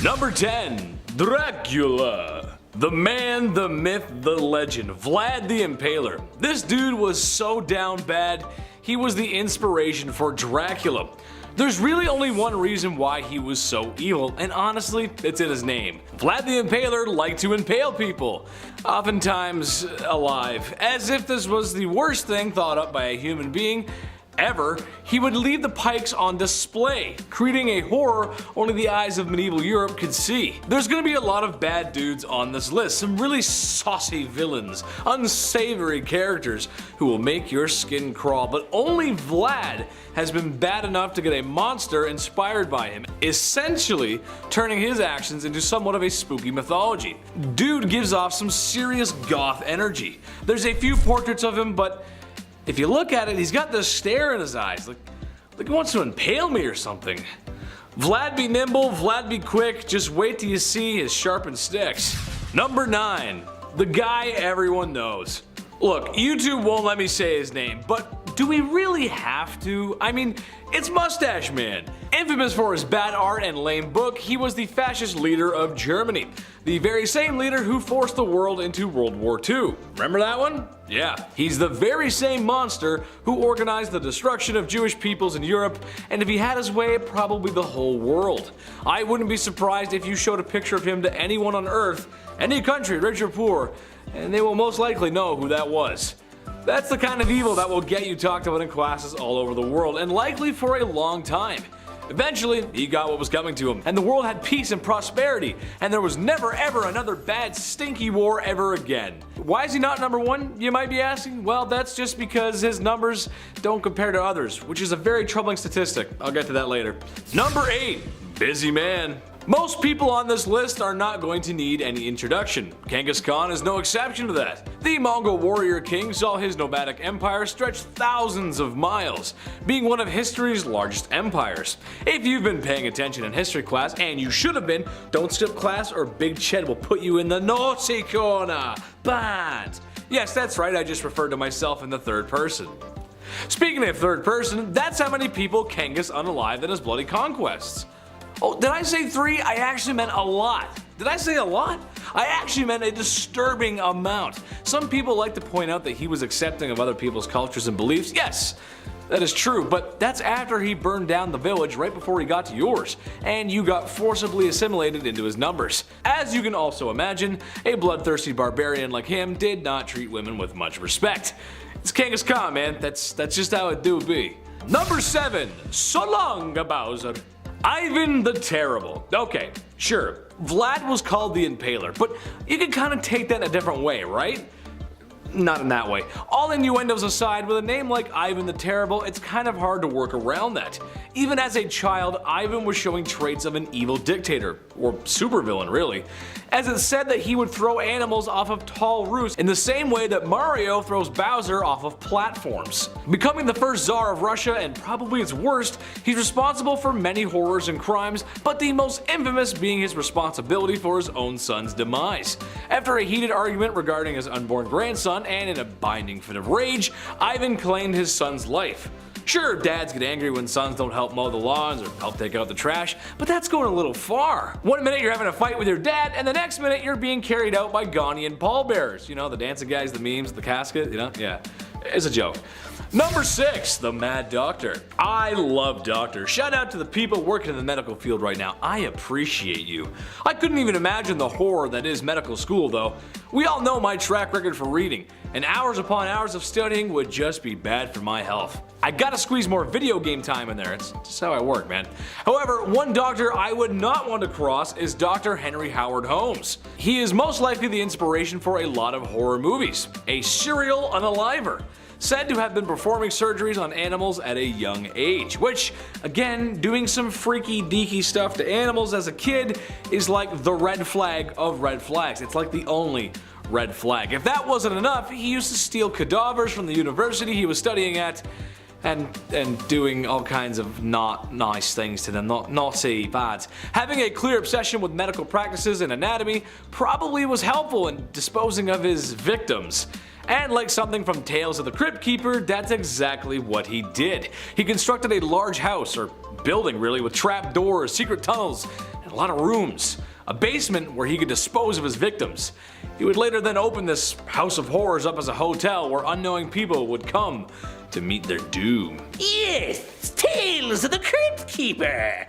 Number 10. Dracula. The man, the myth, the legend, Vlad the Impaler. This dude was so down bad, he was the inspiration for Dracula. There's really only one reason why he was so evil, and honestly, it's in his name. Vlad the Impaler liked to impale people, oftentimes alive. As if this was the worst thing thought up by a human being ever, he would leave the pikes on display, creating a horror only the eyes of medieval Europe could see. There's gonna be a lot of bad dudes on this list, some really saucy villains, unsavory characters who will make your skin crawl, but only Vlad has been bad enough to get a monster inspired by him, essentially turning his actions into somewhat of a spooky mythology. Dude gives off some serious goth energy. There's a few portraits of him, but if you look at it, he's got this stare in his eyes, like he wants to impale me or something. Vlad be nimble, Vlad be quick, just wait till you see his sharpened sticks. Number 9. The guy everyone knows. Look, YouTube won't let me say his name, but do we really have to? I mean, it's Mustache Man. Infamous for his bad art and lame book, he was the fascist leader of Germany. The very same leader who forced the world into World War II. Remember that one? Yeah. He's the very same monster who organized the destruction of Jewish peoples in Europe, and if he had his way, probably the whole world. I wouldn't be surprised if you showed a picture of him to anyone on Earth, any country, rich or poor, and they will most likely know who that was. That's the kind of evil that will get you talked about in classes all over the world, and likely for a long time. Eventually, he got what was coming to him, and the world had peace and prosperity, and there was never ever another bad stinky war ever again. Why is he not number 1, you might be asking? Well, that's just because his numbers don't compare to others, which is a very troubling statistic. I'll get to that later. Number 8. Busy man. Most people on this list are not going to need any introduction. Genghis Khan is no exception to that. The Mongol warrior king saw his nomadic empire stretch thousands of miles, being one of history's largest empires. If you've been paying attention in history class, and you should have been, don't skip class or Big Ched will put you in the naughty corner. Bad. Yes, that's right, I just referred to myself in the third person. Speaking of third person, that's how many people Genghis unalived in his bloody conquests. Oh, did I say 3? I actually meant a lot. Did I say a lot? I actually meant a disturbing amount. Some people like to point out that he was accepting of other people's cultures and beliefs. Yes, that is true, but that's after he burned down the village right before he got to yours, and you got forcibly assimilated into his numbers. As you can also imagine, a bloodthirsty barbarian like him did not treat women with much respect. It's Genghis Khan, man. That's just how it do be. Number 7. So long, Bowser. Ivan the Terrible. Okay, sure, Vlad was called the Impaler, but you can kind of take that in a different way, right? Not in that way. All innuendos aside, with a name like Ivan the Terrible, it's kind of hard to work around that. Even as a child, Ivan was showing traits of an evil dictator, or supervillain really, as it's said that he would throw animals off of tall roofs in the same way that Mario throws Bowser off of platforms. Becoming the first Tsar of Russia, and probably its worst, he's responsible for many horrors and crimes, but the most infamous being his responsibility for his own son's demise. After a heated argument regarding his unborn grandson, and in a binding fit of rage, Ivan claimed his son's life. Sure, dads get angry when sons don't help mow the lawns or help take out the trash, but that's going a little far. One minute you're having a fight with your dad, and the next minute you're being carried out by Ghanaian pallbearers. You know, the dancing guys, the memes, the casket, you know? Yeah, it's a joke. Number 6, the Mad Doctor. I love doctors. Shout out to the people working in the medical field right now. I appreciate you. I couldn't even imagine the horror that is medical school though. We all know my track record for reading, and hours upon hours of studying would just be bad for my health. I gotta squeeze more video game time in there, it's just how I work, man. However, one doctor I would not want to cross is Dr. Henry Howard Holmes. He is most likely the inspiration for a lot of horror movies. A serial unaliver, said to have been performing surgeries on animals at a young age, which, again, doing some freaky deaky stuff to animals as a kid is like the red flag of red flags. It's like the only red flag. If that wasn't enough, he used to steal cadavers from the university he was studying at and doing all kinds of not nice things to them, naughty, bad. Having a clear obsession with medical practices and anatomy probably was helpful in disposing of his victims. And like something from Tales of the Crypt Keeper, that's exactly what he did. He constructed a large house, or building really, with trap doors, secret tunnels, and a lot of rooms, a basement where he could dispose of his victims. He would later then open this house of horrors up as a hotel where unknowing people would come to meet their doom. Yes, Tales of the Crypt Keeper.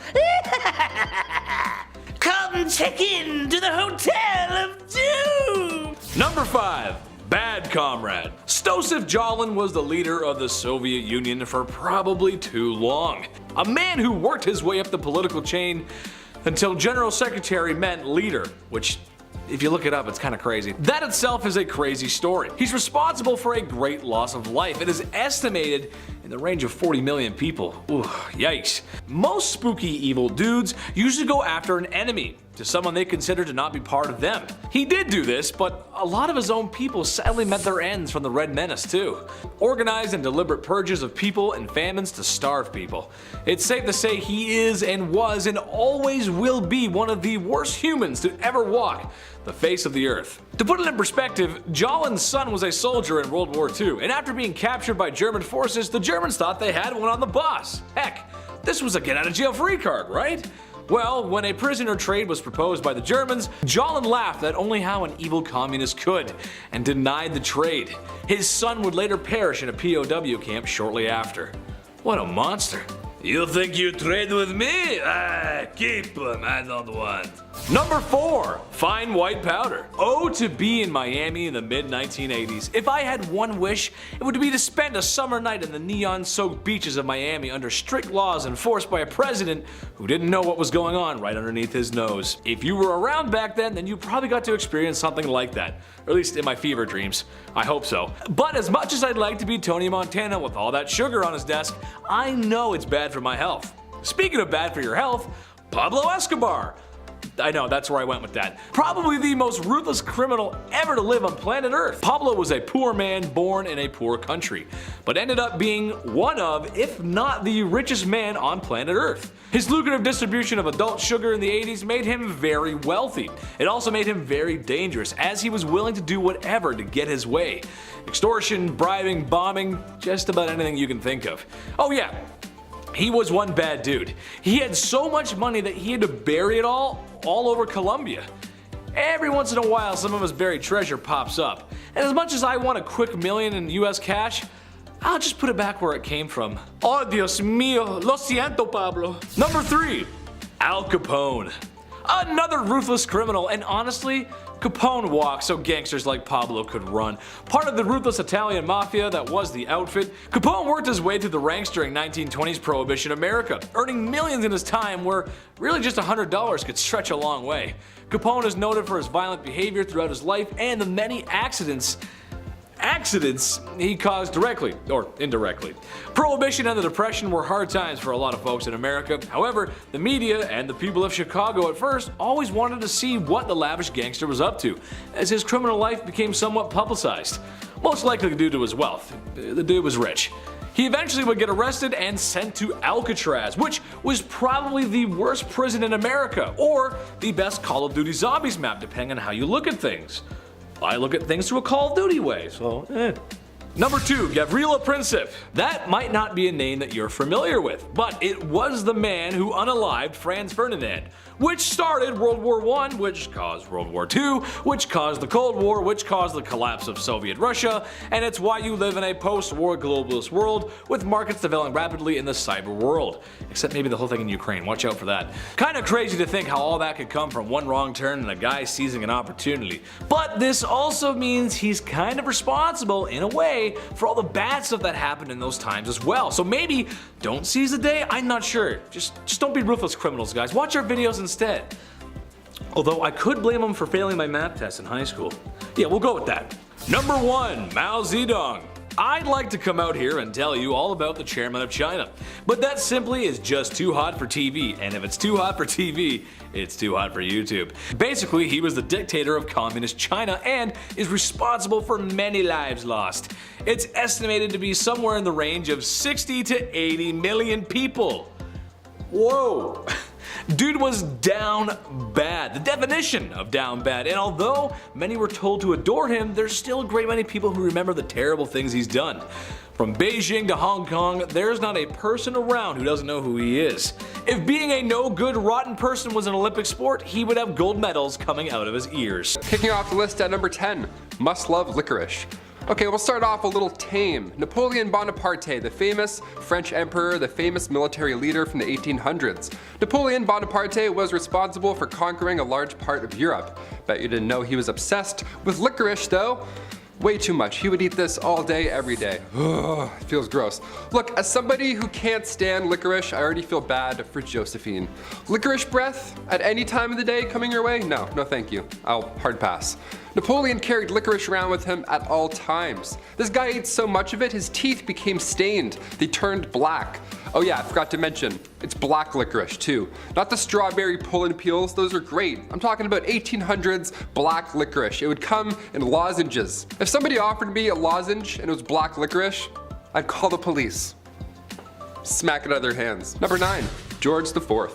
Come check in to the Hotel of Doom. Number 5. Bad Comrade. Stosif Jalin was the leader of the Soviet Union for probably too long. A man who worked his way up the political chain until General Secretary meant leader, which, if you look it up, it's kind of crazy. That itself is a crazy story. He's responsible for a great loss of life. It is estimated in the range of 40 million people. Ooh, yikes. Most spooky evil dudes usually go after an enemy, to someone they consider to not be part of them. He did do this, but a lot of his own people sadly met their ends from the Red Menace too. Organized and deliberate purges of people and famines to starve people. It's safe to say he is and was and always will be one of the worst humans to ever walk the face of the earth. To put it in perspective, Jalin's son was a soldier in World War II, and after being captured by German forces, the Germans thought they had one on the boss. Heck, this was a get out of jail free card, right? Well, when a prisoner trade was proposed by the Germans, Jalin laughed at only how an evil communist could, and denied the trade. His son would later perish in a POW camp shortly after. What a monster. You think you trade with me? Keep him, I don't want. Number 4. Fine white powder. Oh, to be in Miami in the mid-1980s. If I had one wish, it would be to spend a summer night in the neon-soaked beaches of Miami under strict laws enforced by a president who didn't know what was going on right underneath his nose. If you were around back then you probably got to experience something like that. Or at least in my fever dreams. I hope so. But as much as I'd like to be Tony Montana with all that sugar on his desk, I know it's bad for my health. Speaking of bad for your health, Pablo Escobar. I know, that's where I went with that. Probably the most ruthless criminal ever to live on planet Earth. Pablo was a poor man born in a poor country, but ended up being one of, if not the richest man on planet Earth. His lucrative distribution of adult sugar in the 80s made him very wealthy. It also made him very dangerous, as he was willing to do whatever to get his way. Extortion, bribing, bombing, just about anything you can think of. Oh yeah, he was one bad dude. He had so much money that he had to bury it all over Colombia. Every once in a while some of his buried treasure pops up, and as much as I want a quick million in US cash, I'll just put it back where it came from. Oh Dios mío, lo siento Pablo. Number 3. Al Capone. Another ruthless criminal, and honestly, Capone walked so gangsters like Pablo could run. Part of the ruthless Italian mafia that was the outfit, Capone worked his way through the ranks during 1920s Prohibition America, earning millions in his time where really just $100 could stretch a long way. Capone is noted for his violent behavior throughout his life and the many accidents he caused directly or indirectly. Prohibition and the Depression were hard times for a lot of folks in America. However, the media and the people of Chicago at first always wanted to see what the lavish gangster was up to, as his criminal life became somewhat publicized. Most likely due to his wealth. The dude was rich. He eventually would get arrested and sent to Alcatraz, which was probably the worst prison in America, or the best Call of Duty Zombies map, depending on how you look at things. I look at things through a Call of Duty way, so Number 2, Gavrilo Princip. That might not be a name that you're familiar with, but it was the man who unalived Franz Ferdinand, which started World War I, which caused World War II, which caused the Cold War, which caused the collapse of Soviet Russia, and it's why you live in a post-war globalist world with markets developing rapidly in the cyber world. Except maybe the whole thing in Ukraine, watch out for that. Kinda crazy to think how all that could come from one wrong turn and a guy seizing an opportunity. But this also means he's kind of responsible, in a way, for all the bad stuff that happened in those times as well. So maybe don't seize the day, I'm not sure. Just don't be ruthless criminals, guys. Watch our videos instead. Although I could blame them for failing my math test in high school. Yeah, we'll go with that. Number 1, Mao Zedong. I'd like to come out here and tell you all about the chairman of China, but that simply is just too hot for TV, and if it's too hot for TV, it's too hot for YouTube. Basically, he was the dictator of communist China and is responsible for many lives lost. It's estimated to be somewhere in the range of 60 to 80 million people. Whoa! Dude was down bad, the definition of down bad, and although many were told to adore him, there's still a great many people who remember the terrible things he's done. From Beijing to Hong Kong, there's not a person around who doesn't know who he is. If being a no-good, rotten person was an Olympic sport, he would have gold medals coming out of his ears. Kicking off the list at number 10, must love licorice. Okay, we'll start off a little tame. Napoleon Bonaparte, the famous French emperor, the famous military leader from the 1800s. Napoleon Bonaparte was responsible for conquering a large part of Europe. Bet you didn't know he was obsessed with licorice though. Way too much. He would eat this all day, every day. Ugh, it feels gross. Look, as somebody who can't stand licorice, I already feel bad for Josephine. Licorice breath at any time of the day coming your way? No, no thank you. I'll hard pass. Napoleon carried licorice around with him at all times. This guy ate so much of it, his teeth became stained. They turned black. Oh yeah, I forgot to mention, it's black licorice too. Not the strawberry pull and peels, those are great. I'm talking about 1800s black licorice. It would come in lozenges. If somebody offered me a lozenge and it was black licorice, I'd call the police. Smack it out of their hands. Number 9, George IV.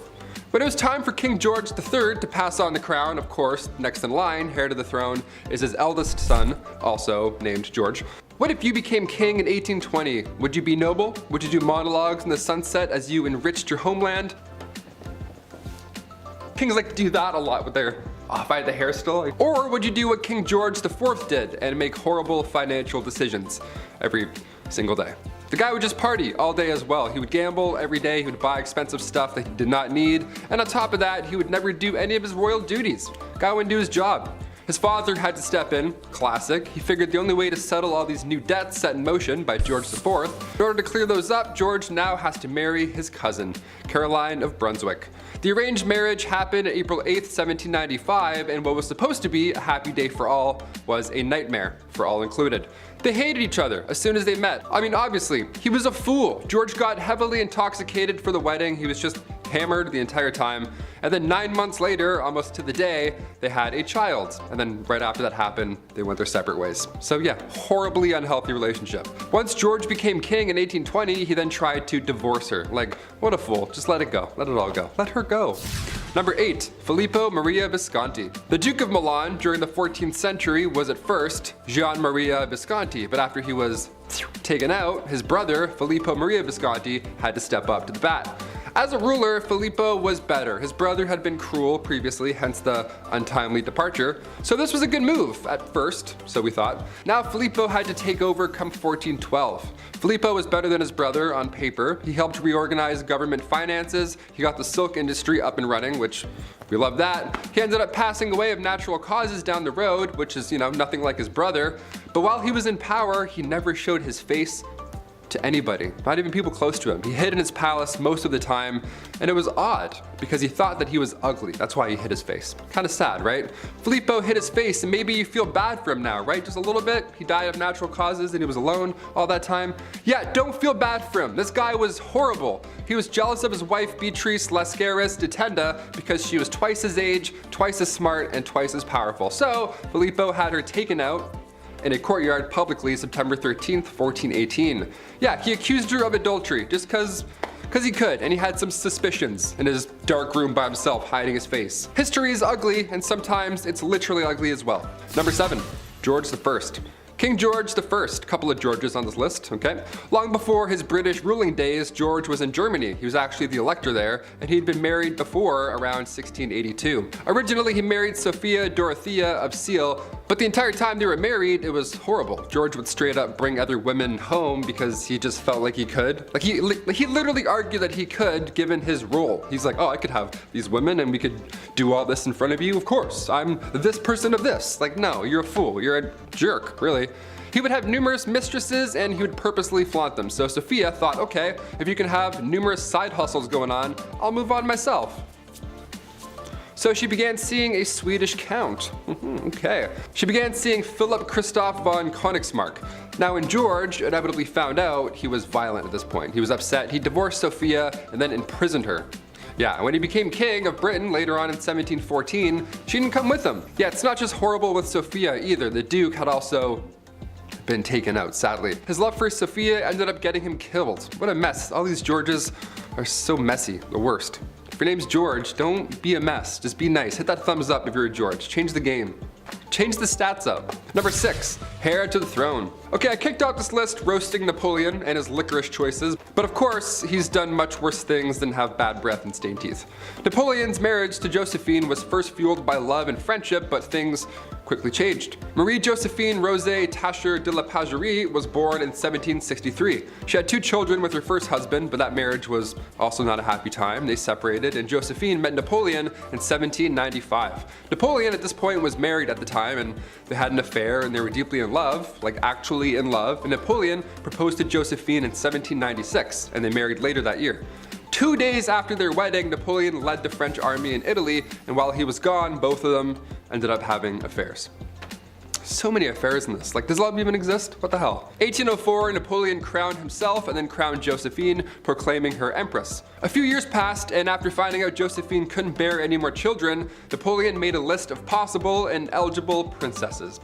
When it was time for King George III to pass on the crown, of course, next in line, heir to the throne, is his eldest son, also named George. What if you became king in 1820? Would you be noble? Would you do monologues in the sunset as you enriched your homeland? Kings like to do that a lot with their if I had the hair still. Or would you do what King George IV did and make horrible financial decisions every single day? The guy would just party all day as well. He would gamble every day, he would buy expensive stuff that he did not need, and on top of that, he would never do any of his royal duties. Guy wouldn't do his job. His father had to step in, classic. He figured the only way to settle all these new debts set in motion by George IV, in order to clear those up, George now has to marry his cousin, Caroline of Brunswick. The arranged marriage happened April 8th, 1795, and what was supposed to be a happy day for all was a nightmare for all included. They hated each other as soon as they met. I mean, obviously, he was a fool. George got heavily intoxicated for the wedding. He was just hammered the entire time. And then 9 months later, almost to the day, they had a child. And then right after that happened, they went their separate ways. So yeah, horribly unhealthy relationship. Once George became king in 1820, he then tried to divorce her. Like, what a fool. Just let it go. Let it all go. Let her go. Number 8, Filippo Maria Visconti. The Duke of Milan during the 14th century was at first Gian Maria Visconti, but after he was taken out, his brother, Filippo Maria Visconti, had to step up to the bat. As a ruler, Filippo was better. His brother had been cruel previously, hence the untimely departure. So this was a good move at first, so we thought. Now Filippo had to take over come 1412. Filippo was better than his brother on paper. He helped reorganize government finances. He got the silk industry up and running, which we love that. He ended up passing away of natural causes down the road, which is, nothing like his brother. But while he was in power, he never showed his face to anybody, not even people close to him. He hid in his palace most of the time, and it was odd because he thought that he was ugly. That's why he hid his face. Kind of sad, right? Filippo hid his face, and maybe you feel bad for him now, right? Just a little bit. He died of natural causes and he was alone all that time. Yeah, don't feel bad for him. This guy was horrible. He was jealous of his wife Beatrice Lascaris de Tenda because she was twice his age, twice as smart, and twice as powerful. So Filippo had her taken out in a courtyard publicly September 13th, 1418. Yeah, he accused her of adultery just cause he could, and he had some suspicions in his dark room by himself hiding his face. History is ugly, and sometimes it's literally ugly as well. Number 7, George I. King George I, couple of Georges on this list, okay? Long before his British ruling days, George was in Germany. He was actually the elector there, and he'd been married before around 1682. Originally, he married Sophia Dorothea of Seal, but the entire time they were married, it was horrible. George would straight up bring other women home because he just felt like he could. Like he literally argued that he could, given his role. He's like, oh, I could have these women and we could do all this in front of you. Of course, I'm this person of this. Like, no, you're a fool. You're a jerk, really. He would have numerous mistresses and he would purposely flaunt them. So Sophia thought, okay, if you can have numerous side hustles going on, I'll move on myself. So she began seeing a Swedish count. Okay. She began seeing Philip Christoph von Königsmark. Now when George inevitably found out, he was violent at this point. He was upset, he divorced Sophia and then imprisoned her. Yeah, when he became king of Britain later on in 1714, she didn't come with him. Yeah, it's not just horrible with Sophia either. The Duke had also been taken out, sadly. His love for Sophia ended up getting him killed. What a mess. All these Georges are so messy, the worst. If your name's George, don't be a mess. Just be nice. Hit that thumbs up if you're a George. Change the game. Change the stats up. Number 6, heir to the throne. Okay, I kicked out this list roasting Napoleon and his licorice choices, but of course, he's done much worse things than have bad breath and stained teeth. Napoleon's marriage to Josephine was first fueled by love and friendship, but things quickly changed. Marie Josephine Rosé Tacher de la Pagerie was born in 1763. She had 2 children with her first husband, but that marriage was also not a happy time. They separated, and Josephine met Napoleon in 1795. Napoleon at this point was married at the time, and they had an affair, and they were deeply in love, like actually in love, and Napoleon proposed to Josephine in 1796, and they married later that year. 2 days after their wedding, Napoleon led the French army in Italy, and while he was gone, both of them ended up having affairs. So many affairs in this. Like, does love even exist? What the hell? 1804, Napoleon crowned himself and then crowned Josephine, proclaiming her empress. A few years passed, and after finding out Josephine couldn't bear any more children, Napoleon made a list of possible and eligible princesses.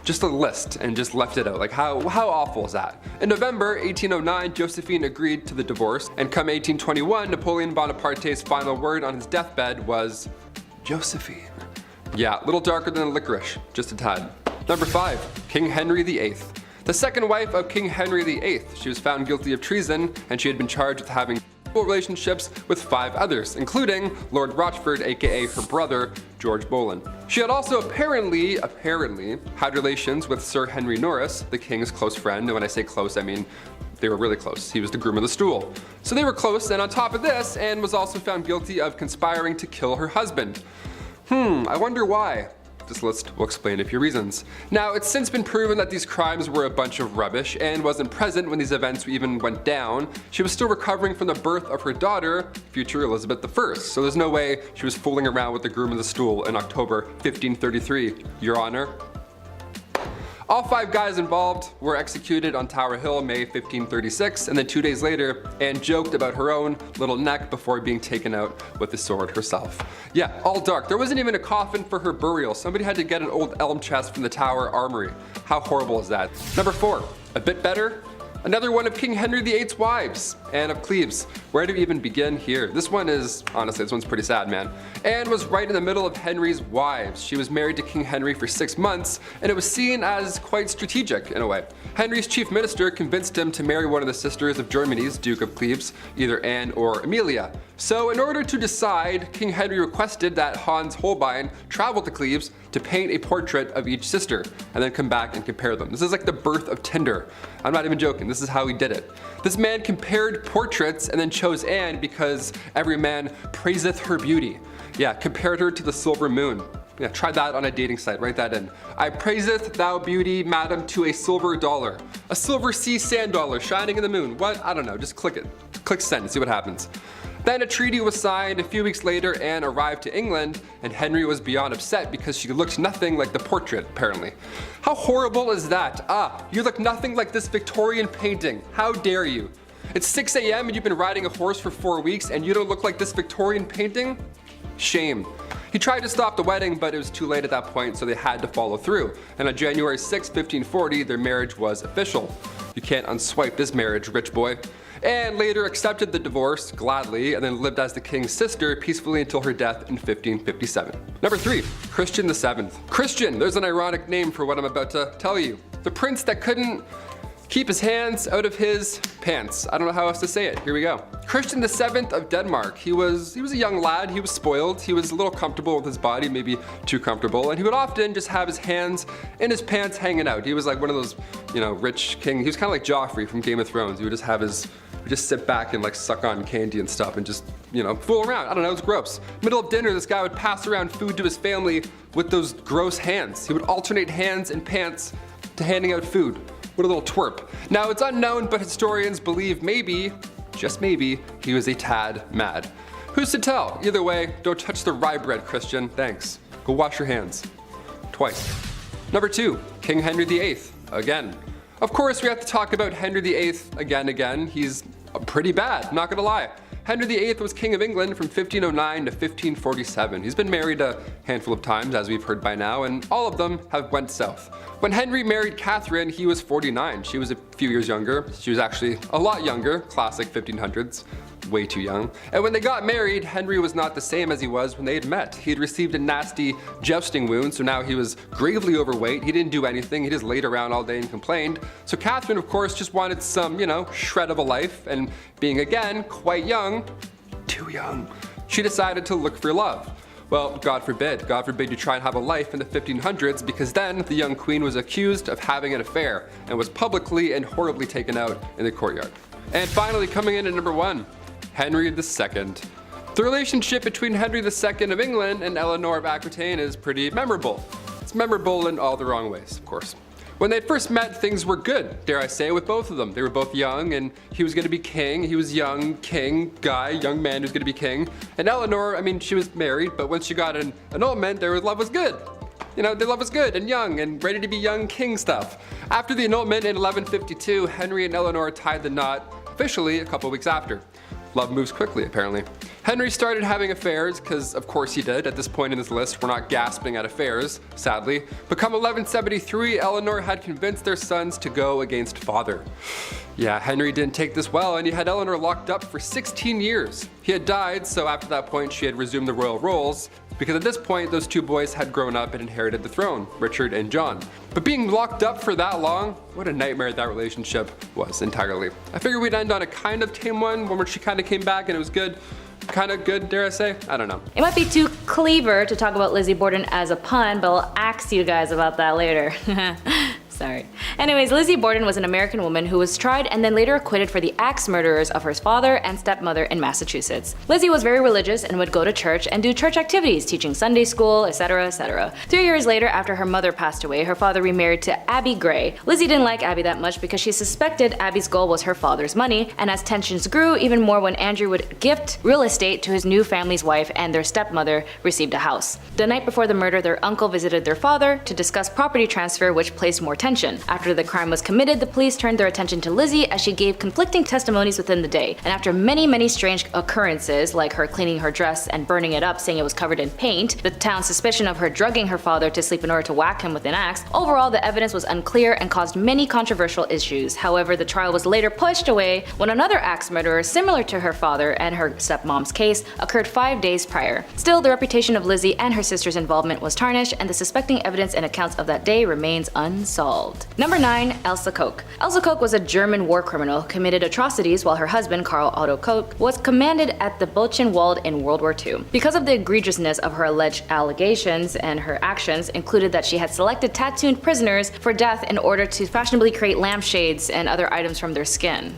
Just a list, and just left it out. Like, how awful is that? In November 1809, Josephine agreed to the divorce, and come 1821, Napoleon Bonaparte's final word on his deathbed was Josephine. Yeah, a little darker than licorice, just a tad. Number 5, King Henry VIII. The second wife of King Henry VIII. She was found guilty of treason, and she had been charged with having relationships with 5 others, including Lord Rochford, aka her brother, George Boleyn. She had also apparently had relations with Sir Henry Norris, the king's close friend, and when I say close, I mean they were really close. He was the groom of the stool. So they were close, and on top of this, Anne was also found guilty of conspiring to kill her husband. I wonder why. This list will explain a few reasons. Now, it's since been proven that these crimes were a bunch of rubbish. Anne wasn't present when these events even went down. She was still recovering from the birth of her daughter, future Elizabeth I, so there's no way she was fooling around with the groom of the stool in October 1533, Your Honor. All 5 guys involved were executed on Tower Hill May 1536, and then 2 days later, Anne joked about her own little neck before being taken out with the sword herself. Yeah, all dark. There wasn't even a coffin for her burial. Somebody had to get an old elm chest from the Tower Armory. How horrible is that? Number 4, a bit better. Another one of King Henry VIII's wives, Anne of Cleves. Where do we even begin here? This one is, honestly, this one's pretty sad, man. Anne was right in the middle of Henry's wives. She was married to King Henry for 6 months, and it was seen as quite strategic in a way. Henry's chief minister convinced him to marry one of the sisters of Germany's Duke of Cleves, either Anne or Amelia. So in order to decide, King Henry requested that Hans Holbein travel to Cleves to paint a portrait of each sister, and then come back and compare them. This is like the birth of Tinder. I'm not even joking, this is how he did it. This man compared portraits and then chose Anne because every man praiseth her beauty. Yeah, compared her to the silver moon. Yeah, try that on a dating site, write that in. I praiseth thou beauty, madam, to a silver dollar. A silver sea sand dollar shining in the moon. What? I don't know, just click it. Click send and see what happens. Then a treaty was signed. A few weeks later, Anne arrived to England, and Henry was beyond upset because she looked nothing like the portrait, apparently. How horrible is that? You look nothing like this Victorian painting. How dare you? It's 6 a.m. and you've been riding a horse for 4 weeks and you don't look like this Victorian painting? Shame. He tried to stop the wedding, but it was too late at that point, so they had to follow through. And on January 6, 1540, their marriage was official. You can't unswipe this marriage, rich boy. Anne later accepted the divorce gladly and then lived as the king's sister peacefully until her death in 1557. Number 3, Christian VII. Christian, there's an ironic name for what I'm about to tell you. The prince that couldn't keep his hands out of his pants. I don't know how else to say it. Here we go. Christian VII of Denmark. He was a young lad. He was spoiled. He was a little comfortable with his body, maybe too comfortable, and he would often just have his hands in his pants hanging out. He was like one of those, rich king. He was kind of like Joffrey from Game of Thrones. He would just sit back and like suck on candy and stuff and just, fool around. I don't know, it's gross. Middle of dinner, this guy would pass around food to his family with those gross hands. He would alternate hands and pants to handing out food. What a little twerp. Now, it's unknown, but historians believe maybe, just maybe, he was a tad mad. Who's to tell? Either way, don't touch the rye bread, Christian. Thanks. Go wash your hands. Twice. Number 2, King Henry VIII. Again. Of course, we have to talk about Henry VIII again. He's pretty bad, not gonna lie. Henry VIII was King of England from 1509 to 1547. He's been married a handful of times, as we've heard by now, and all of them have went south. When Henry married Catherine, he was 49. She was a few years younger. She was actually a lot younger, classic 1500s. way too young. And when they got married, Henry was not the same as he was when they had met. He had received a nasty jousting wound, so now he was gravely overweight. He didn't do anything, he just laid around all day and complained. So Catherine, of course, just wanted some, shred of a life, and being again quite young, too young, she decided to look for love. Well, God forbid you try and have a life in the 1500s, because then the young queen was accused of having an affair and was publicly and horribly taken out in the courtyard. And finally, coming in at number 1, Henry II. The relationship between Henry II of England and Eleanor of Aquitaine is pretty memorable. It's memorable in all the wrong ways, of course. When they first met, things were good, dare I say, with both of them. They were both young, and he was going to be king. He was young, king, guy, young man who's going to be king. And Eleanor, she was married, but once she got an annulment, their love was good. Their love was good and young and ready to be young king stuff. After the annulment in 1152, Henry and Eleanor tied the knot officially a couple weeks after. Love moves quickly, apparently. Henry started having affairs, because of course he did. At this point in this list, we're not gasping at affairs, sadly. But come 1173, Eleanor had convinced their sons to go against father. Yeah, Henry didn't take this well, and he had Eleanor locked up for 16 years. He had died, so after that point she had resumed the royal roles, because at this point those two boys had grown up and inherited the throne, Richard and John. But being locked up for that long, what a nightmare that relationship was entirely. I figured we'd end on a kind of tame one where she kind of came back and it was good. Kind of good, dare I say? I don't know. It might be too clever to talk about Lizzie Borden as a pun, but I'll ask you guys about that later. Sorry. Anyways, Lizzie Borden was an American woman who was tried and then later acquitted for the axe murderers of her father and stepmother in Massachusetts. Lizzie was very religious and would go to church and do church activities, teaching Sunday school, etc., etc. 3 years later, after her mother passed away, her father remarried to Abby Gray. Lizzie didn't like Abby that much because she suspected Abby's goal was her father's money, and as tensions grew, even more when Andrew would gift real estate to his new family's wife and their stepmother received a house. The night before the murder, their uncle visited their father to discuss property transfer, which placed more tension. After the crime was committed, the police turned their attention to Lizzie as she gave conflicting testimonies within the day. And after many strange occurrences, like her cleaning her dress and burning it up saying it was covered in paint, the town's suspicion of her drugging her father to sleep in order to whack him with an axe, overall the evidence was unclear and caused many controversial issues. However, the trial was later pushed away when another axe murderer similar to her father and her stepmom's case occurred 5 days prior. Still, the reputation of Lizzie and her sister's involvement was tarnished, and the suspecting evidence and accounts of that day remains unsolved. Number 9. Elsa Koch. Elsa Koch was a German war criminal who committed atrocities while her husband, Karl Otto Koch, was commanded at the Buchenwald in World War II. Because of the egregiousness of her alleged allegations, and her actions included that she had selected tattooed prisoners for death in order to fashionably create lampshades and other items from their skin.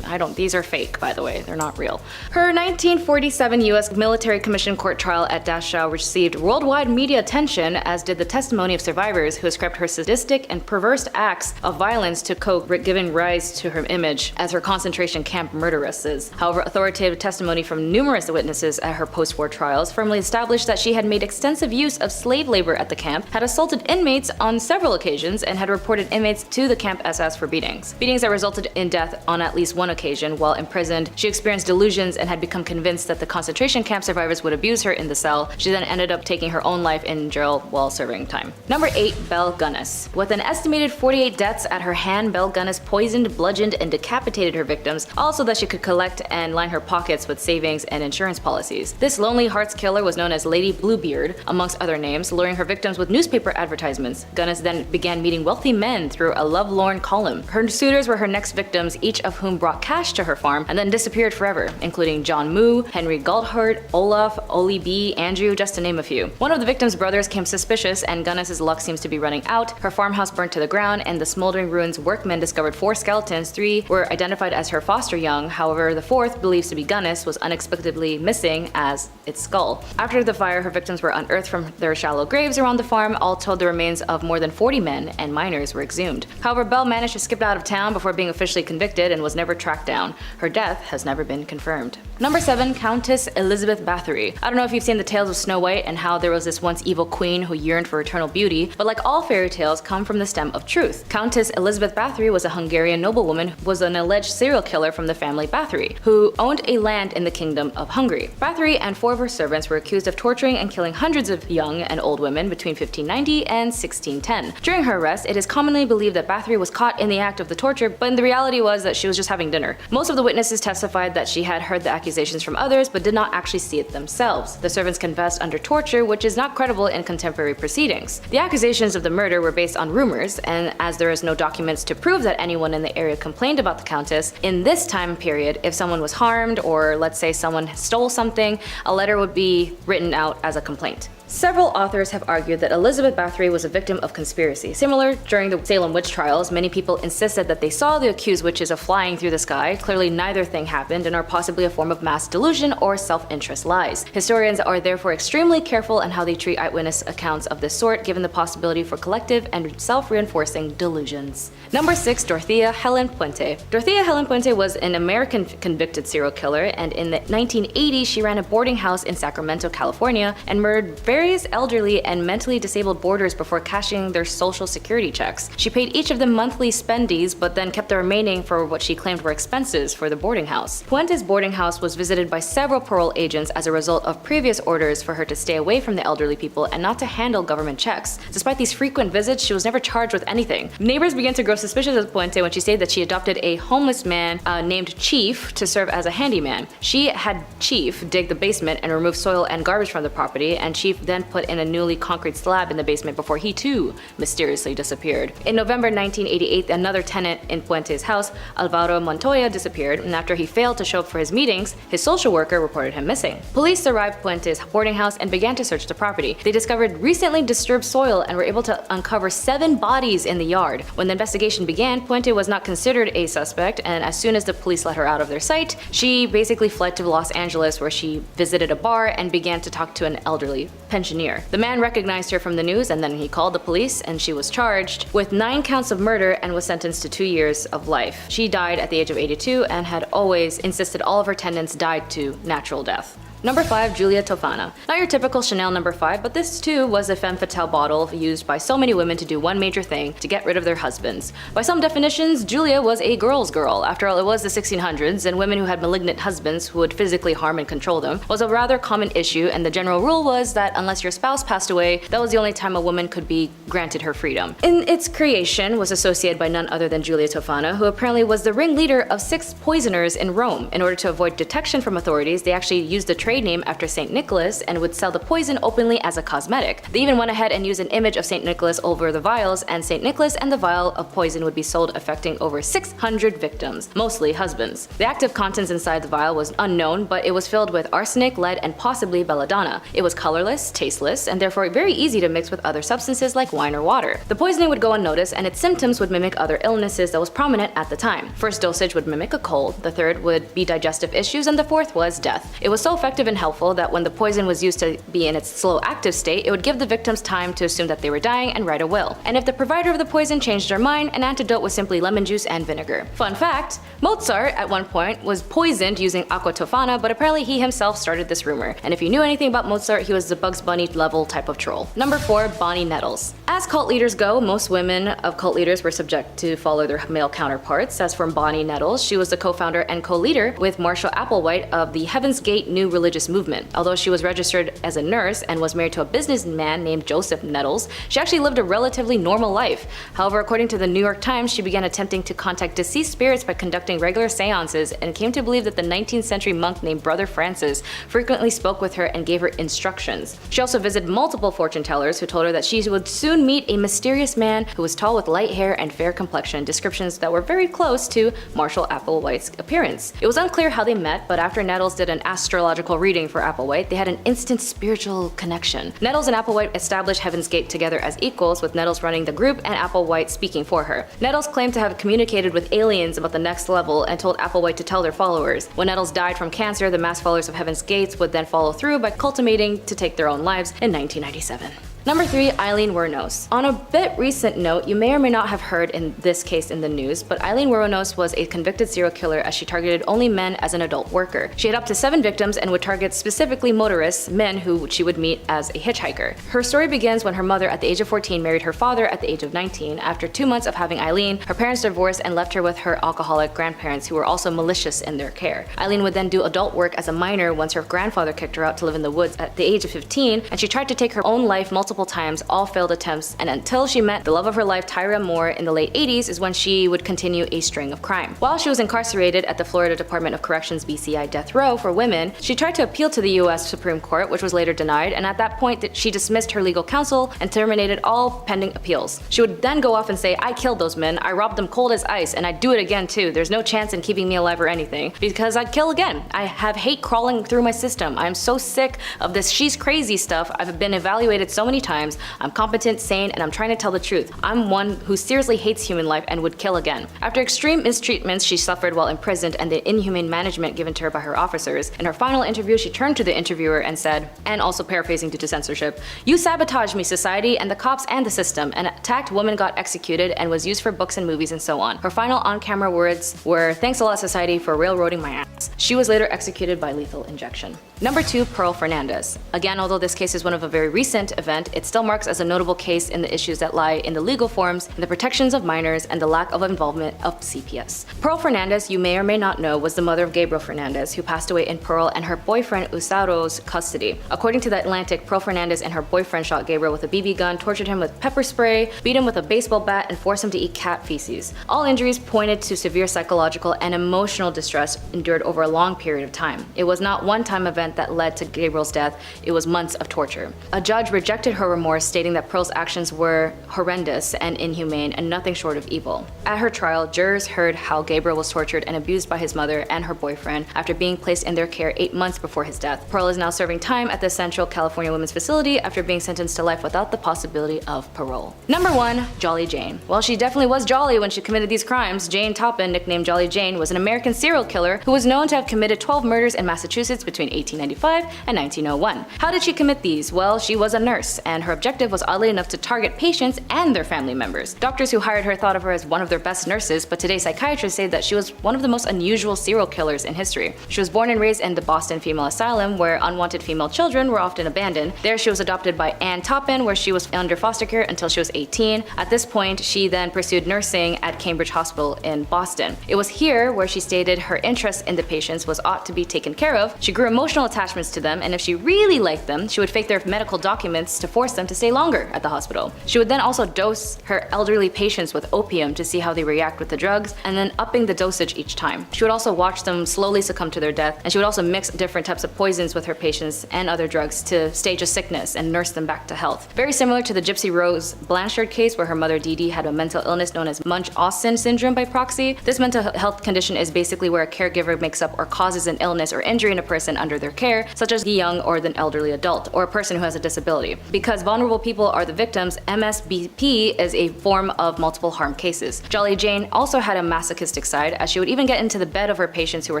These are fake, by the way, they're not real. Her 1947 U.S. military commission court trial at Dachau received worldwide media attention, as did the testimony of survivors who ascribed her sadistic and perverse acts of violence to Koch, giving rise to her image as her concentration camp murderesses. However, authoritative testimony from numerous witnesses at her post-war trials firmly established that she had made extensive use of slave labor at the camp, had assaulted inmates on several occasions, and had reported inmates to the camp SS for beatings. Beatings that resulted in death on at least one occasion. While imprisoned, she experienced delusions and had become convinced that the concentration camp survivors would abuse her in the cell. She then ended up taking her own life in jail while serving time. Number 8. Belle Gunness. With an estimated 48 deaths at her hand, Belle Gunness poisoned, bludgeoned, and decapitated her victims, also that she could collect and line her pockets with savings and insurance policies. This lonely hearts killer was known as Lady Bluebeard, amongst other names, luring her victims with newspaper advertisements. Gunness then began meeting wealthy men through a lovelorn column. Her suitors were her next victims, each of whom brought cash to her farm and then disappeared forever, including John Moo, Henry Galthart, Olaf, Oli B, Andrew, just to name a few. One of the victims' brothers came suspicious, and Gunness's luck seems to be running out. Her farmhouse burnt to the ground, and the smoldering ruins workmen discovered 4 skeletons. 3 were identified as her foster young. However, the 4th, believed to be Gunness, was unexpectedly missing as its skull. After the fire, her victims were unearthed from their shallow graves around the farm. All told, the remains of more than 40 men and miners were exhumed. However, Belle managed to skip out of town before being officially convicted and was never tracked down. Her death has never been confirmed. Number 7. Countess Elizabeth Bathory. I don't know if you've seen the tales of Snow White and how there was this once evil queen who yearned for eternal beauty, but like all fairy tales come from the stem of truth. Countess Elizabeth Bathory was a Hungarian noblewoman who was an alleged serial killer from the family Bathory, who owned a land in the Kingdom of Hungary. Bathory and 4 of her servants were accused of torturing and killing hundreds of young and old women between 1590 and 1610. During her arrest, it is commonly believed that Bathory was caught in the act of the torture, but the reality was that she was just having dinner. Most of the witnesses testified that she had heard the accusations from others but did not actually see it themselves. The servants confessed under torture, which is not credible in contemporary proceedings. The accusations of the murder were based on rumors, and as there is no documents to prove that anyone in the area complained about the Countess, in this time period, if someone was harmed or let's say someone stole something, a letter would be written out as a complaint. Several authors have argued that Elizabeth Bathory was a victim of conspiracy. Similar, during the Salem witch trials, many people insisted that they saw the accused witches flying through the sky. Clearly neither thing happened and are possibly a form of mass delusion or self-interest lies. Historians are therefore extremely careful in how they treat eyewitness accounts of this sort, given the possibility for collective and self-reinforcing delusions. Number 6. Dorothea Helen Puente. Dorothea Helen Puente was an American convicted serial killer, and in the 1980s she ran a boarding house in Sacramento, California, and murdered various elderly and mentally disabled boarders before cashing their social security checks. She paid each of them monthly spendies, but then kept the remaining for what she claimed were expenses for the boarding house. Puente's boarding house was visited by several parole agents as a result of previous orders for her to stay away from the elderly people and not to handle government checks. Despite these frequent visits, she was never charged with anything. Neighbors began to grow suspicious of Puente when she stated that she adopted a homeless man named Chief to serve as a handyman. She had Chief dig the basement and remove soil and garbage from the property, and Chief then put in a newly concrete slab in the basement before he too mysteriously disappeared. In November 1988, another tenant in Puente's house, Alvaro Montoya, disappeared, and after he failed to show up for his meetings, his social worker reported him missing. Police arrived at Puente's boarding house and began to search the property. They discovered recently disturbed soil and were able to uncover 7 bodies in the yard. When the investigation began, Puente was not considered a suspect, and as soon as the police let her out of their sight, she basically fled to Los Angeles, where she visited a bar and began to talk to an elderly pensioner. The man recognized her from the news, and then he called the police, and she was charged with 9 counts of murder and was sentenced to 2 years of life. She died at the age of 82 and had always insisted all of her tenants died to natural death. Number 5. Julia Tofana. Not your typical Chanel number 5, but this too was a femme fatale bottle used by so many women to do one major thing: to get rid of their husbands. By some definitions, Julia was a girl's girl. After all, it was the 1600s, and women who had malignant husbands who would physically harm and control them was a rather common issue, and the general rule was that unless your spouse passed away, that was the only time a woman could be granted her freedom. In its creation was associated by none other than Julia Tofana, who apparently was the ringleader of 6 poisoners in Rome. In order to avoid detection from authorities, they actually used the trade name after St. Nicholas and would sell the poison openly as a cosmetic. They even went ahead and used an image of St. Nicholas over the vials, and St. Nicholas and the vial of poison would be sold, affecting over 600 victims, mostly husbands. The active contents inside the vial was unknown, but it was filled with arsenic, lead, and possibly belladonna. It was colorless, tasteless, and therefore very easy to mix with other substances like wine or water. The poisoning would go unnoticed, and its symptoms would mimic other illnesses that was prominent at the time. First dosage would mimic a cold, the third would be digestive issues, and the fourth was death. It was so effective and helpful that when the poison was used to be in its slow active state, it would give the victims time to assume that they were dying and write a will. And if the provider of the poison changed their mind, an antidote was simply lemon juice and vinegar. Fun fact, Mozart at one point was poisoned using aqua tofana, but apparently he himself started this rumor. And if you knew anything about Mozart, he was the Bugs Bunny level type of troll. Number 4. Bonnie Nettles. As cult leaders go, most women of cult leaders were subject to follow their male counterparts. As for Bonnie Nettles, she was the co-founder and co-leader with Marshall Applewhite of the Heaven's Gate New Religious Movement. Although she was registered as a nurse and was married to a businessman named Joseph Nettles, she actually lived a relatively normal life. However, according to the New York Times, she began attempting to contact deceased spirits by conducting regular seances and came to believe that the 19th century monk named Brother Francis frequently spoke with her and gave her instructions. She also visited multiple fortune tellers who told her that she would soon meet a mysterious man who was tall with light hair and fair complexion, descriptions that were very close to Marshall Applewhite's appearance. It was unclear how they met, but after Nettles did an astrological reading for Applewhite, they had an instant spiritual connection. Nettles and Applewhite established Heaven's Gate together as equals, with Nettles running the group and Applewhite speaking for her. Nettles claimed to have communicated with aliens about the next level and told Applewhite to tell their followers. When Nettles died from cancer, the mass followers of Heaven's Gates would then follow through by cultivating to take their own lives in 1997. Number 3. Eileen Wuornos. On a bit recent note, you may or may not have heard in this case in the news, but Eileen Wuornos was a convicted serial killer as she targeted only men as an adult worker. She had up to 7 victims and would target specifically motorists, men who she would meet as a hitchhiker. Her story begins when her mother at the age of 14 married her father at the age of 19. After 2 months of having Eileen, her parents divorced and left her with her alcoholic grandparents who were also malicious in their care. Eileen would then do adult work as a minor once her grandfather kicked her out to live in the woods at the age of 15, and she tried to take her own life multiple multiple times, all failed attempts, and until she met the love of her life, Tyra Moore, in the late 80s is when she would continue a string of crime. While she was incarcerated at the Florida Department of Corrections BCI death row for women, she tried to appeal to the US Supreme Court, which was later denied, and at that point she dismissed her legal counsel and terminated all pending appeals. She would then go off and say, "I killed those men, I robbed them cold as ice, and I'd do it again too. There's no chance in keeping me alive or anything, because I'd kill again. I have hate crawling through my system. I'm so sick of this she's crazy stuff. I've been evaluated so many times. I'm competent, sane, and I'm trying to tell the truth. I'm one who seriously hates human life and would kill again." After extreme mistreatments she suffered while imprisoned and the inhumane management given to her by her officers, in her final interview she turned to the interviewer and said, and also paraphrasing due to censorship, "You sabotaged me, society, and the cops and the system. An attacked woman got executed and was used for books and movies and so on." Her final on-camera words were, "Thanks a lot, society, for railroading my ass." She was later executed by lethal injection. Number 2, Pearl Fernandez. Again, although this case is one of a very recent event, it still marks as a notable case in the issues that lie in the legal forms, in the protections of minors, and the lack of involvement of CPS. Pearl Fernandez, you may or may not know, was the mother of Gabriel Fernandez, who passed away in Pearl and her boyfriend Usaro's custody. According to The Atlantic, Pearl Fernandez and her boyfriend shot Gabriel with a BB gun, tortured him with pepper spray, beat him with a baseball bat, and forced him to eat cat feces. All injuries pointed to severe psychological and emotional distress endured over a long period of time. It was not one-time event that led to Gabriel's death, it was months of torture. A judge rejected her remorse, stating that Pearl's actions were horrendous and inhumane and nothing short of evil. At her trial, jurors heard how Gabriel was tortured and abused by his mother and her boyfriend after being placed in their care 8 months before his death. Pearl is now serving time at the Central California Women's Facility after being sentenced to life without the possibility of parole. Number 1, Jolly Jane. While she definitely was jolly when she committed these crimes, Jane Toppin, nicknamed Jolly Jane, was an American serial killer who was known to have committed 12 murders in Massachusetts between 1895 and 1901. How did she commit these? Well, she was a nurse, and her objective was oddly enough to target patients and their family members. Doctors who hired her thought of her as one of their best nurses, but today psychiatrists say that she was one of the most unusual serial killers in history. She was born and raised in the Boston Female Asylum, where unwanted female children were often abandoned. There she was adopted by Ann Toppin, where she was under foster care until she was 18. At this point, she then pursued nursing at Cambridge Hospital in Boston. It was here where she stated her interest in the patients was ought to be taken care of. She grew emotional attachments to them, and if she really liked them, she would fake their medical documents to force them to stay longer at the hospital. She would then also dose her elderly patients with opium to see how they react with the drugs, and then upping the dosage each time. She would also watch them slowly succumb to their death, and she would also mix different types of poisons with her patients and other drugs to stage a sickness and nurse them back to health. Very similar to the Gypsy Rose Blanchard case, where her mother Dee Dee had a mental illness known as Munch-Austin syndrome by proxy. This mental health condition is basically where a caregiver makes up or causes an illness or injury in a person under their care, such as the young or the elderly adult, or a person who has a disability. Because vulnerable people are the victims, MSBP is a form of multiple harm cases. Jolly Jane also had a masochistic side, as she would even get into the bed of her patients who were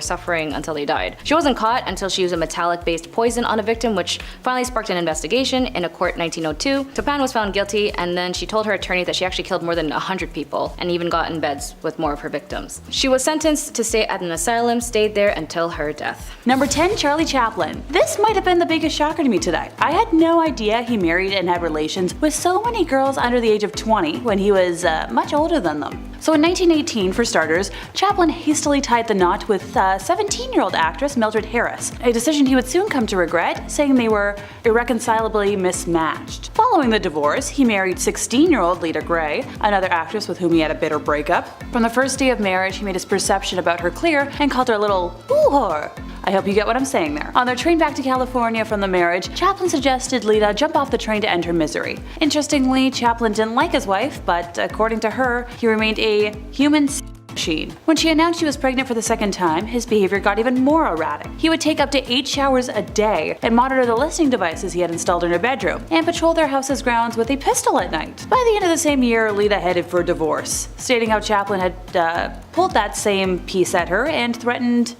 suffering until they died. She wasn't caught until she used a metallic-based poison on a victim, which finally sparked an investigation. In a court in 1902, Toppin was found guilty, and then she told her attorney that she actually killed more than 100 people and even got in beds with more of her victims. She was sentenced to stay at an asylum, stayed there until her death. Number 10, Charlie Chaplin. This might have been the biggest shocker to me today. I had no idea he married and had relations with so many girls under the age of 20 when he was much older than them. So in 1918, for starters, Chaplin hastily tied the knot with 17-year-old actress Mildred Harris, a decision he would soon come to regret, saying they were irreconcilably mismatched. Following the divorce, he married 16-year-old Lita Grey, another actress with whom he had a bitter breakup. From the first day of marriage, he made his perception about her clear and called her a little whore. I hope you get what I'm saying there. On their train back to California from the marriage, Chaplin suggested Lita jump off the train to end her misery. Interestingly, Chaplin didn't like his wife, but according to her, he remained a human machine. When she announced she was pregnant for the second time, his behavior got even more erratic. He would take up to 8 showers a day and monitor the listening devices he had installed in her bedroom, and patrol their house's grounds with a pistol at night. By the end of the same year, Lita headed for divorce, stating how Chaplin had pulled that same piece at her and threatened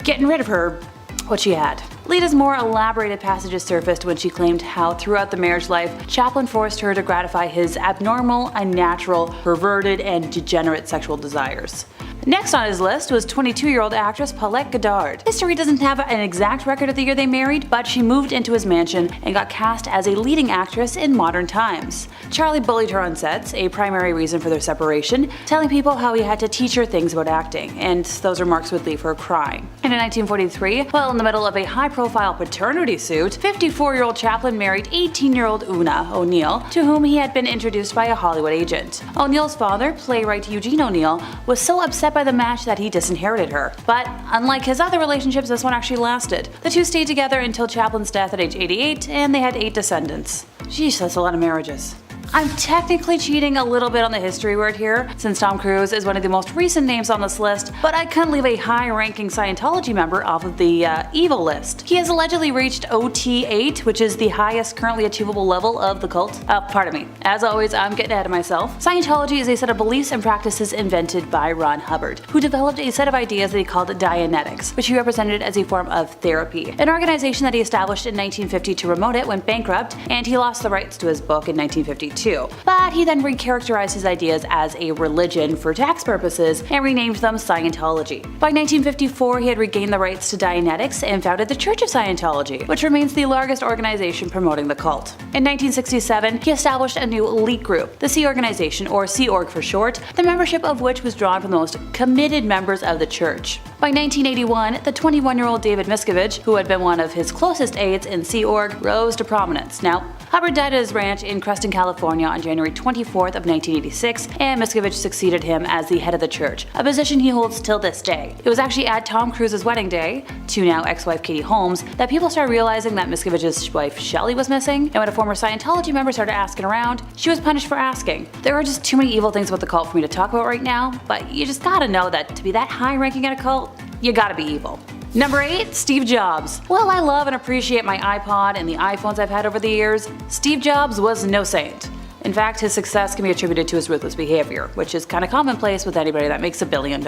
getting rid of her, what she had. Lita's more elaborated passages surfaced when she claimed how throughout the marriage life, Chaplin forced her to gratify his abnormal, unnatural, perverted, and degenerate sexual desires. Next on his list was 22-year-old actress Paulette Goddard. History doesn't have an exact record of the year they married, but she moved into his mansion and got cast as a leading actress in Modern Times. Charlie bullied her on sets, a primary reason for their separation, telling people how he had to teach her things about acting, and those remarks would leave her crying. And in 1943, while in the middle of a high-profile paternity suit, 54-year-old Chaplin married 18-year-old Una O'Neill, to whom he had been introduced by a Hollywood agent. O'Neill's father, playwright Eugene O'Neill, was so upset by the match that he disinherited her. But unlike his other relationships, this one actually lasted. The two stayed together until Chaplin's death at age 88, and they had 8 descendants. Sheesh, that's a lot of marriages. I'm technically cheating a little bit on the history word here, since Tom Cruise is one of the most recent names on this list, but I couldn't leave a high-ranking Scientology member off of the EVIL list. He has allegedly reached OT8, which is the highest currently achievable level of the cult. Pardon me. As always, I'm getting ahead of myself. Scientology is a set of beliefs and practices invented by Ron Hubbard, who developed a set of ideas that he called Dianetics, which he represented as a form of therapy. An organization that he established in 1950 to promote it went bankrupt, and he lost the rights to his book in 1952. But he then recharacterized his ideas as a religion for tax purposes and renamed them Scientology. By 1954, he had regained the rights to Dianetics and founded the Church of Scientology, which remains the largest organization promoting the cult. In 1967, he established a new elite group, the Sea Organization, or Sea Org for short, the membership of which was drawn from the most committed members of the church. By 1981, the 21-year-old David Miscavige, who had been one of his closest aides in Sea Org, rose to prominence. Now, Hubbard died at his ranch in Creston, California on January 24th of 1986, and Miscavige succeeded him as the head of the church, a position he holds till this day. It was actually at Tom Cruise's wedding day, to now ex-wife Katie Holmes, that people started realizing that Miscavige's wife Shelley was missing, and when a former Scientology member started asking around, she was punished for asking. There are just too many evil things about the cult for me to talk about right now, but you just gotta know that to be that high-ranking in a cult, you gotta be evil. Number 8, Steve Jobs. While I love and appreciate my iPod and the iPhones I've had over the years, Steve Jobs was no saint. In fact, his success can be attributed to his ruthless behavior, which is kind of commonplace with anybody that makes $1 billion.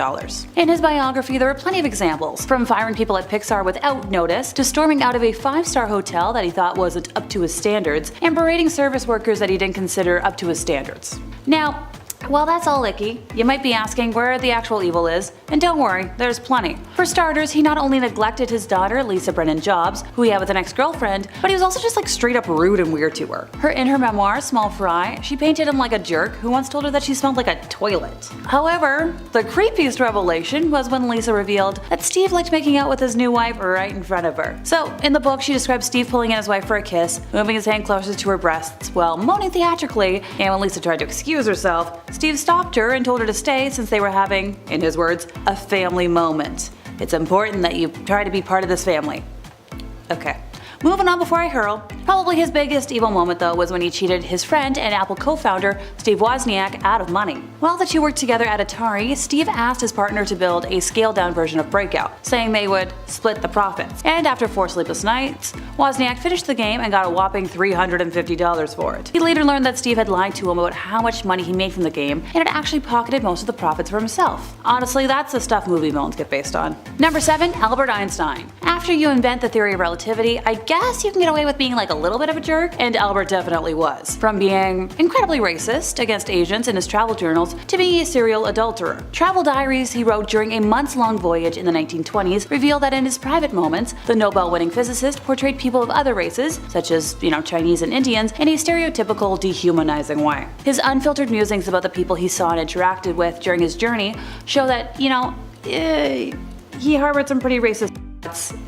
In his biography, there are plenty of examples, from firing people at Pixar without notice, to storming out of a 5-star hotel that he thought wasn't up to his standards, and berating service workers that he didn't consider up to his standards. Now, while that's all icky, you might be asking where the actual evil is, and don't worry, there's plenty. For starters, he not only neglected his daughter, Lisa Brennan Jobs, who he had with an ex-girlfriend, but he was also just straight up rude and weird to her. In her memoir, Small Fry, she painted him like a jerk who once told her that she smelled like a toilet. However, the creepiest revelation was when Lisa revealed that Steve liked making out with his new wife right in front of her. So, in the book, she describes Steve pulling in his wife for a kiss, moving his hand closer to her breasts while moaning theatrically, and when Lisa tried to excuse herself, Steve stopped her and told her to stay since they were having, in his words, a family moment. It's important that you try to be part of this family. Okay. Moving on before I hurl. Probably his biggest evil moment though was when he cheated his friend and Apple co-founder Steve Wozniak out of money. While the two worked together at Atari, Steve asked his partner to build a scaled-down version of Breakout, saying they would split the profits. And after 4 sleepless nights, Wozniak finished the game and got a whopping $350 for it. He later learned that Steve had lied to him about how much money he made from the game and had actually pocketed most of the profits for himself. Honestly, that's the stuff movie villains get based on. Number 7, Albert Einstein. After you invent the theory of relativity, I guess you can get away with being a little bit of a jerk, and Albert definitely was. From being incredibly racist against Asians in his travel journals to being a serial adulterer. Travel diaries he wrote during a months-long voyage in the 1920s reveal that in his private moments, the Nobel-winning physicist portrayed people of other races, such as, Chinese and Indians, in a stereotypical, dehumanizing way. His unfiltered musings about the people he saw and interacted with during his journey show that, he harbored some pretty racist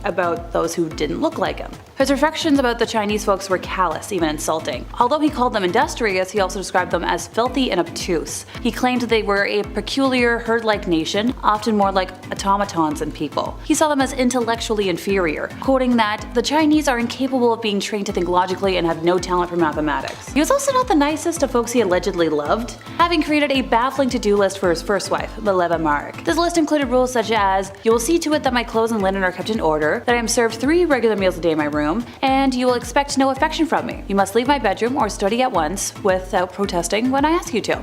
about those who didn't look like him. His reflections about the Chinese folks were callous, even insulting. Although he called them industrious, he also described them as filthy and obtuse. He claimed they were a peculiar herd-like nation, often more like automatons than people. He saw them as intellectually inferior, quoting that the Chinese are incapable of being trained to think logically and have no talent for mathematics. He was also not the nicest of folks he allegedly loved, having created a baffling to-do list for his first wife, Mileva Maric. This list included rules such as, you will see to it that my clothes and linen are kept in order, that I am served 3 regular meals a day in my room, and you will expect no affection from me. You must leave my bedroom or study at once without protesting when I ask you to.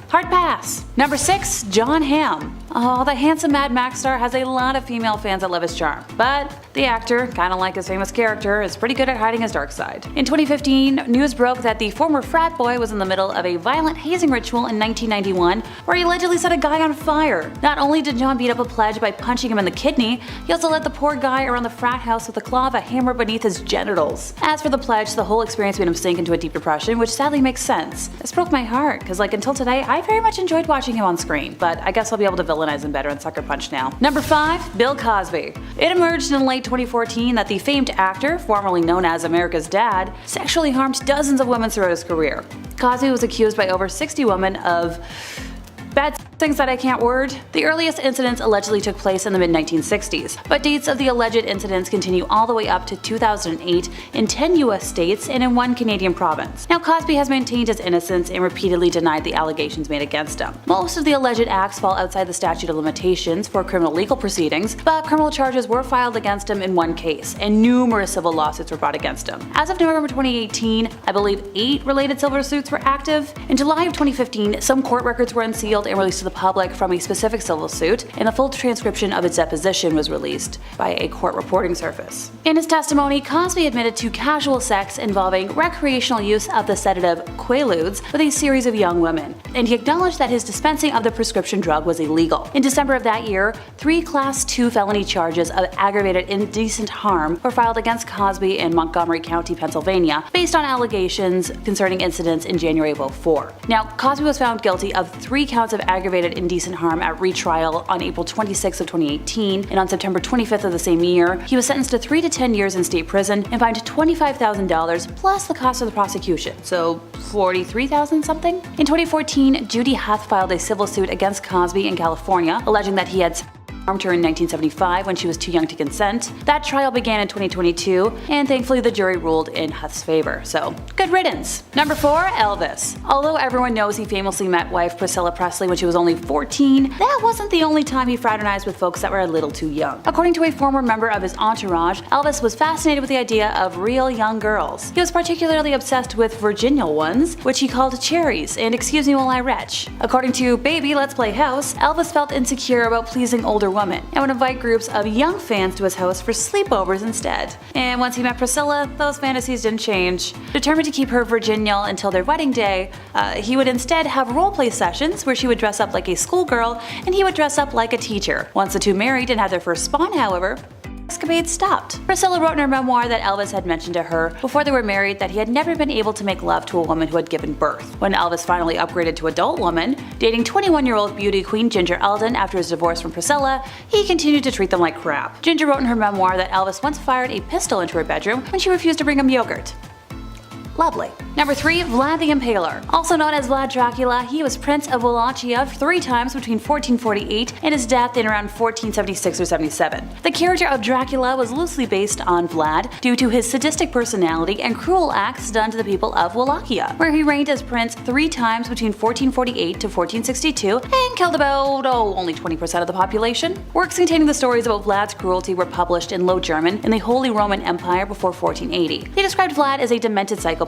Hard pass. Number 6, John Hamm. Oh, the handsome Mad Max star has a lot of female fans that love his charm, but The actor, kinda like his famous character, is pretty good at hiding his dark side. In 2015, news broke that the former frat boy was in the middle of a violent hazing ritual in 1991 where he allegedly set a guy on fire. Not only did John beat up a pledge by punching him in the kidney, he also led the poor guy around the frat house with the claw of a hammer beneath his genitals. As for the pledge, the whole experience made him sink into a deep depression, which sadly makes sense. This broke my heart, because until today, I very much enjoyed watching him on screen, but I guess I'll be able to villainize him better in Sucker Punch now. Number 5. Bill Cosby. It emerged in late 2014 that the famed actor, formerly known as America's Dad, sexually harmed dozens of women throughout his career. Cosby was accused by over 60 women of bad things that I can't word. The earliest incidents allegedly took place in the mid-1960s, but dates of the alleged incidents continue all the way up to 2008 in 10 US states and in 1 Canadian province. Now, Cosby has maintained his innocence and repeatedly denied the allegations made against him. Most of the alleged acts fall outside the statute of limitations for criminal legal proceedings, but criminal charges were filed against him in 1 case, and numerous civil lawsuits were brought against him. As of November 2018, I believe 8 related civil suits were active. In July of 2015, some court records were unsealed and released to the public from a specific civil suit, and the full transcription of its deposition was released by a court reporting service. In his testimony, Cosby admitted to casual sex involving recreational use of the sedative Quaaludes with a series of young women, and he acknowledged that his dispensing of the prescription drug was illegal. In December of that year, 3 Class 2 felony charges of aggravated indecent harm were filed against Cosby in Montgomery County, Pennsylvania, based on allegations concerning incidents in January of 2004. Now, Cosby was found guilty of 3 counts of aggravated indecent harm at retrial on April 26 of 2018, and on September 25th of the same year, he was sentenced to 3 to 10 years in state prison and fined $25,000 plus the cost of the prosecution, so $43,000 something? In 2014, Judy Huth filed a civil suit against Cosby in California, alleging that he had harmed her in 1975 when she was too young to consent. That trial began in 2022, and thankfully the jury ruled in Huth's favor, so good riddance. Number 4. Elvis. Although everyone knows he famously met wife Priscilla Presley when she was only 14, that wasn't the only time he fraternized with folks that were a little too young. According to a former member of his entourage, Elvis was fascinated with the idea of real young girls. He was particularly obsessed with virginal ones, which he called cherries, and excuse me while I retch. According to Baby Let's Play House, Elvis felt insecure about pleasing older women and would invite groups of young fans to his house for sleepovers instead. And once he met Priscilla, those fantasies didn't change. Determined to keep her virginal until their wedding day, he would instead have roleplay sessions where she would dress up like a schoolgirl and he would dress up like a teacher. Once the two married and had their first spawn, however, escapade stopped. Priscilla wrote in her memoir that Elvis had mentioned to her before they were married that he had never been able to make love to a woman who had given birth. When Elvis finally upgraded to adult woman, dating 21-year-old beauty queen Ginger Eldon after his divorce from Priscilla, he continued to treat them like crap. Ginger wrote in her memoir that Elvis once fired a pistol into her bedroom when she refused to bring him yogurt. Lovely. Number 3. Vlad the Impaler. Also known as Vlad Dracula, he was Prince of Wallachia 3 times between 1448 and his death in around 1476 or 77. The character of Dracula was loosely based on Vlad due to his sadistic personality and cruel acts done to the people of Wallachia, where he reigned as prince 3 times between 1448 to 1462 and killed about, only 20% of the population. Works containing the stories about Vlad's cruelty were published in Low German in the Holy Roman Empire before 1480. They described Vlad as a demented psychopath,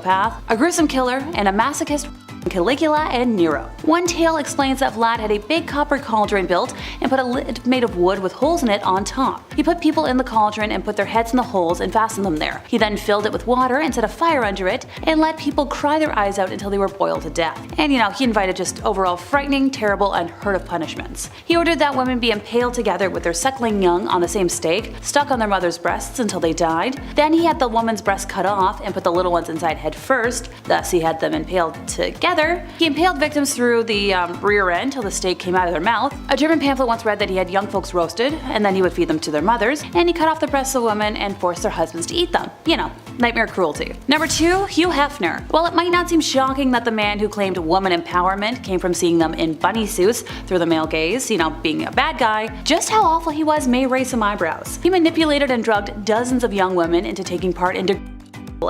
a gruesome killer, and a masochist Caligula and Nero. One tale explains that Vlad had a big copper cauldron built and put a lid made of wood with holes in it on top. He put people in the cauldron and put their heads in the holes and fastened them there. He then filled it with water and set a fire under it and let people cry their eyes out until they were boiled to death. And he invited just overall frightening, terrible, unheard of punishments. He ordered that women be impaled together with their suckling young on the same stake, stuck on their mother's breasts until they died. Then he had the woman's breast cut off and put the little ones inside head first, thus he had them impaled together. He impaled victims through the rear end till the stake came out of their mouth. A German pamphlet once read that he had young folks roasted, and then he would feed them to their mothers, and he cut off the breasts of women and forced their husbands to eat them. Nightmare cruelty. Number 2. Hugh Hefner. While it might not seem shocking that the man who claimed woman empowerment came from seeing them in bunny suits through the male gaze, being a bad guy, just how awful he was may raise some eyebrows. He manipulated and drugged dozens of young women into taking part in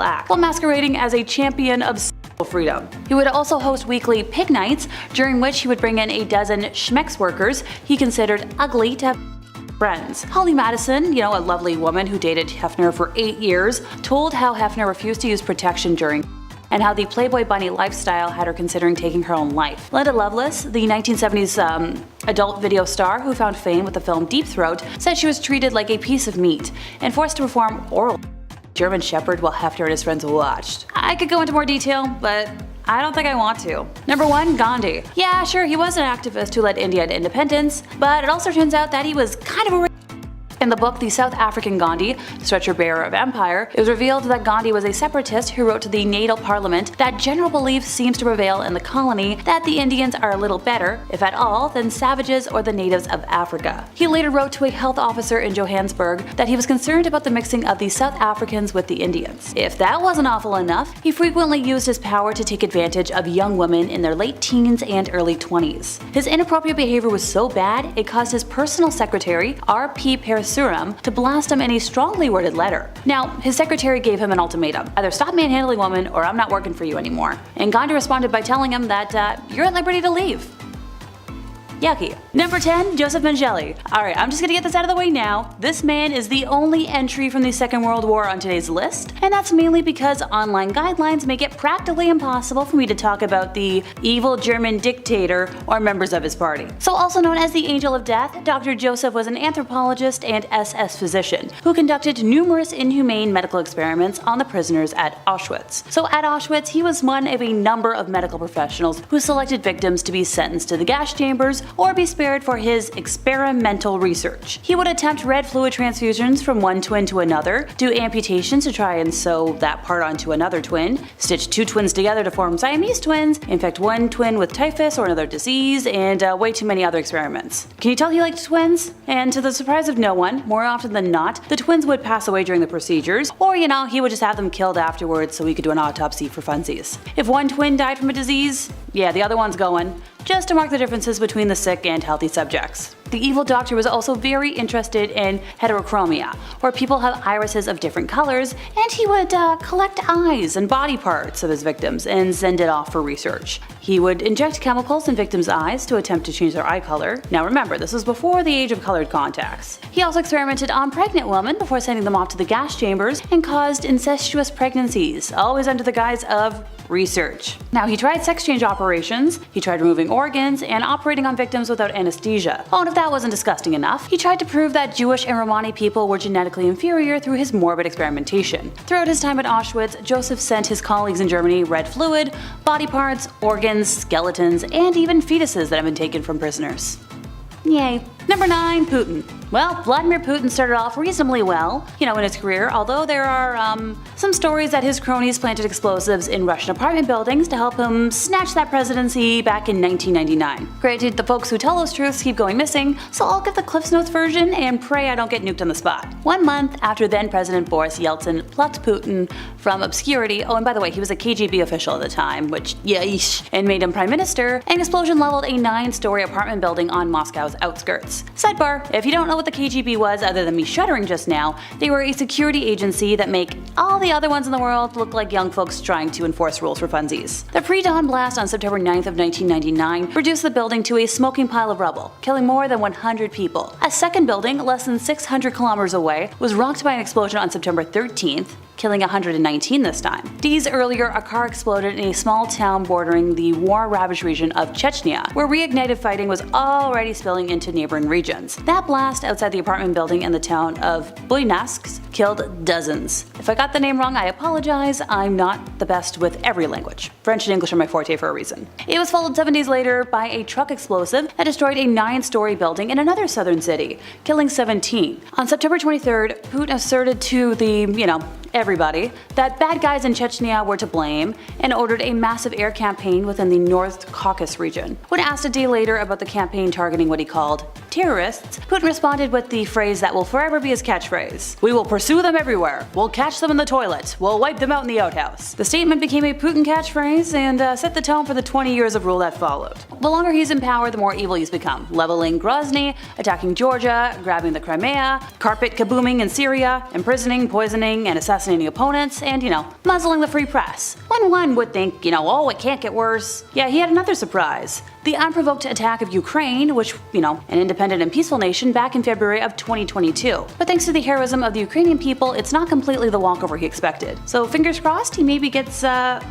acts, while masquerading as a champion of freedom. He would also host weekly pig nights, during which he would bring in a dozen schmex workers he considered ugly to have friends. Holly Madison, a lovely woman who dated Hefner for 8 years, told how Hefner refused to use protection during and how the Playboy bunny lifestyle had her considering taking her own life. Linda Lovelace, the 1970s adult video star who found fame with the film Deep Throat, said she was treated like a piece of meat and forced to perform oral German Shepherd while Hefner and his friends watched. I could go into more detail, but I don't think I want to. Number 1. Gandhi. Yeah, sure, he was an activist who led India to independence, but it also turns out that he was kind of a in the book The South African Gandhi, Stretcher Bearer of Empire, it was revealed that Gandhi was a separatist who wrote to the natal parliament that general belief seems to prevail in the colony that the Indians are a little better, if at all, than savages or the natives of Africa. He later wrote to a health officer in Johannesburg that he was concerned about the mixing of the South Africans with the Indians. If that wasn't awful enough, he frequently used his power to take advantage of young women in their late teens and early 20s. His inappropriate behavior was so bad, it caused his personal secretary, R.P. Parasuram, to blast him in a strongly worded letter. Now, his secretary gave him an ultimatum: either stop manhandling women or I'm not working for you anymore. And Gandhi responded by telling him that you're at liberty to leave. Yucky. Number 10. Joseph Mengele. Alright, I'm just gonna get this out of the way now. This man is the only entry from the Second World War on today's list, and that's mainly because online guidelines make it practically impossible for me to talk about the evil German dictator or members of his party. So also known as the Angel of Death, Dr. Joseph was an anthropologist and SS physician who conducted numerous inhumane medical experiments on the prisoners at Auschwitz. So at Auschwitz, he was one of a number of medical professionals who selected victims to be sentenced to the gas chambers or be spared for his experimental research. He would attempt red fluid transfusions from one twin to another, do amputations to try and sew that part onto another twin, stitch 2 twins together to form Siamese twins, infect one twin with typhus or another disease, and way too many other experiments. Can you tell he liked twins? And to the surprise of no one, more often than not, the twins would pass away during the procedures, or he would just have them killed afterwards so he could do an autopsy for funsies. If one twin died from a disease, yeah, the other one's going, just to mark the differences between the sick and healthy subjects. The evil doctor was also very interested in heterochromia, where people have irises of different colors, and he would collect eyes and body parts of his victims and send it off for research. He would inject chemicals in victims' eyes to attempt to change their eye color. Now remember, this was before the age of colored contacts. He also experimented on pregnant women before sending them off to the gas chambers and caused incestuous pregnancies, always under the guise of research. Now, he tried sex change operations, he tried removing organs, and operating on victims without anesthesia. Oh, and if that wasn't disgusting enough, he tried to prove that Jewish and Romani people were genetically inferior through his morbid experimentation. Throughout his time at Auschwitz, Joseph sent his colleagues in Germany red fluid, body parts, organs, skeletons, and even fetuses that have been taken from prisoners. Yay. Number 9. Putin. Well, Vladimir Putin started off reasonably well, in his career, although there are some stories that his cronies planted explosives in Russian apartment buildings to help him snatch that presidency back in 1999. Granted, the folks who tell those truths keep going missing, so I'll get the Cliff's Notes version and pray I don't get nuked on the spot. 1 month after then-President Boris Yeltsin plucked Putin from obscurity, oh, and by the way, he was a KGB official at the time, which, yeesh, and made him prime minister, an explosion leveled a 9-story apartment building on Moscow's outskirts. Sidebar, if you don't know what the KGB was other than me shuddering just now, they were a security agency that make all the other ones in the world look like young folks trying to enforce rules for funsies. The pre-dawn blast on September 9th of 1999 reduced the building to a smoking pile of rubble, killing more than 100 people. A second building, less than 600 kilometers away, was rocked by an explosion on September 13th, killing 119 this time. Days earlier, a car exploded in a small town bordering the war-ravaged region of Chechnya, where reignited fighting was already spilling into neighboring regions. That blast outside the apartment building in the town of Buyansk killed dozens. If I got the name wrong, I apologize. I'm not the best with every language. French and English are my forte for a reason. It was followed 7 days later by a truck explosive that destroyed a 9-story building in another southern city, killing 17. On September 23rd, Putin asserted to the, everybody, that bad guys in Chechnya were to blame and ordered a massive air campaign within the North Caucasus region. When asked a day later about the campaign targeting what he called terrorists, Putin responded with the phrase that will forever be his catchphrase: "We will pursue them everywhere. We'll catch them in the toilet. We'll wipe them out in the outhouse." The statement became a Putin catchphrase and set the tone for the 20 years of rule that followed. The longer he's in power, the more evil he's become, leveling Grozny, attacking Georgia, grabbing the Crimea, carpet kabooming in Syria, imprisoning, poisoning, and assassinating assassinating opponents, and, muzzling the free press. When one would think, oh, it can't get worse, yeah, he had another surprise. The unprovoked attack of Ukraine, which, an independent and peaceful nation, back in February of 2022. But thanks to the heroism of the Ukrainian people, it's not completely the walkover he expected. So fingers crossed he maybe gets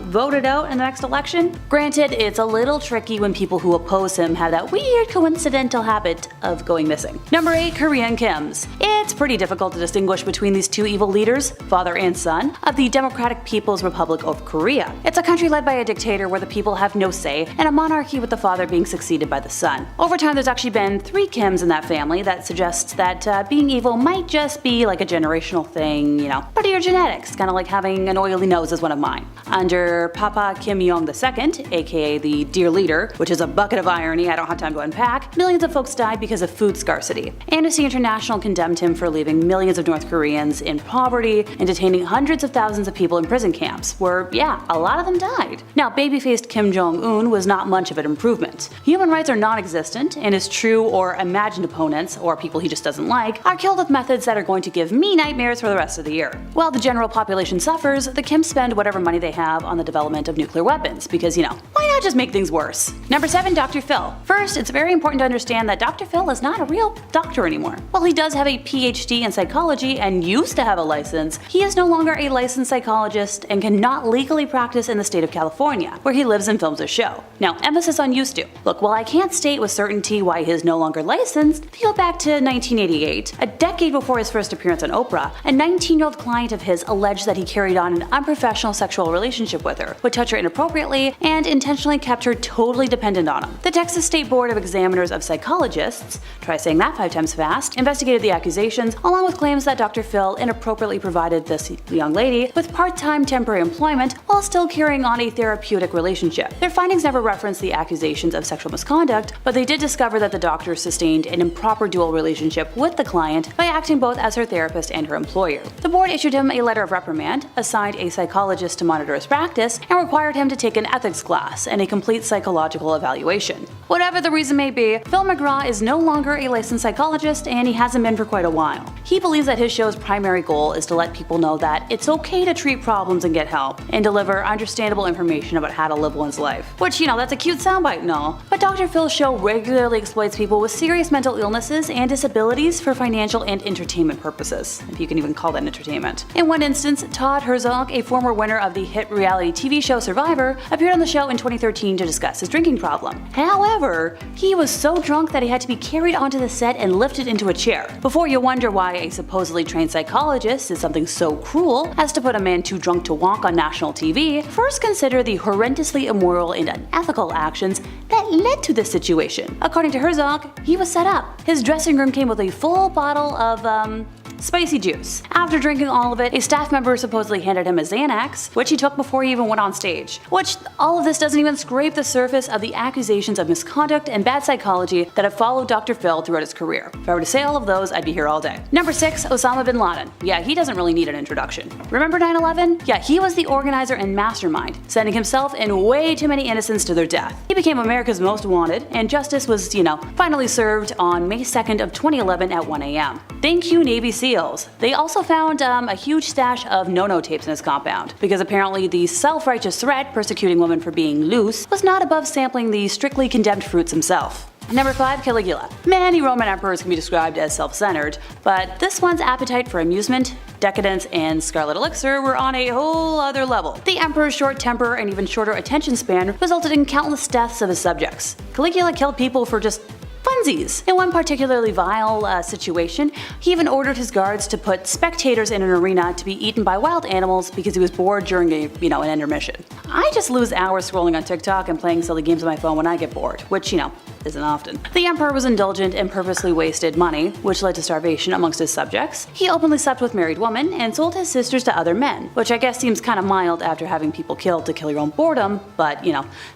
voted out in the next election. Granted, it's a little tricky when people who oppose him have that weird coincidental habit of going missing. Number 8. Korean Kims. It's pretty difficult to distinguish between these two evil leaders, father and son, of the Democratic People's Republic of Korea. It's a country led by a dictator where the people have no say, and a monarchy with the father being succeeded by the son. Over time, there's actually been 3 Kims in that family. That suggests that being evil might just be like a generational thing, part of your genetics, kind of like having an oily nose is one of mine. Under Papa Kim Jong II, aka the Dear Leader, which is a bucket of irony I don't have time to unpack, millions of folks died because of food scarcity. Amnesty International condemned him for leaving millions of North Koreans in poverty and detaining hundreds of thousands of people in prison camps, where, yeah, a lot of them died. Now, baby-faced Kim Jong-un was not much of an improvement. Human rights are non-existent, and his true or imagined opponents, or people he just doesn't like, are killed with methods that are going to give me nightmares for the rest of the year. While the general population suffers, the Kims spend whatever money they have on the development of nuclear weapons, because, why not just make things worse? Number 7. Dr. Phil. First, it's very important to understand that Dr. Phil is not a real doctor anymore. While he does have a PhD in psychology and used to have a license, he is no longer a licensed psychologist and cannot legally practice in the state of California, where he lives and films his show. Now, emphasis on used to. Look, while I can't state with certainty why he is no longer licensed, if you go back to 1988, a decade before his first appearance on Oprah, a 19-year-old client of his alleged that he carried on an unprofessional sexual relationship with her, would touch her inappropriately, and intentionally kept her totally dependent on him. The Texas State Board of Examiners of Psychologists, try saying that 5 times fast, investigated the accusations, along with claims that Dr. Phil inappropriately provided this young lady with part-time temporary employment while still carrying on a therapeutic relationship. Their findings never referenced the accusations of sexual misconduct, but they did discover that the doctor sustained an improper dual relationship with the client by acting both as her therapist and her employer. The board issued him a letter of reprimand, assigned a psychologist to monitor his practice, and required him to take an ethics class and a complete psychological evaluation. Whatever the reason may be, Phil McGraw is no longer a licensed psychologist, and he hasn't been for quite a while. He believes that his show's primary goal is to let people know that it's okay to treat problems and get help, and deliver understandable information about how to live one's life. Which, that's a cute soundbite and all, but Dr. Phil's show regularly exploits people with serious mental illnesses and disabilities for financial and entertainment purposes, if you can even call that entertainment. In one instance, Todd Herzog, a former winner of the hit reality TV show Survivor, appeared on the show in 2013 to discuss his drinking problem. However, he was so drunk that he had to be carried onto the set and lifted into a chair. Before you wonder why a supposedly trained psychologist is something so cruel as to put a man too drunk to walk on national TV, first consider the horrendously immoral and unethical actions that led to this situation. According to Herzog, he was set up. His dressing room came with a full bottle of, spicy juice. After drinking all of it, a staff member supposedly handed him a Xanax, which he took before he even went on stage. Which, all of this doesn't even scrape the surface of the accusations of misconduct and bad psychology that have followed Dr. Phil throughout his career. If I were to say all of those, I'd be here all day. Number 6. Osama bin Laden. Yeah, he doesn't really need an introduction. Remember 9/11? Yeah, he was the organizer and mastermind, sending himself and way too many innocents to their death. He became America's most wanted, and justice was, finally served on May 2nd of 2011 at 1 a.m. Thank you, Navy SEALs. They also found a huge stash of no-no tapes in his compound, because apparently the self-righteous threat persecuting women for being loose was not above sampling the strictly condemned fruits himself. Number 5. Caligula. Many Roman emperors can be described as self-centered, but this one's appetite for amusement, decadence, and scarlet elixir were on a whole other level. The emperor's short temper and even shorter attention span resulted in countless deaths of his subjects. Caligula killed people for just funsies. In one particularly vile situation, he even ordered his guards to put spectators in an arena to be eaten by wild animals because he was bored during an intermission. I just lose hours scrolling on TikTok and playing silly games on my phone when I get bored, which, isn't often. The emperor was indulgent and purposely wasted money, which led to starvation amongst his subjects. He openly slept with married women and sold his sisters to other men, which I guess seems kind of mild after having people killed to kill your own boredom, but,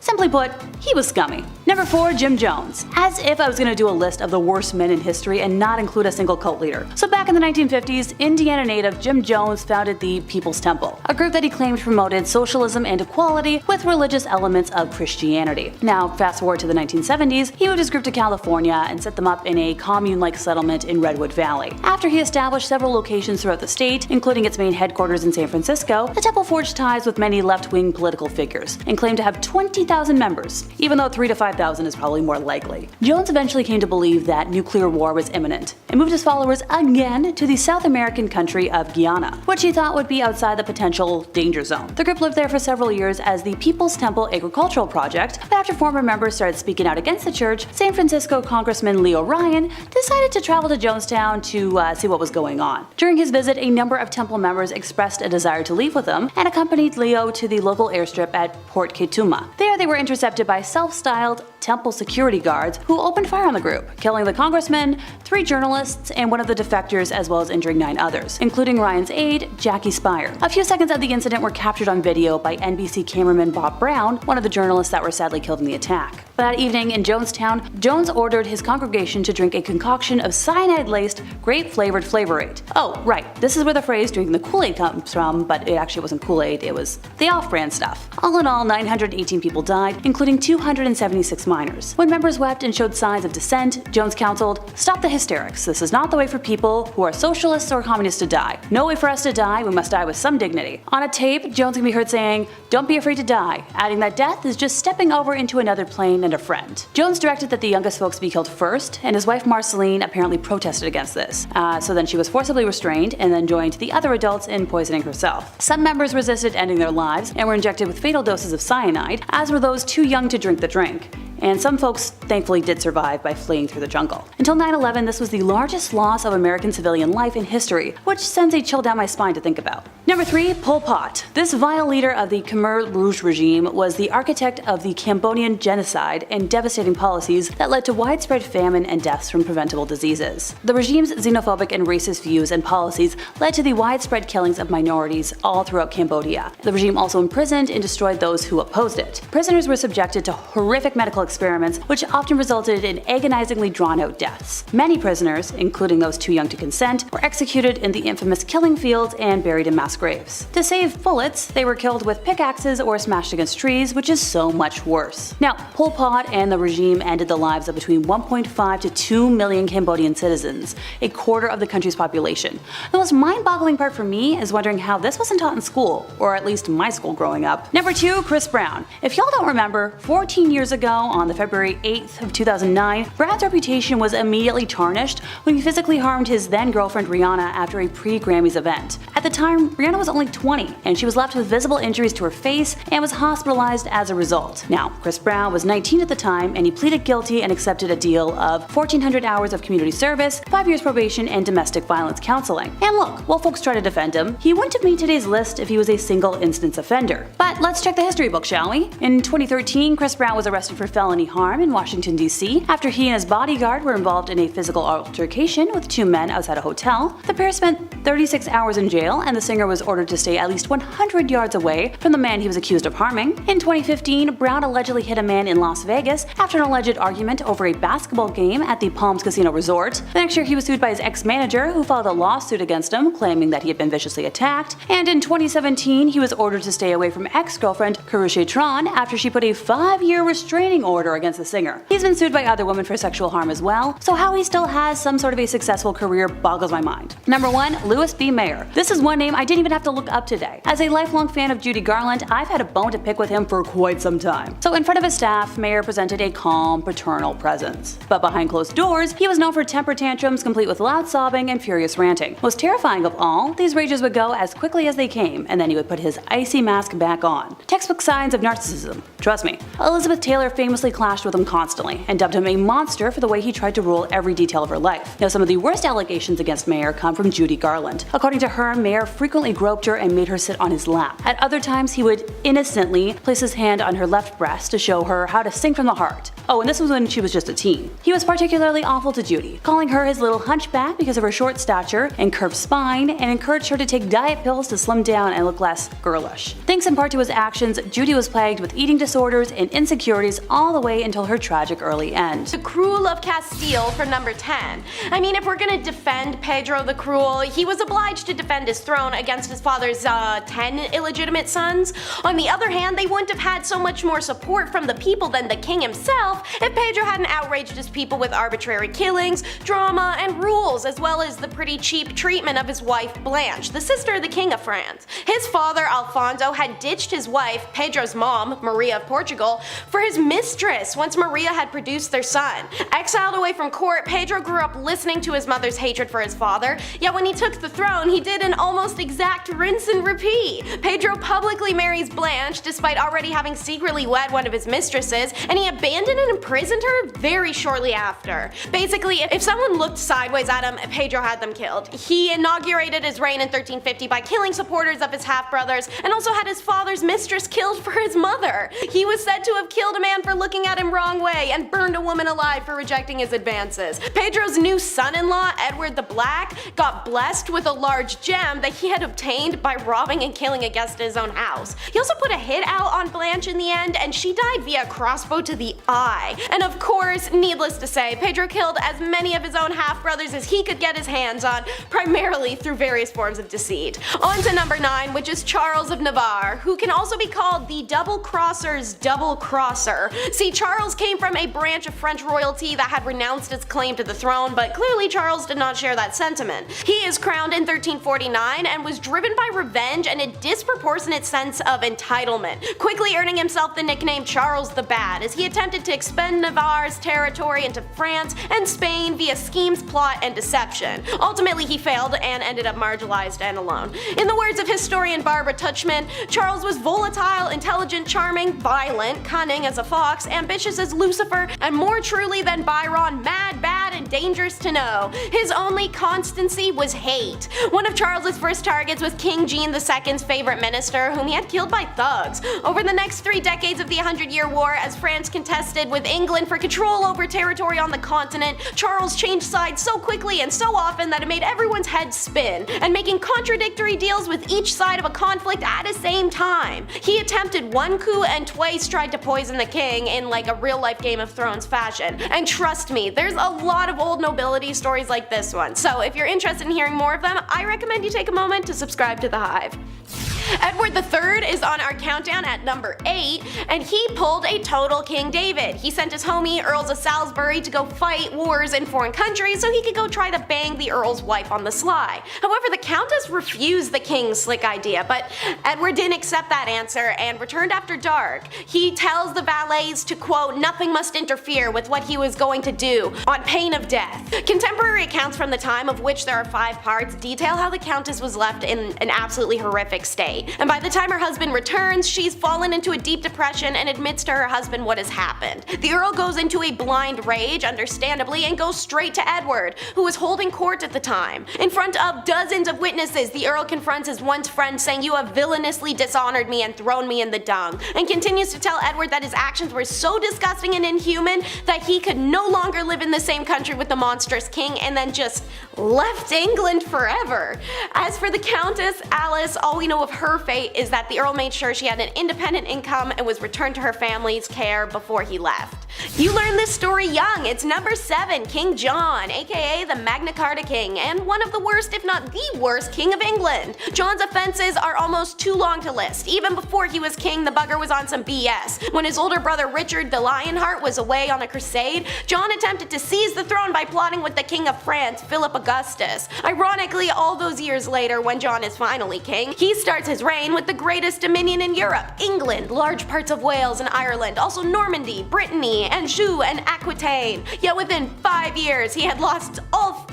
simply put, he was scummy. Number 4. Jim Jones. As if I was gonna do a list of the worst men in history and not include a single cult leader. So back in the 1950s, Indiana native Jim Jones founded the People's Temple, a group that he claimed promoted socialism and equality with religious elements of Christianity. Now, fast forward to the 1970s, he moved his group to California and set them up in a commune-like settlement in Redwood Valley. After he established several locations throughout the state, including its main headquarters in San Francisco, the temple forged ties with many left-wing political figures and claimed to have 20,000 members, even though 3,000 to 5,000 is probably more likely. Jones eventually came to believe that nuclear war was imminent and moved his followers again to the South American country of Guyana, which he thought would be outside the potential danger zone. The group lived there for several years as the People's Temple Agricultural Project, but after former members started speaking out against the church, San Francisco Congressman Leo Ryan decided to travel to Jonestown to see what was going on. During his visit, a number of temple members expressed a desire to leave with him and accompanied Leo to the local airstrip at Port Ketuma. There, they were intercepted by self-styled temple security guards who opened fire on the group, killing the congressman, 3 journalists, and one of the defectors, as well as injuring 9 others, including Ryan's aide, Jackie Spire. A few seconds of the incident were captured on video by NBC cameraman Bob Brown, one of the journalists that were sadly killed in the attack. That evening in Jonestown, Jones ordered his congregation to drink a concoction of cyanide-laced, grape-flavored Flavor-Aid. Oh, right, this is where the phrase drinking the Kool-Aid comes from, but it actually wasn't Kool-Aid, it was the off-brand stuff. All in all, 918 people died, including 276 minors. When members wept and showed signs of dissent, Jones counseled, "Stop the hysterics. This is not the way for people who are socialists or communists to die. No way for us to die, we must die with some dignity." On a tape, Jones can be heard saying, "Don't be afraid to die," adding that death is just stepping over into another plane and a friend. Jones directed that the youngest folks be killed first, and his wife Marceline apparently protested against this. So then she was forcibly restrained and then joined the other adults in poisoning herself. Some members resisted ending their lives and were injected with fatal doses of cyanide, as were those too young to drink the drink. And some folks thankfully did survive by fleeing through the jungle. Until 9/11, this was the largest loss of American civilian life in history, which sends a chill down my spine to think about. Number 3, Pol Pot. This vile leader of the Khmer Rouge regime was the architect of the Cambodian genocide and devastating policies that led to widespread famine and deaths from preventable diseases. The regime's xenophobic and racist views and policies led to the widespread killings of minorities all throughout Cambodia. The regime also imprisoned and destroyed those who opposed it. Prisoners were subjected to horrific medical experiments, which often resulted in agonizingly drawn-out deaths. Many prisoners, including those too young to consent, were executed in the infamous killing fields and buried in mass graves. To save bullets, they were killed with pickaxes or smashed against trees, which is so much worse. Now, Pol Pot and the regime ended the lives of between 1.5 to 2 million Cambodian citizens, a quarter of the country's population. The most mind-boggling part for me is wondering how this wasn't taught in school, or at least my school growing up. Number 2, Chris Brown. If y'all don't remember, 14 years ago, on the February 8th of 2009, Brown's reputation was immediately tarnished when he physically harmed his then-girlfriend Rihanna after a pre-Grammys event. At the time, Rihanna was only 20, and she was left with visible injuries to her face and was hospitalized as a result. Now, Chris Brown was 19 at the time, and he pleaded guilty and accepted a deal of 1,400 hours of community service, 5 years probation, and domestic violence counseling. And look, while folks try to defend him, he wouldn't have made today's list if he was a single-instance offender. But let's check the history book, shall we? In 2013, Chris Brown was arrested for felony harm in Washington, D.C. after he and his bodyguard were involved in a physical altercation with 2 men outside a hotel. The pair spent 36 hours in jail, and the singer was ordered to stay at least 100 yards away from the man he was accused of harming. In 2015, Brown allegedly hit a man in Las Vegas after an alleged argument over a basketball game at the Palms Casino Resort. The next year, he was sued by his ex-manager, who filed a lawsuit against him, claiming that he had been viciously attacked. And in 2017, he was ordered to stay away from ex-girlfriend Karusha Tron after she put a 5-year restraining order against the singer. He's been sued by other women for sexual harm as well, so how he still has some sort of a successful career boggles my mind. Number 1, Louis B. Mayer. This is one name I didn't even have to look up today. As a lifelong fan of Judy Garland, I've had a bone to pick with him for quite some time. So in front of his staff, Mayer presented a calm, paternal presence. But behind closed doors, he was known for temper tantrums complete with loud sobbing and furious ranting. Most terrifying of all, these rages would go as quickly as they came, and then he would put his icy mask back on. Textbook signs of narcissism. Trust me. Elizabeth Taylor famously clashed with him constantly, and dubbed him a monster for the way he tried to rule every detail of her life. Now, some of the worst allegations against Mayer come from Judy Garland. According to her, Mayer frequently groped her and made her sit on his lap. At other times, he would innocently place his hand on her left breast to show her how to sing from the heart. Oh, and this was when she was just a teen. He was particularly awful to Judy, calling her his little hunchback because of her short stature and curved spine, and encouraged her to take diet pills to slim down and look less girlish. Thanks in part to his actions, Judy was plagued with eating disorders and insecurities all all the way until her tragic early end. The Cruel of Castile for number 10. I mean, if we're gonna defend Pedro the Cruel, he was obliged to defend his throne against his father's 10 illegitimate sons. On the other hand, they wouldn't have had so much more support from the people than the king himself if Pedro hadn't outraged his people with arbitrary killings, drama, and rules, as well as the pretty cheap treatment of his wife Blanche, the sister of the King of France. His father Alfonso had ditched his wife, Pedro's mom, Maria of Portugal, for his mistress once Maria had produced their son. Exiled away from court, Pedro grew up listening to his mother's hatred for his father, yet when he took the throne, he did an almost exact rinse and repeat. Pedro publicly marries Blanche despite already having secretly wed one of his mistresses, and he abandoned and imprisoned her very shortly after. Basically, if someone looked sideways at him, Pedro had them killed. He inaugurated his reign in 1350 by killing supporters of his half-brothers, and also had his father's mistress killed for his mother. He was said to have killed a man for looking at him wrong way, and burned a woman alive for rejecting his advances. Pedro's new son-in-law, Edward the Black, got blessed with a large gem that he had obtained by robbing and killing a guest in his own house. He also put a hit out on Blanche in the end, and she died via crossbow to the eye. And of course, needless to say, Pedro killed as many of his own half-brothers as he could get his hands on, primarily through various forms of deceit. On to number 9, which is Charles of Navarre, who can also be called the double-crosser's double-crosser. See, Charles came from a branch of French royalty that had renounced its claim to the throne, but clearly Charles did not share that sentiment. He is crowned in 1349 and was driven by revenge and a disproportionate sense of entitlement, quickly earning himself the nickname Charles the Bad as he attempted to expend Navarre's territory into France and Spain via schemes, plot, and deception. Ultimately, he failed and ended up marginalized and alone. In the words of historian Barbara Tuchman, Charles was volatile, intelligent, charming, violent, cunning as a fox, ambitious as Lucifer, and more truly than Byron, mad, bad, and dangerous to know. His only constancy was hate. One of Charles's first targets was King Jean II's favorite minister, whom he had killed by thugs. Over the next 3 decades of the 100-Year War, as France contested with England for control over territory on the continent, Charles changed sides so quickly and so often that it made everyone's head spin, and making contradictory deals with each side of a conflict at the same time. He attempted one coup and twice tried to poison the king in like a real-life Game of Thrones fashion. And trust me, there's a lot of old nobility stories like this one, so if you're interested in hearing more of them, I recommend you take a moment to subscribe to The Hive. Edward III is on our countdown at number 8, and he pulled a total King David. He sent his homie, Earls of Salisbury, to go fight wars in foreign countries so he could go try to bang the Earl's wife on the sly. However, the Countess refused the king's slick idea, but Edward didn't accept that answer and returned after dark. He tells the valets to quote, "Nothing must interfere with what he was going to do, on pain of death." Contemporary accounts from the time, of which there are 5 parts, detail how the Countess was left in an absolutely horrific state. And by the time her husband returns, she's fallen into a deep depression and admits to her husband what has happened. The Earl goes into a blind rage, understandably, and goes straight to Edward, who was holding court at the time. In front of dozens of witnesses, the Earl confronts his once friend, saying, "You have villainously dishonored me and thrown me in the dung," and continues to tell Edward that his actions were so disgusting and inhuman that he could no longer live in the same country with the monstrous king, and then just left England forever. As for the Countess, Alice, all we know of her fate is that the Earl made sure she had an independent income and was returned to her family's care before he left. You learned this story young. It's number 7, King John, aka the Magna Carta King, and one of the worst, if not the worst, King of England. John's offenses are almost too long to list. Even before he was king, the bugger was on some BS. When his older brother Richard the Lionheart was away on a crusade, John attempted to seize the throne by plotting with the King of France, Philip Augustus. Ironically, all those years later, when John is finally king, he starts his reign with the greatest dominion in Europe, England, large parts of Wales and Ireland, also Normandy, Brittany, Anjou, and Aquitaine. Yet within 5 years, he had lost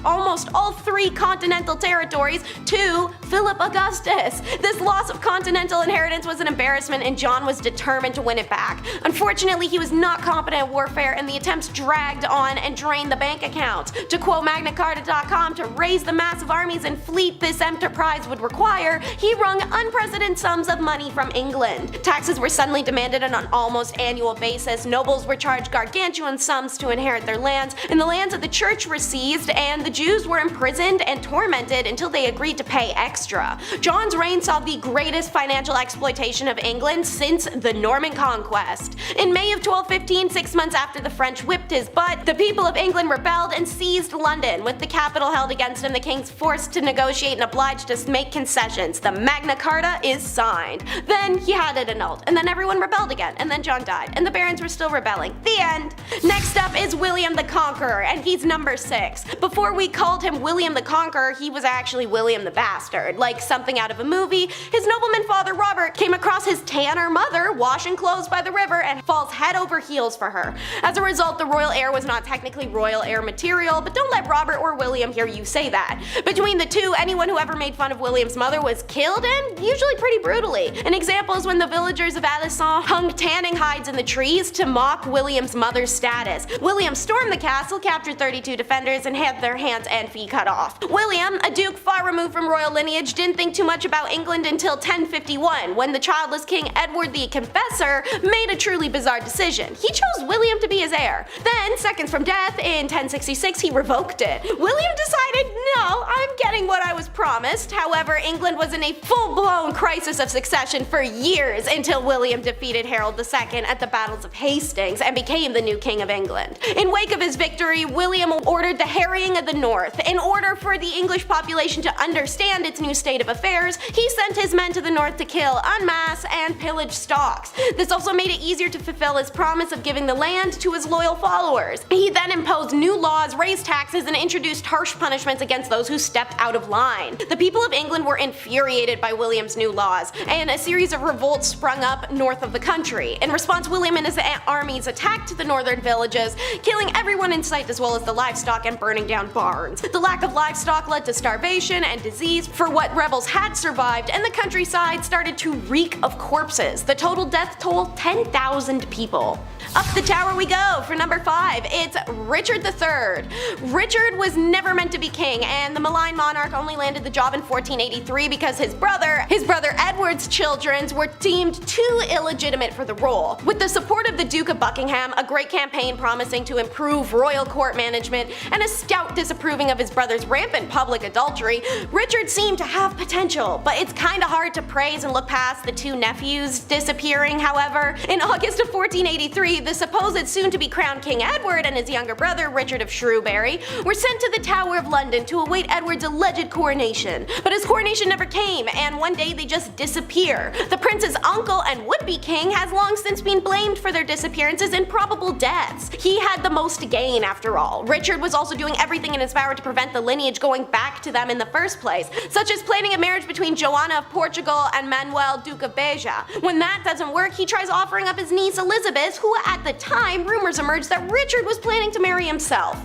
almost all 3 continental territories to Philip Augustus. This loss of continental inheritance was an embarrassment, and John was determined to win it back. Unfortunately, he was not competent at warfare, and the attempts dragged on and drained the bank account. To quote MagnaCarta.com, to raise the massive armies and fleet this enterprise would require, he wrung unprecedented sums of money from England. Taxes were suddenly demanded on an almost annual basis, nobles were charged charged gargantuan sums to inherit their lands, and the lands of the church were seized, and the Jews were imprisoned and tormented until they agreed to pay extra. John's reign saw the greatest financial exploitation of England since the Norman Conquest. In May of 1215, 6 months after the French whipped his butt, the people of England rebelled and seized London. With the capital held against him, the king's forced to negotiate and obliged to make concessions. The Magna Carta is signed. Then he had it annulled, and then everyone rebelled again, and then John died, and the barons were still rebelling. The end. Next up is William the Conqueror, and he's number 6. Before we called him William the Conqueror, he was actually William the Bastard, like something out of a movie. His nobleman father Robert came across his tanner mother washing clothes by the river and falls head over heels for her. As a result, the royal heir was not technically royal heir material, but don't let Robert or William hear you say that. Between the two, anyone who ever made fun of William's mother was killed, and usually pretty brutally. An example is when the villagers of Alençon hung tanning hides in the trees to mock William's mother's status. William stormed the castle, captured 32 defenders, and had their hands and feet cut off. William, a duke far removed from royal lineage, didn't think too much about England until 1051, when the childless King Edward the Confessor made a truly bizarre decision. He chose William to be his heir. Then, seconds from death, in 1066, he revoked it. William decided, no, I'm getting what I was promised. However, England was in a full-blown crisis of succession for years until William defeated Harold II at the battles of Hastings and became the new King of England. In wake of his victory, William ordered the harrying of the North. In order for the English population to understand its new state of affairs, he sent his men to the north to kill en masse and pillage stocks. This also made it easier to fulfill his promise of giving the land to his loyal followers. He then imposed new laws, raised taxes, and introduced harsh punishments against those who stepped out of line. The people of England were infuriated by William's new laws, and a series of revolts sprung up north of the country. In response, William and his armies attacked the northern villages, killing everyone in sight as well as the livestock and burning down barns. The lack of livestock led to starvation and disease for what rebels had survived, and the countryside started to reek of corpses. The total death toll, 10,000 people. Up the tower we go for number 5. It's Richard III. Richard was never meant to be king, and the malign monarch only landed the job in 1483 because his brother Edward's children were deemed too illegitimate for the role. With the support of the Duke of Buckingham, a great campaign promising to improve royal court management, and a stout disapproving of his brother's rampant public adultery, Richard seemed to have potential, but it's kinda hard to praise and look past the 2 nephews disappearing. However, in August of 1483, the supposed soon-to-be crowned King Edward and his younger brother, Richard of Shrewsbury, were sent to the Tower of London to await Edward's alleged coronation. But his coronation never came, and one day they just disappear. The prince's uncle and would-be king has long since been blamed for their disappearances and probable deaths. He had the most to gain after all. Richard was also doing everything in his power to prevent the lineage going back to them in the first place, such as planning a marriage between Joanna of Portugal and Manuel, Duke of Beja. When that doesn't work, he tries offering up his niece Elizabeth, who at the time rumors emerged that Richard was planning to marry himself.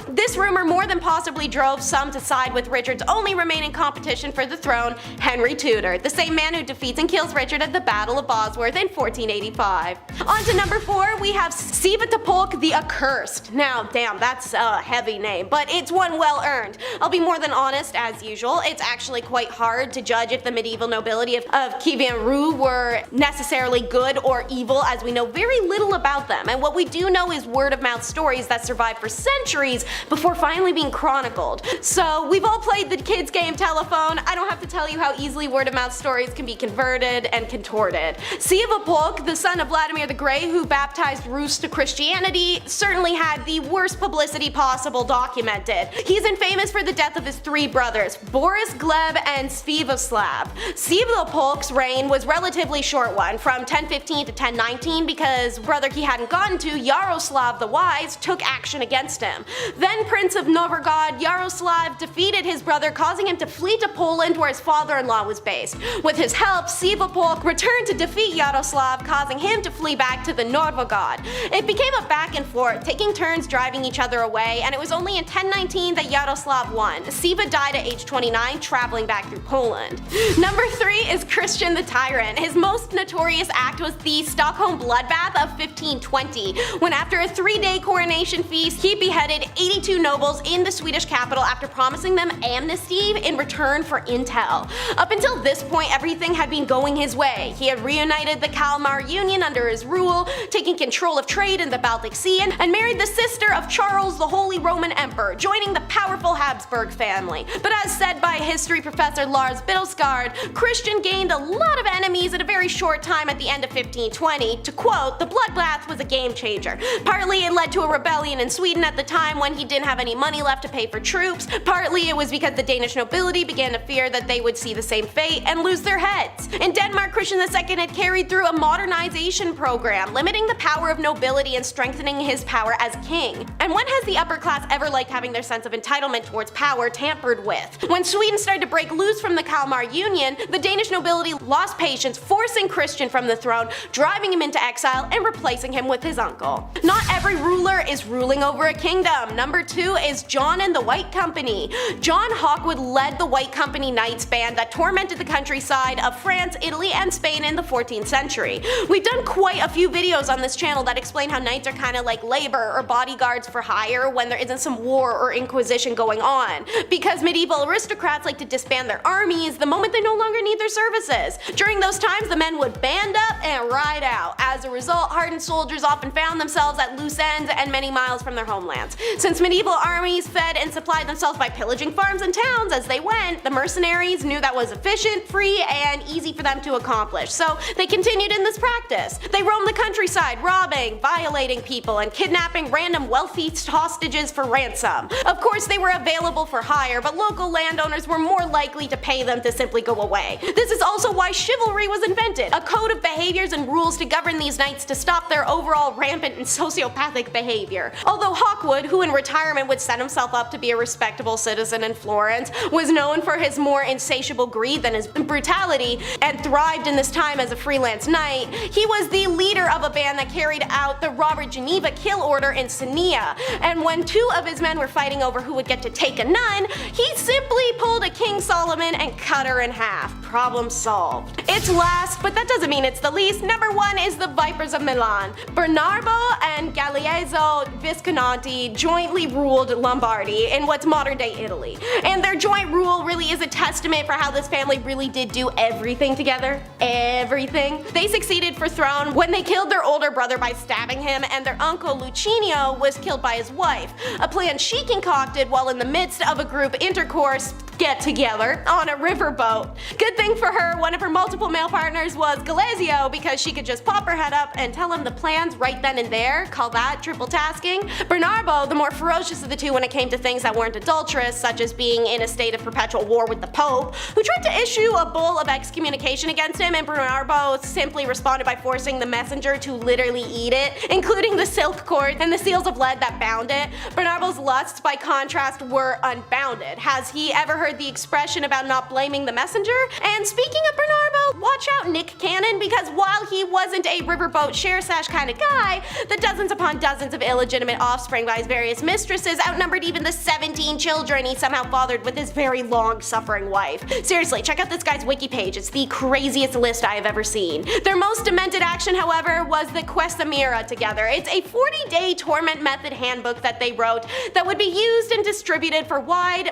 This rumor more than possibly drove some to side with Richard's only remaining competition for the throne, Henry Tudor, the same man who defeats and kills Richard at the Battle of Bosworth in 1485. On to number 4, we have Sviatopolk the Accursed. Now, damn, that's a heavy name, but it's one well earned. I'll be more than honest, as usual, it's actually quite hard to judge if the medieval nobility of Kievan-Rus were necessarily good or evil, as we know very little about them, and what we do know is word-of-mouth stories that survived for centuries before finally being chronicled. So we've all played the kids game telephone. I don't have to tell you how easily word-of-mouth stories can be converted and contorted. Sviatopolk, the son of Vladimir the Great, who baptized Rus to Christianity, certainly had the worst publicity possible documented. He's infamous for the death of his 3 brothers, Boris, Gleb, and Sviatoslav. Sviatopolk's reign was relatively short one, from 1015 to 1019, because brother he hadn't gotten to, Yaroslav the Wise, took action against him. Then Prince of Novgorod, Yaroslav defeated his brother, causing him to flee to Poland where his father-in-law was based. With his help, Sviatopolk returned to defeat Yaroslav, causing him to flee back to the Novgorod. It became a back and forth, taking turns driving each other away, and it was only in 1019 that Yaroslav won. Siva died at age 29, traveling back through Poland. Number 3 is Christian the Tyrant. His most notorious act was the Stockholm bloodbath of 1520, when after a 3-day coronation feast, he beheaded 82 nobles in the Swedish capital after promising them amnesty in return for intel. Up until this point, everything had been going his way. He had reunited the Kalmar Union under his rule, taking control control of trade in the Baltic Sea and married the sister of Charles the Holy Roman Emperor, joining the powerful Habsburg family. But as said by history professor Lars Biddelsgaard, Christian gained a lot of enemies in a very short time at the end of 1520. To quote, the bloodbath was a game changer. Partly it led to a rebellion in Sweden at the time when he didn't have any money left to pay for troops, partly it was because the Danish nobility began to fear that they would see the same fate and lose their heads. In Denmark, Christian II had carried through a modernization program, limiting the power of nobility and strengthening his power as king. And when has the upper class ever liked having their sense of entitlement towards power tampered with? When Sweden started to break loose from the Kalmar Union, the Danish nobility lost patience, forcing Christian from the throne, driving him into exile, and replacing him with his uncle. Not every ruler is ruling over a kingdom. Number 2 is John and the White Company. John Hawkwood led the White Company Knights band that tormented the countryside of France, Italy, and Spain in the 14th century. We've done quite a few videos on this channel that explain how knights are kind of like labor or bodyguards for hire when there isn't some war or inquisition going on. Because medieval aristocrats like to disband their armies the moment they no longer need their services. During those times, the men would band up and ride out. As a result, hardened soldiers often found themselves at loose ends and many miles from their homelands. Since medieval armies fed and supplied themselves by pillaging farms and towns as they went, the mercenaries knew that was efficient, free, and easy for them to accomplish, so they continued in this practice. They roamed the countryside, robbing, violating people, and kidnapping random wealthy hostages for ransom. Of course, they were available for hire, but local landowners were more likely to pay them to simply go away. This is also why chivalry was invented, a code of behaviors and rules to govern these knights to stop their overall rampant and sociopathic behavior. Although Hawkwood, who in retirement would set himself up to be a respectable citizen in Florence, was known for his more insatiable greed than his brutality, and thrived in this time as a freelance knight, he was the leader of a band that carried out the Robert Geneva kill order in Senia, and when 2 of his men were fighting over who would get to take a nun, he simply pulled a King Solomon and cut her in half. Problem solved. It's last, but that doesn't mean it's the least. Number 1 is the Vipers of Milan. Bernardo and Galeazzo Visconti jointly ruled Lombardy in what's modern day Italy. And their joint rule really is a testament for how this family really did do everything together. Everything. They succeeded for throne when they killed their older brother by stabbing him, and their uncle Lucinio was killed by his wife. A plan she concocted while in the midst of a group intercourse get together on a riverboat. Good thing for her, one of her multiple male partners was Galazio, because she could just pop her head up and tell him the plans right then and there. Call that triple tasking. Bernardo, the more ferocious of the two when it came to things that weren't adulterous, such as being in a state of perpetual war with the Pope, who tried to issue a bull of excommunication against him, and Bernardo simply responded by forcing the messenger to literally eat it, including the silk cord and the seals of lead that bound it. Bernardo's lusts, by contrast, were unbounded. Has he ever heard the expression about not blaming the messenger? And speaking of Bernardo, watch out Nick Cannon, because while he wasn't a riverboat share sash kind of guy, the dozens upon dozens of illegitimate offspring by his various mistresses outnumbered even the 17 children he somehow fathered with his very long-suffering wife. Seriously, check out this guy's wiki page. It's the craziest list I have ever seen. Their most demented action, however, was the Questamira together. It's a 40-day torment method handbook that they wrote that would be used and distributed for wide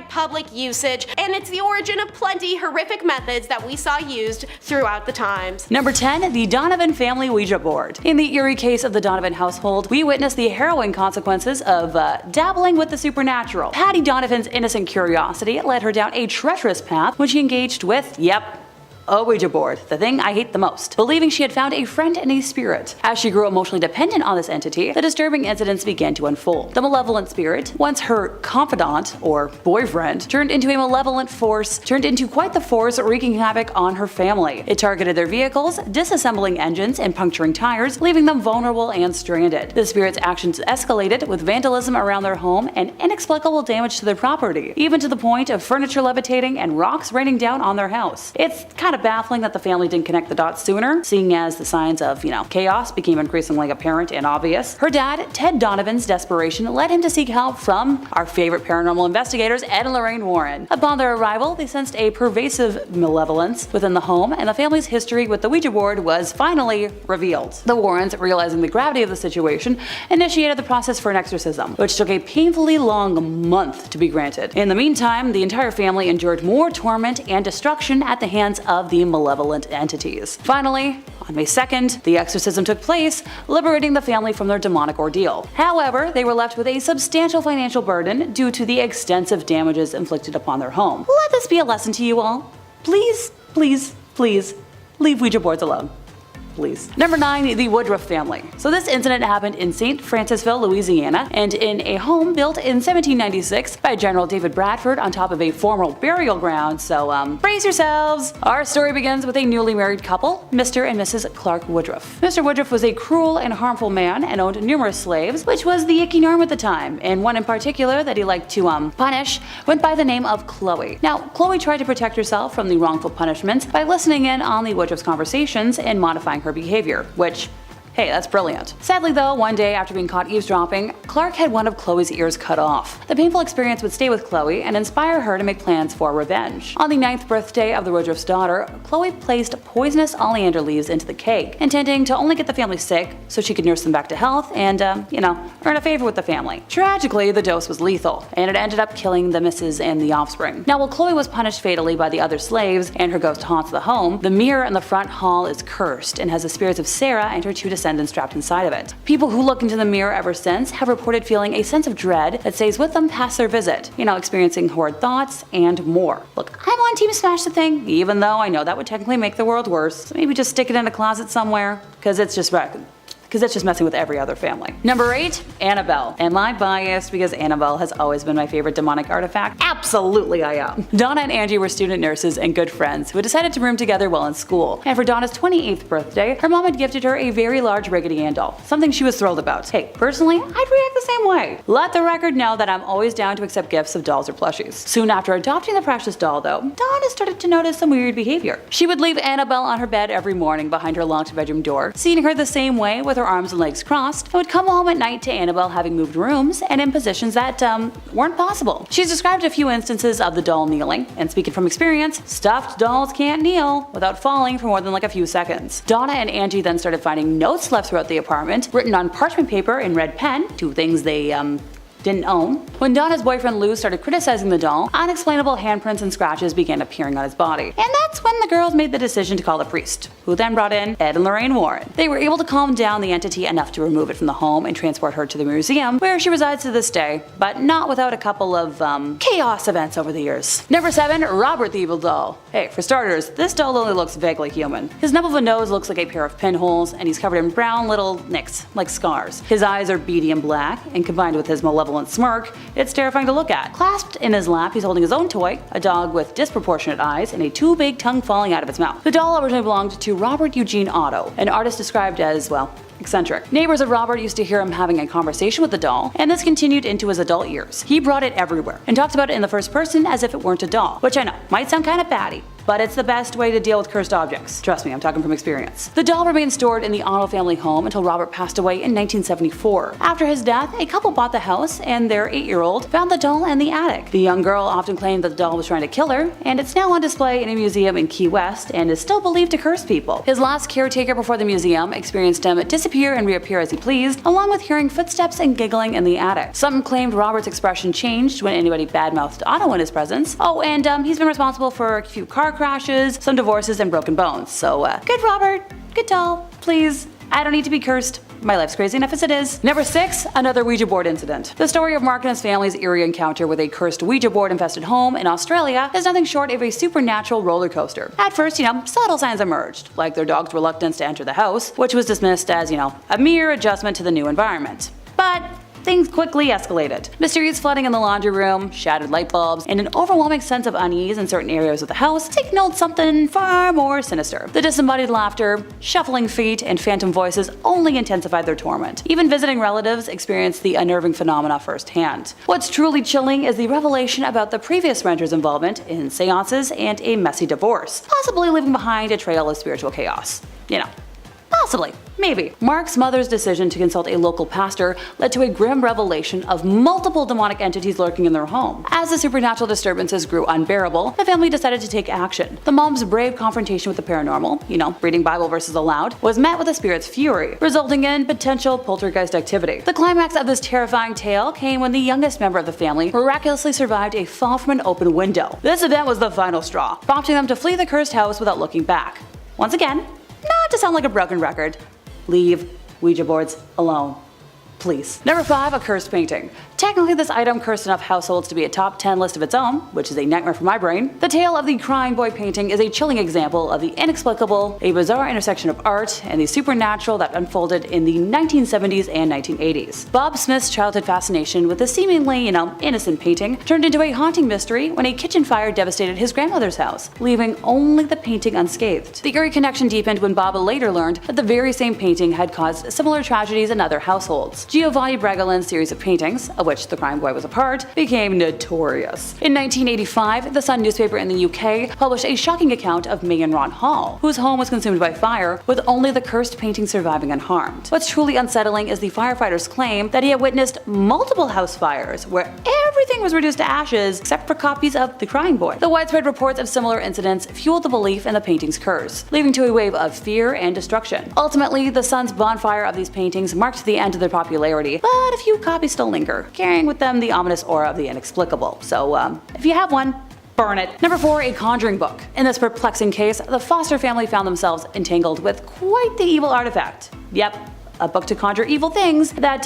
public usage, and it's the origin of plenty horrific methods that we saw used throughout the times. Number 10, the Donovan family Ouija board. In the eerie case of the Donovan household, we witness the harrowing consequences of dabbling with the supernatural. Patty Donovan's innocent curiosity led her down a treacherous path when she engaged with, yep, a Ouija board, the thing I hate the most, believing she had found a friend and a spirit. As she grew emotionally dependent on this entity, the disturbing incidents began to unfold. The malevolent spirit, once her confidant, or boyfriend, turned into quite the force, wreaking havoc on her family. It targeted their vehicles, disassembling engines and puncturing tires, leaving them vulnerable and stranded. The spirit's actions escalated, with vandalism around their home and inexplicable damage to their property, even to the point of furniture levitating and rocks raining down on their house. It's kind of baffling that the family didn't connect the dots sooner, seeing as the signs of, chaos became increasingly apparent and obvious. Her dad, Ted Donovan's desperation led him to seek help from our favorite paranormal investigators, Ed and Lorraine Warren. Upon their arrival, they sensed a pervasive malevolence within the home, and the family's history with the Ouija board was finally revealed. The Warrens, realizing the gravity of the situation, initiated the process for an exorcism, which took a painfully long month to be granted. In the meantime, the entire family endured more torment and destruction at the hands of of the malevolent entities. Finally, on May 2nd, the exorcism took place, liberating the family from their demonic ordeal. However, they were left with a substantial financial burden due to the extensive damages inflicted upon their home. Let this be a lesson to you all. Please, please, please, leave Ouija boards alone. Please. Number 9, the Woodruff family. So this incident happened in St. Francisville, Louisiana, and in a home built in 1796 by General David Bradford on top of a formal burial ground, so brace yourselves. Our story begins with a newly married couple, Mr. and Mrs. Clark Woodruff. Mr. Woodruff was a cruel and harmful man and owned numerous slaves, which was the icky norm at the time, and one in particular that he liked to punish went by the name of Chloe. Now, Chloe tried to protect herself from the wrongful punishments by listening in on the Woodruff's conversations and modifying her behavior, which, hey, that's brilliant. Sadly though, one day after being caught eavesdropping, Clark had one of Chloe's ears cut off. The painful experience would stay with Chloe and inspire her to make plans for revenge. On the 9th birthday of the Woodruff's daughter, Chloe placed poisonous oleander leaves into the cake, intending to only get the family sick so she could nurse them back to health and, earn a favor with the family. Tragically, the dose was lethal, and it ended up killing the missus and the offspring. Now, while Chloe was punished fatally by the other slaves and her ghost haunts the home, the mirror in the front hall is cursed and has the spirits of Sarah and her 2 descendants trapped inside of it. People who look into the mirror ever since have reported feeling a sense of dread that stays with them past their visit, experiencing horrid thoughts and more. Look, I'm on Team Smash the Thing, even though I know that would technically make the world worse. So maybe just stick it in a closet somewhere, because it's just messing with every other family. Number 8, Annabelle. Am I biased because Annabelle has always been my favorite demonic artifact? Absolutely I am. Donna and Angie were student nurses and good friends who had decided to room together while in school, and for Donna's 28th birthday, her mom had gifted her a very large Raggedy Ann doll, something she was thrilled about. Hey, personally, I'd react the same way. Let the record know that I'm always down to accept gifts of dolls or plushies. Soon after adopting the precious doll though, Donna started to notice some weird behavior. She would leave Annabelle on her bed every morning behind her locked bedroom door, seeing her the same way with her arms and legs crossed, and would come home at night to Annabelle having moved rooms and in positions that weren't possible. She's described a few instances of the doll kneeling, and speaking from experience, stuffed dolls can't kneel without falling for more than like a few seconds. Donna and Angie then started finding notes left throughout the apartment, written on parchment paper in red pen, 2 things they didn't own. When Donna's boyfriend Lou started criticizing the doll, unexplainable handprints and scratches began appearing on his body. And that's when the girls made the decision to call the priest, who then brought in Ed and Lorraine Warren. They were able to calm down the entity enough to remove it from the home and transport her to the museum, where she resides to this day, but not without a couple of chaos events over the years. Number 7, Robert the Evil Doll. Hey, for starters, this doll only looks vaguely human. His nub of a nose looks like a pair of pinholes, and he's covered in brown little nicks, like scars. His eyes are beady and black, and combined with his malevolent smirk, it's terrifying to look at. Clasped in his lap, he's holding his own toy, a dog with disproportionate eyes and a too big tongue falling out of its mouth. The doll originally belonged to Robert Eugene Otto, an artist described as, well, eccentric. Neighbors of Robert used to hear him having a conversation with the doll, and this continued into his adult years. He brought it everywhere, and talked about it in the first person as if it weren't a doll, which I know, might sound kinda batty, but it's the best way to deal with cursed objects. Trust me, I'm talking from experience. The doll remained stored in the Otto family home until Robert passed away in 1974. After his death, a couple bought the house, and their 8-year-old found the doll in the attic. The young girl often claimed that the doll was trying to kill her, and it's now on display in a museum in Key West and is still believed to curse people. His last caretaker before the museum experienced him disappear and reappear as he pleased, along with hearing footsteps and giggling in the attic. Some claimed Robert's expression changed when anybody badmouthed Otto in his presence. Oh, and he's been responsible for a few car crashes, some divorces, and broken bones. So, good Robert, good doll, please. I don't need to be cursed. My life's crazy enough as it is. Number 6, another Ouija board incident. The story of Mark and his family's eerie encounter with a cursed Ouija board infested home in Australia is nothing short of a supernatural roller coaster. At first, subtle signs emerged, like their dog's reluctance to enter the house, which was dismissed as, a mere adjustment to the new environment. But things quickly escalated. Mysterious flooding in the laundry room, shattered light bulbs, and an overwhelming sense of unease in certain areas of the house signaled something far more sinister. The disembodied laughter, shuffling feet, and phantom voices only intensified their torment. Even visiting relatives experienced the unnerving phenomena firsthand. What's truly chilling is the revelation about the previous renter's involvement in seances and a messy divorce, possibly leaving behind a trail of spiritual chaos. Possibly. Maybe. Mark's mother's decision to consult a local pastor led to a grim revelation of multiple demonic entities lurking in their home. As the supernatural disturbances grew unbearable, the family decided to take action. The mom's brave confrontation with the paranormal, reading Bible verses aloud, was met with the spirit's fury, resulting in potential poltergeist activity. The climax of this terrifying tale came when the youngest member of the family miraculously survived a fall from an open window. This event was the final straw, prompting them to flee the cursed house without looking back. Once again, not to sound like a broken record, leave Ouija boards alone. Please. Number 5, a cursed painting. Technically, this item cursed enough households to be a top 10 list of its own, which is a nightmare for my brain. The tale of the crying boy painting is a chilling example of the inexplicable, a bizarre intersection of art and the supernatural that unfolded in the 1970s and 1980s. Bob Smith's childhood fascination with the seemingly, innocent painting turned into a haunting mystery when a kitchen fire devastated his grandmother's house, leaving only the painting unscathed. The eerie connection deepened when Bob later learned that the very same painting had caused similar tragedies in other households. Giovanni Bregolin's series of paintings, of which the crying boy was a part, became notorious. In 1985, the Sun newspaper in the UK published a shocking account of Megan Ron Hall, whose home was consumed by fire, with only the cursed painting surviving unharmed. What's truly unsettling is the firefighters' claim that he had witnessed multiple house fires, where everything was reduced to ashes except for copies of the crying boy. The widespread reports of similar incidents fueled the belief in the painting's curse, leading to a wave of fear and destruction. Ultimately, the Sun's bonfire of these paintings marked the end of their popularity, but a few copies still linger, carrying with them the ominous aura of the inexplicable. So, if you have one, burn it. Number 4, a conjuring book. In this perplexing case, the Foster family found themselves entangled with quite the evil artifact. Yep, a book to conjure evil things that,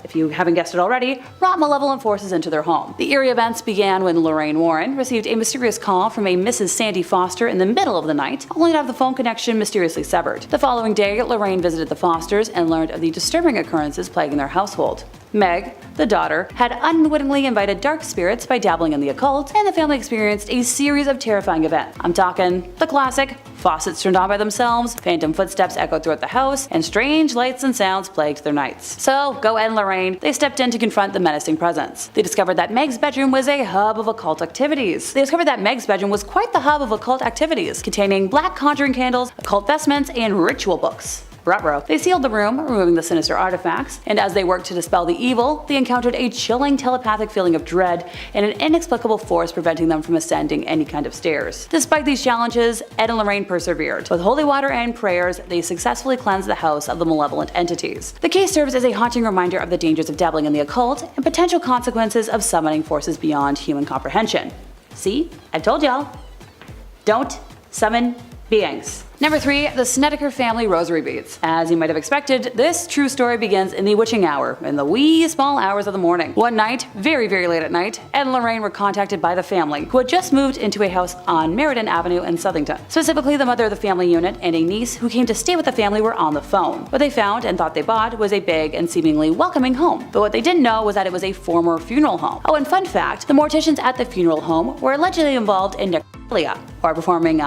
if you haven't guessed it already, brought malevolent forces into their home. The eerie events began when Lorraine Warren received a mysterious call from a Mrs. Sandy Foster in the middle of the night, only to have the phone connection mysteriously severed. The following day, Lorraine visited the Fosters and learned of the disturbing occurrences plaguing their household. Meg, the daughter, had unwittingly invited dark spirits by dabbling in the occult, and the family experienced a series of terrifying events. I'm talking the classic: faucets turned on by themselves, phantom footsteps echoed throughout the house, and strange lights and sounds plagued their nights. So, go Ed and Lorraine, they stepped in to confront the menacing presence. They discovered that Meg's bedroom was a hub of occult activities. Containing black conjuring candles, occult vestments, and ritual books. Ruh-roh. They sealed the room, removing the sinister artifacts, and as they worked to dispel the evil, they encountered a chilling telepathic feeling of dread and an inexplicable force preventing them from ascending any kind of stairs. Despite these challenges, Ed and Lorraine persevered. With holy water and prayers, they successfully cleansed the house of the malevolent entities. The case serves as a haunting reminder of the dangers of dabbling in the occult and potential consequences of summoning forces beyond human comprehension. See? I've told y'all. Don't summon beings. Number 3, the Snedeker family rosary beads. As you might have expected, this true story begins in the witching hour, in the wee small hours of the morning. One night, very late at night, Ed and Lorraine were contacted by the family, who had just moved into a house on Meriden Avenue in Southington. Specifically, the mother of the family unit and a niece who came to stay with the family were on the phone. What they found and thought they bought was a big and seemingly welcoming home, but what they didn't know was that it was a former funeral home. Oh, and fun fact, the morticians at the funeral home were allegedly involved in necrophilia, or performing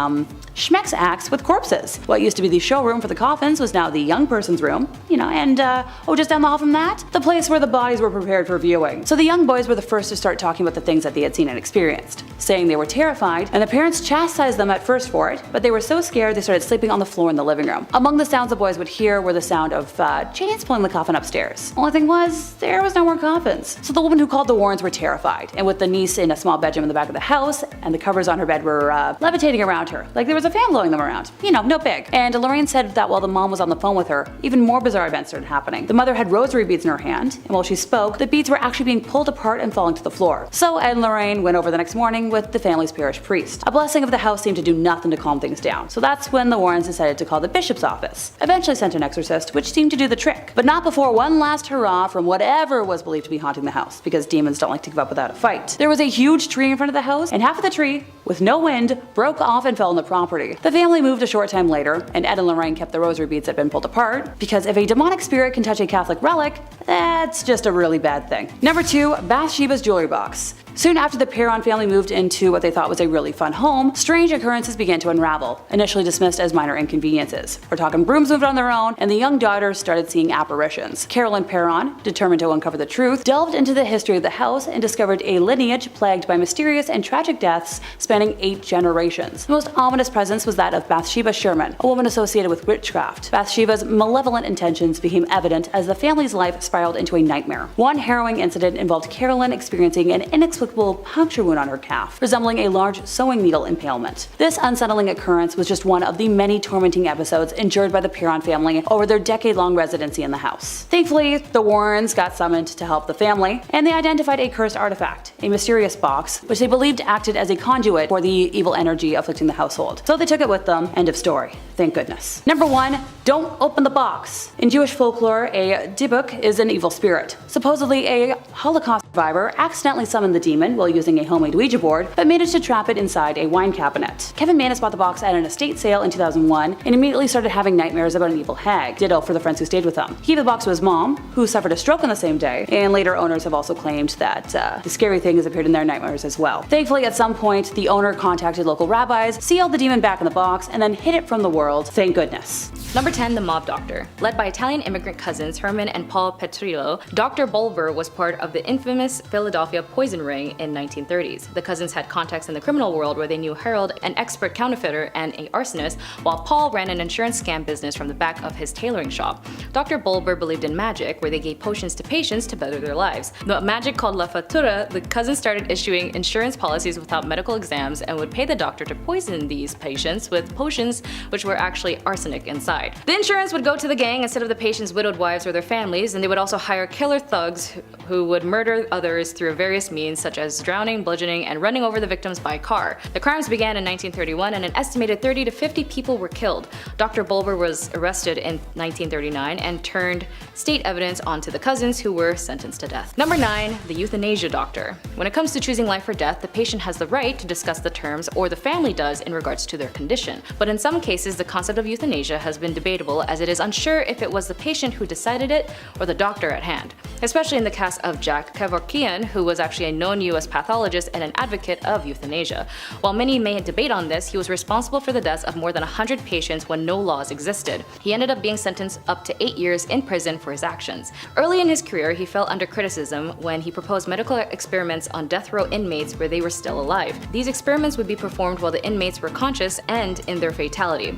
schmex acts with corpses. What used to be the showroom for the coffins was now the young person's room, and just down the hall from that, the place where the bodies were prepared for viewing. So the young boys were the first to start talking about the things that they had seen and experienced, saying they were terrified, and the parents chastised them at first for it, but they were so scared they started sleeping on the floor in the living room. Among the sounds the boys would hear were the sound of chains pulling the coffin upstairs. Only thing was, there was no more coffins. So the woman who called the Warrens were terrified, and with the niece in a small bedroom in the back of the house, and the covers on her bed were levitating around her, like there was a fan blowing them around. No big. And Lorraine said that while the mom was on the phone with her, even more bizarre events started happening. The mother had rosary beads in her hand, and while she spoke, the beads were actually being pulled apart and falling to the floor. So Ed and Lorraine went over the next morning with the family's parish priest. A blessing of the house seemed to do nothing to calm things down, so that's when the Warrens decided to call the bishop's office. Eventually sent an exorcist, which seemed to do the trick, but not before one last hurrah from whatever was believed to be haunting the house, because demons don't like to give up without a fight. There was a huge tree in front of the house, and half of the tree, with no wind, broke off and fell on the property. The family moved a short time later, and Ed and Lorraine kept the rosary beads that had been pulled apart, because if a demonic spirit can touch a Catholic relic, that's just a really bad thing. Number 2, Bathsheba's jewelry box. Soon after the Perron family moved into what they thought was a really fun home, strange occurrences began to unravel, initially dismissed as minor inconveniences. We're talking brooms moved on their own, and the young daughters started seeing apparitions. Carolyn Perron, determined to uncover the truth, delved into the history of the house and discovered a lineage plagued by mysterious and tragic deaths spanning spanning 8 generations. The most ominous presence was that of Bathsheba Sherman, a woman associated with witchcraft. Bathsheba's malevolent intentions became evident as the family's life spiraled into a nightmare. One harrowing incident involved Carolyn experiencing an inexplicable puncture wound on her calf, resembling a large sewing needle impalement. This unsettling occurrence was just one of the many tormenting episodes endured by the Perron family over their decade-long residency in the house. Thankfully, the Warrens got summoned to help the family, and they identified a cursed artifact, a mysterious box, which they believed acted as a conduit for the evil energy afflicting the household. So they took it with them. End of story. Thank goodness. Number 1. Don't open the box. In Jewish folklore, a dibuk is an evil spirit. Supposedly, a Holocaust survivor accidentally summoned the demon while using a homemade Ouija board, but managed to trap it inside a wine cabinet. Kevin Mannis bought the box at an estate sale in 2001 and immediately started having nightmares about an evil hag. Ditto for the friends who stayed with him. He gave the box to his mom, who suffered a stroke on the same day, and later owners have also claimed that the scary thing has appeared in their nightmares as well. Thankfully, at some point, the owner contacted local rabbis, sealed the demon back in the box, and then hid it from the world. Thank goodness. Number 10. The Mob Doctor. Led by Italian immigrant cousins Herman and Paul Petrillo, Dr. Bulver was part of the infamous Philadelphia poison ring in 1930s. The cousins had contacts in the criminal world where they knew Harold, an expert counterfeiter and an arsonist, while Paul ran an insurance scam business from the back of his tailoring shop. Dr. Bulver believed in magic, where they gave potions to patients to better their lives. The magic called La Fattura, the cousins started issuing insurance policies without medical exams and would pay the doctor to poison these patients with potions which were actually arsenic inside. The insurance would go to the gang instead of the patient's widowed wives or their families, and they would also hire killer thugs who would murder others through various means such as drowning, bludgeoning, and running over the victims by car. The crimes began in 1931 and an estimated 30 to 50 people were killed. Dr. Bulver was arrested in 1939 and turned state evidence onto the cousins, who were sentenced to death. Number 9. The Euthanasia Doctor. When it comes to choosing life or death, the patient has the right to discuss the terms, or the family does, in regards to their condition. But in some cases, the concept of euthanasia has been debatable, as it is unsure if it was the patient who decided it or the doctor at hand, especially in the case of Jack Kevorkian, who was actually a known US pathologist and an advocate of euthanasia. While many may debate on this, he was responsible for the deaths of more than 100 patients when no laws existed. He ended up being sentenced up to 8 years in prison for his actions. Early in his career, he fell under criticism when he proposed medical experiments on death row inmates where they were still alive. These experiments would be performed while the inmates were conscious and in their fatality.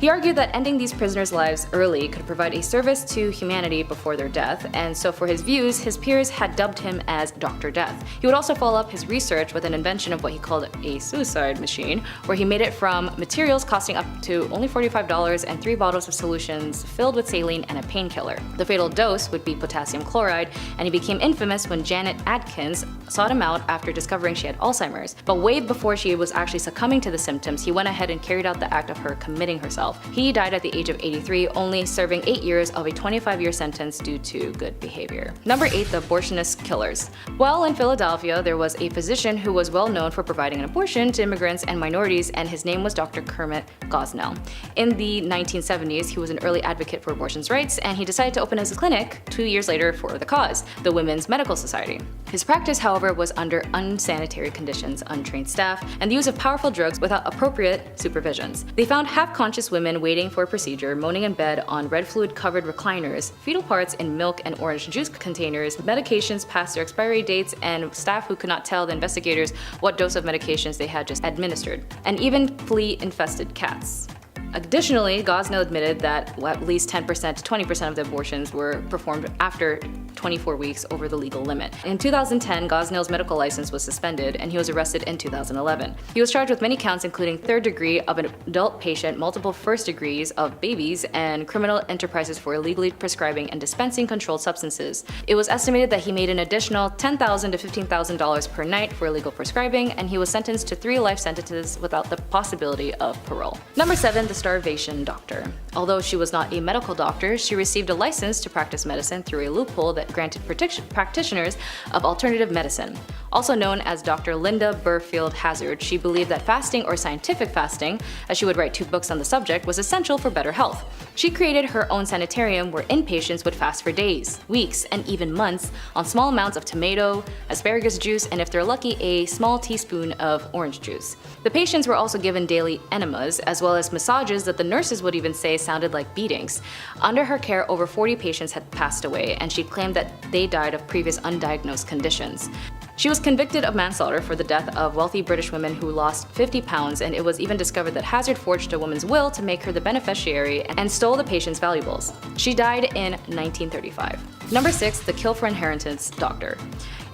He argued that ending these prisoners' lives early could provide a service to humanity before their death, and so for his views, his peers had dubbed him as Dr. Death. He would also follow up his research with an invention of what he called a suicide machine, where he made it from materials costing up to only $45 and 3 bottles of solutions filled with saline and a painkiller. The fatal dose would be potassium chloride, and he became infamous when Janet Adkins sought him out after discovering she had Alzheimer's. But way before she was actually succumbing to the symptoms, he went ahead and carried out the act of her committing herself. He died at the age of 83, only serving 8 years of a 25-year sentence due to good behavior. Number 8. The Abortionist Killers. Well, in Philadelphia, there was a physician who was well known for providing an abortion to immigrants and minorities, and his name was Dr. Kermit Gosnell. In the 1970s, he was an early advocate for abortion's rights, and he decided to open his clinic 2 years later for the cause, the Women's Medical Society. His practice, however, was under unsanitary conditions, untrained staff, and the use of powerful drugs without appropriate supervisions. They found half-conscious women waiting for a procedure, moaning in bed on red fluid-covered recliners, fetal parts in milk and orange juice containers, medications past their expiry dates, and staff who could not tell the investigators what dose of medications they had just administered, and even flea-infested cats. Additionally, Gosnell admitted that at least 10% to 20% of the abortions were performed after 24 weeks over the legal limit. In 2010, Gosnell's medical license was suspended, and he was arrested in 2011. He was charged with many counts, including third degree of an adult patient, multiple first degrees of babies, and criminal enterprises for illegally prescribing and dispensing controlled substances. It was estimated that he made an additional $10,000 to $15,000 per night for illegal prescribing, and he was sentenced to 3 life sentences without the possibility of parole. Number 7. The Starvation Doctor. Although she was not a medical doctor, she received a license to practice medicine through a loophole that granted practitioners of alternative medicine. Also known as Dr. Linda Burfield Hazard, she believed that fasting, or scientific fasting, as she would write 2 books on the subject, was essential for better health. She created her own sanitarium where inpatients would fast for days, weeks, and even months on small amounts of tomato, asparagus juice, and if they're lucky, a small teaspoon of orange juice. The patients were also given daily enemas, as well as massages that the nurses would even say sounded like beatings. Under her care, over 40 patients had passed away, and she claimed that they died of previous undiagnosed conditions. She was convicted of manslaughter for the death of wealthy British women who lost 50 pounds, and it was even discovered that Hazard forged a woman's will to make her the beneficiary and stole the patient's valuables. She died in 1935. Number 6. The kill for inheritance doctor.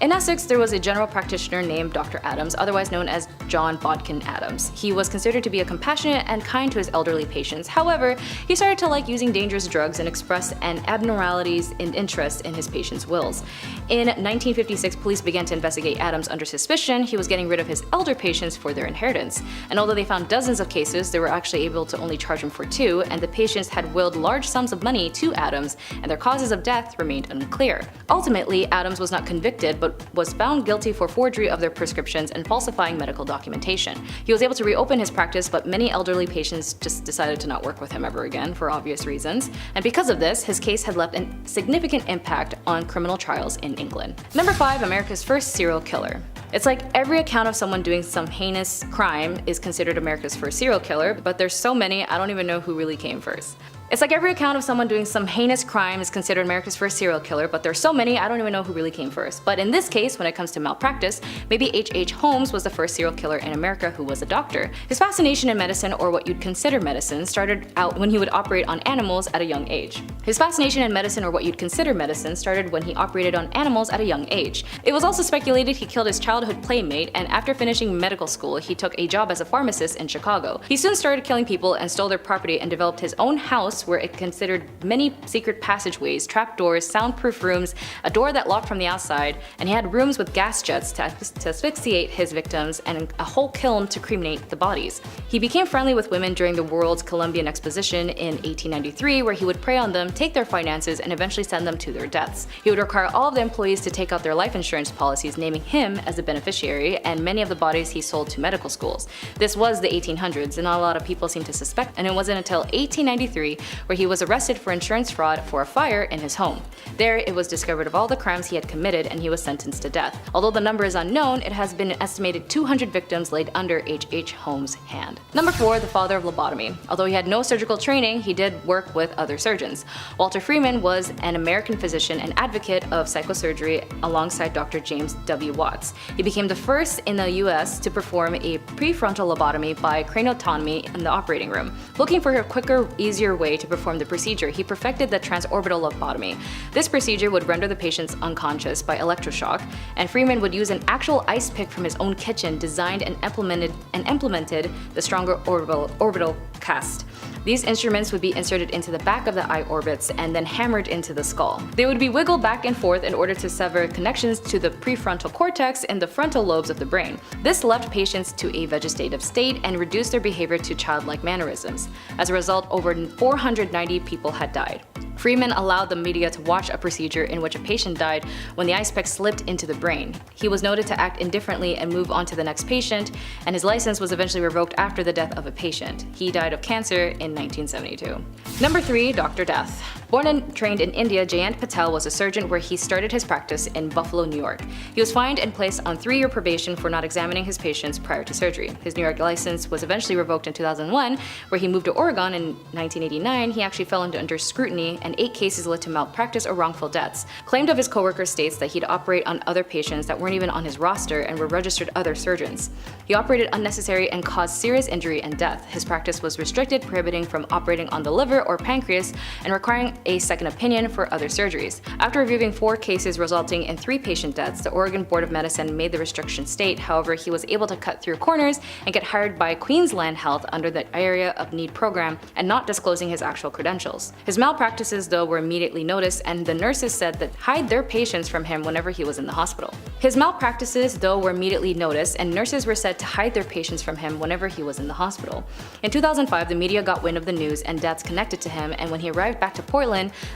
In Essex, there was a general practitioner named Dr. Adams, otherwise known as John Bodkin Adams. He was considered to be a compassionate and kind to his elderly patients. However, he started to like using dangerous drugs and expressed an abnormalities in interest in his patients' wills. In 1956, police began to investigate Adams under suspicion he was getting rid of his elder patients for their inheritance. And although they found dozens of cases, they were actually able to only charge him for 2, and the patients had willed large sums of money to Adams, and their causes of death remained unclear. Ultimately, Adams was not convicted, but was found guilty for forgery of their prescriptions and falsifying medical documentation. He was able to reopen his practice, but many elderly patients just decided to not work with him ever again for obvious reasons. And because of this, his case had left a significant impact on criminal trials in England. Number 5. America's first serial killer. It's like every account of someone doing some heinous crime is considered America's first serial killer, but there's so many, I don't even know who really came first. It's like every account of someone doing some heinous crime is considered America's first serial killer, but there's so many, I don't even know who really came first. But in this case, when it comes to malpractice, maybe H.H. Holmes was the first serial killer in America who was a doctor. His fascination in medicine, or what you'd consider medicine, started out when he would operate on animals at a young age. His fascination in medicine, or what you'd consider medicine, started when he operated on animals at a young age. It was also speculated he killed his childhood playmate, and after finishing medical school, he took a job as a pharmacist in Chicago. He soon started killing people and stole their property and developed his own house where it considered many secret passageways, trapdoors, soundproof rooms, a door that locked from the outside, and he had rooms with gas jets to asphyxiate his victims and a whole kiln to cremate the bodies. He became friendly with women during the World's Columbian Exposition in 1893, where he would prey on them, take their finances, and eventually send them to their deaths. He would require all of the employees to take out their life insurance policies, naming him as the beneficiary, and many of the bodies he sold to medical schools. This was the 1800s, and not a lot of people seem to suspect, and it wasn't until 1893 where he was arrested for insurance fraud for a fire in his home. There, it was discovered of all the crimes he had committed, and he was sentenced to death. Although the number is unknown, it has been an estimated 200 victims laid under H.H. Holmes' hand. Number 4. The father of lobotomy. Although he had no surgical training, he did work with other surgeons. Walter Freeman was an American physician and advocate of psychosurgery alongside Dr. James W. Watts. He became the first in the U.S. to perform a prefrontal lobotomy by craniotomy in the operating room. Looking for a quicker, easier way to perform the procedure, he perfected the transorbital lobotomy. This procedure would render the patients unconscious by electroshock, and Freeman would use an actual ice pick from his own kitchen, designed and implemented the stronger orbital cast. These instruments would be inserted into the back of the eye orbits and then hammered into the skull. They would be wiggled back and forth in order to sever connections to the prefrontal cortex and the frontal lobes of the brain. This left patients to a vegetative state and reduced their behavior to childlike mannerisms. As a result, over 490 people had died. Freeman allowed the media to watch a procedure in which a patient died when the ice pick slipped into the brain. He was noted to act indifferently and move on to the next patient, and his license was eventually revoked after the death of a patient. He died of cancer in 1972. Number 3. Dr. Death. Born and trained in India, Jayant Patel was a surgeon where he started his practice in Buffalo, New York. He was fined and placed on 3-year probation for not examining his patients prior to surgery. His New York license was eventually revoked in 2001, where he moved to Oregon in 1989. He actually fell under scrutiny, and 8 cases led to malpractice or wrongful deaths. Claimed of his coworker states that he'd operate on other patients that weren't even on his roster and were registered other surgeons. He operated unnecessary and caused serious injury and death. His practice was restricted, prohibiting from operating on the liver or pancreas and requiring a second opinion for other surgeries. After reviewing 4 cases resulting in 3 patient deaths, the Oregon Board of Medicine made the restriction state. However, he was able to cut through corners and get hired by Queensland Health under the Area of Need program and not disclosing his actual credentials. His malpractices, though, were immediately noticed, and the nurses said that hide their patients from him whenever he was in the hospital. His malpractices, though, were immediately noticed, and nurses were said to hide their patients from him whenever he was in the hospital. In 2005, the media got wind of the news and deaths connected to him, and when he arrived back to Portland,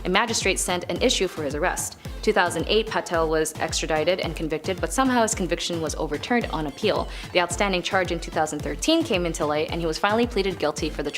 a magistrate sent an issue for his arrest. 2008, Patel was extradited and convicted, but somehow his conviction was overturned on appeal. The outstanding charge in 2013 came into light, and he was finally pleaded guilty for the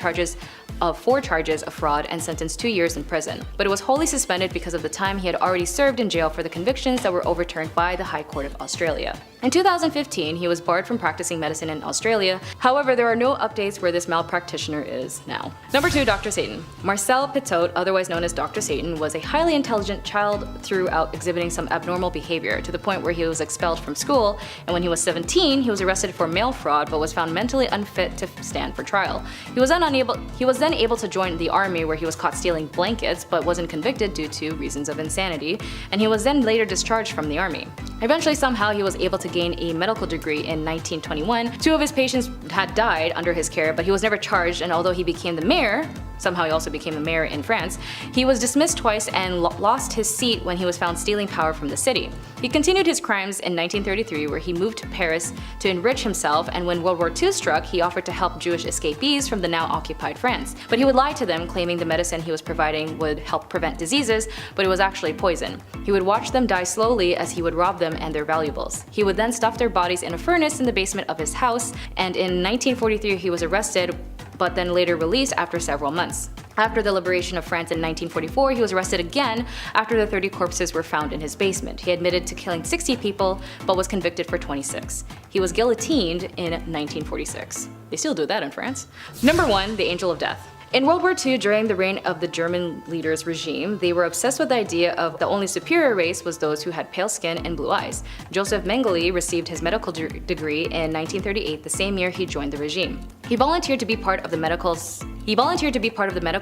4 charges of fraud and sentenced 2 years in prison. But it was wholly suspended because of the time he had already served in jail for the convictions that were overturned by the High Court of Australia. In 2015, he was barred from practicing medicine in Australia. However, there are no updates where this malpractitioner is now. Number 2, Dr. Satan. Marcel Pitot, otherwise known as Dr. Satan, was a highly intelligent child throughout exhibiting some abnormal behavior, to the point where he was expelled from school, and when he was 17, he was arrested for mail fraud but was found mentally unfit to stand for trial. He was then able to join the army, where he was caught stealing blankets but wasn't convicted due to reasons of insanity, and he was then later discharged from the army. Eventually, somehow, he was able to gain a medical degree in 1921. 2 of his patients had died under his care, but he was never charged, and although he became the mayor, somehow he also became the mayor in France, he was dismissed twice and lost his seat when he was found stealing power from the city. He continued his crimes in 1933, where he moved to Paris to enrich himself, and when World War II struck, he offered to help Jewish escapees from the now occupied France. But he would lie to them, claiming the medicine he was providing would help prevent diseases, but it was actually poison. He would watch them die slowly as he would rob them and their valuables. He would then stuff their bodies in a furnace in the basement of his house, and in 1943 he was arrested, but then later released after several months. After the liberation of France in 1944, he was arrested again after the 30 corpses were found in his basement. He admitted to killing 60 people, but was convicted for 26. He was guillotined in 1946. They still do that in France. Number 1, the Angel of Death. In World War II, during the reign of the German leader's regime, they were obsessed with the idea of the only superior race was those who had pale skin and blue eyes. Joseph Mengele received his medical degree in 1938, the same year he joined the regime. He volunteered to be part of the medical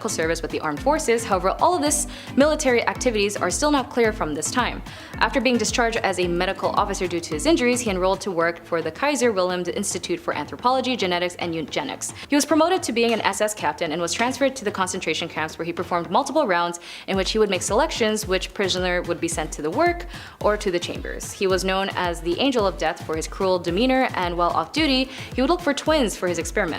service with the armed forces. However, all of this military activities are still not clear from this time. After being discharged as a medical officer due to his injuries, he enrolled to work for the Kaiser Wilhelm Institute for Anthropology, Genetics, and Eugenics. He was promoted to being an SS captain and was transferred to the concentration camps, where he performed multiple rounds in which he would make selections which prisoner would be sent to the work or to the chambers. He was known as the Angel of Death for his cruel demeanor, and while off duty, he would look for twins for his experiments.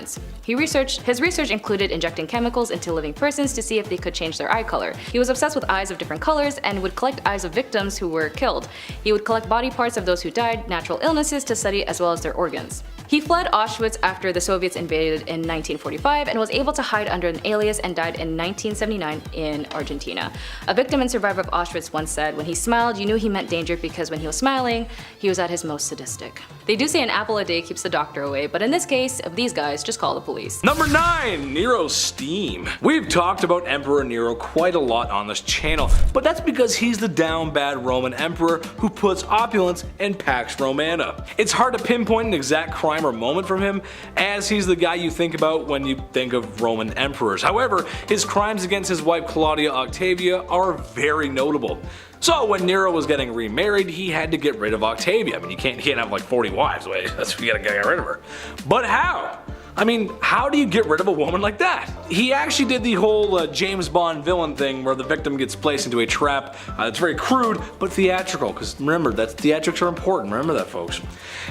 His research included injecting chemicals into living persons to see if they could change their eye color. He was obsessed with eyes of different colors and would collect eyes of victims who were killed. He would collect body parts of those who died, natural illnesses to study, as well as their organs. He fled Auschwitz after the Soviets invaded in 1945 and was able to hide under an alias and died in 1979 in Argentina. A victim and survivor of Auschwitz once said, "When he smiled, you knew he meant danger, because when he was smiling, he was at his most sadistic." They do say an apple a day keeps the doctor away, but in this case of these guys, just call the police. Number 9, Nero's Steam. We've talked about Emperor Nero quite a lot on this channel, but that's because he's the down bad Roman emperor who puts opulence in Pax Romana. It's hard to pinpoint an exact crime or moment from him, as he's the guy you think about when you think of Roman emperors. However, his crimes against his wife Claudia Octavia are very notable. So when Nero was getting remarried, he had to get rid of Octavia. I mean, you can't have like 40 wives, you gotta get rid of her. But how? I mean, how do you get rid of a woman like that? He actually did the whole James Bond villain thing where the victim gets placed into a trap. It's very crude, but theatrical, because remember, theatrics are important, remember that folks.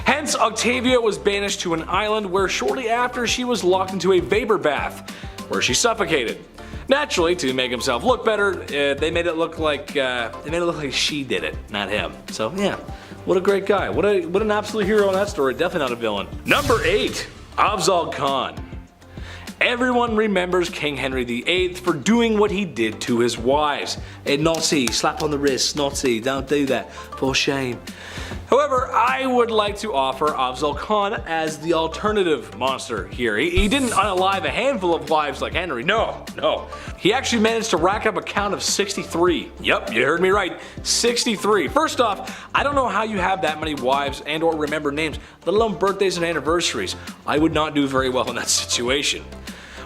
Hence, Octavia was banished to an island where shortly after she was locked into a vapor bath, where she suffocated. Naturally, to make himself look better, they made it look like she did it, not him. So yeah, what a great guy. What an absolute hero in that story. Definitely not a villain. Number 8, Afzal Khan. Everyone remembers King Henry VIII for doing what he did to his wives. A Nazi, slap on the wrist, Nazi, don't do that, for shame. However, I would like to offer Afzal Khan as the alternative monster here. He didn't unalive a handful of wives like Henry, no. He actually managed to rack up a count of 63. Yep, you heard me right, 63. First off, I don't know how you have that many wives and or remember names, let alone birthdays and anniversaries. I would not do very well in that situation.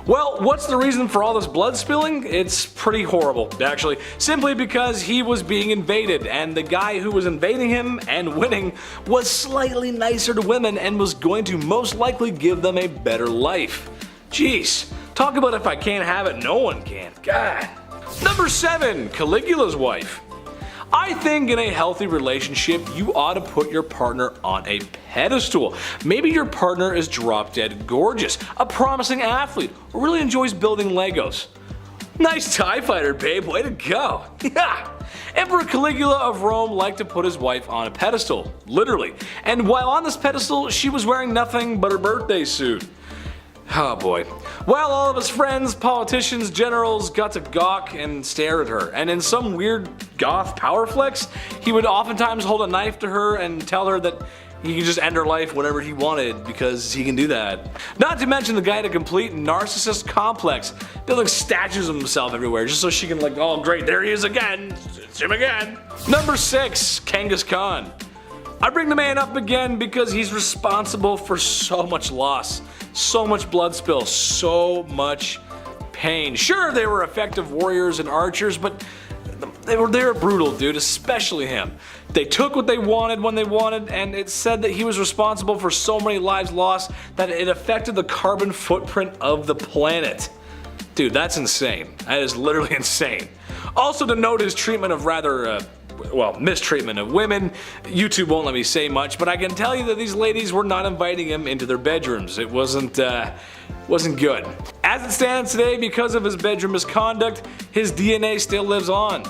Well, what's the reason for all this blood spilling? It's pretty horrible, actually. Simply because he was being invaded, and the guy who was invading him and winning was slightly nicer to women and was going to most likely give them a better life. Jeez, talk about if I can't have it, no one can. God. Number 7, Caligula's wife. I think in a healthy relationship, you ought to put your partner on a pedestal. Maybe your partner is drop dead gorgeous, a promising athlete, or really enjoys building Legos. Nice TIE fighter, babe, way to go. Yeah. Emperor Caligula of Rome liked to put his wife on a pedestal, literally. And while on this pedestal, she was wearing nothing but her birthday suit. Oh boy. While all of his friends, politicians, generals got to gawk and stare at her, and in some weird goth power flex, he would oftentimes hold a knife to her and tell her that he could just end her life whenever he wanted because he can do that. Not to mention the guy had a complete narcissist complex, building statues of himself everywhere just so she can like, oh great, there he is again, it's him again. Number 6, Genghis Khan. I bring the man up again because he's responsible for so much loss, so much blood spill, so much pain. Sure, they were effective warriors and archers, but they were brutal, dude, especially him. They took what they wanted when they wanted, and it said that he was responsible for so many lives lost that it affected the carbon footprint of the planet. Dude, that's insane. That is literally insane. Also to note his treatment of rather, mistreatment of women. YouTube won't let me say much, but I can tell you that these ladies were not inviting him into their bedrooms. It wasn't good. As it stands today, because of his bedroom misconduct, his DNA still lives on.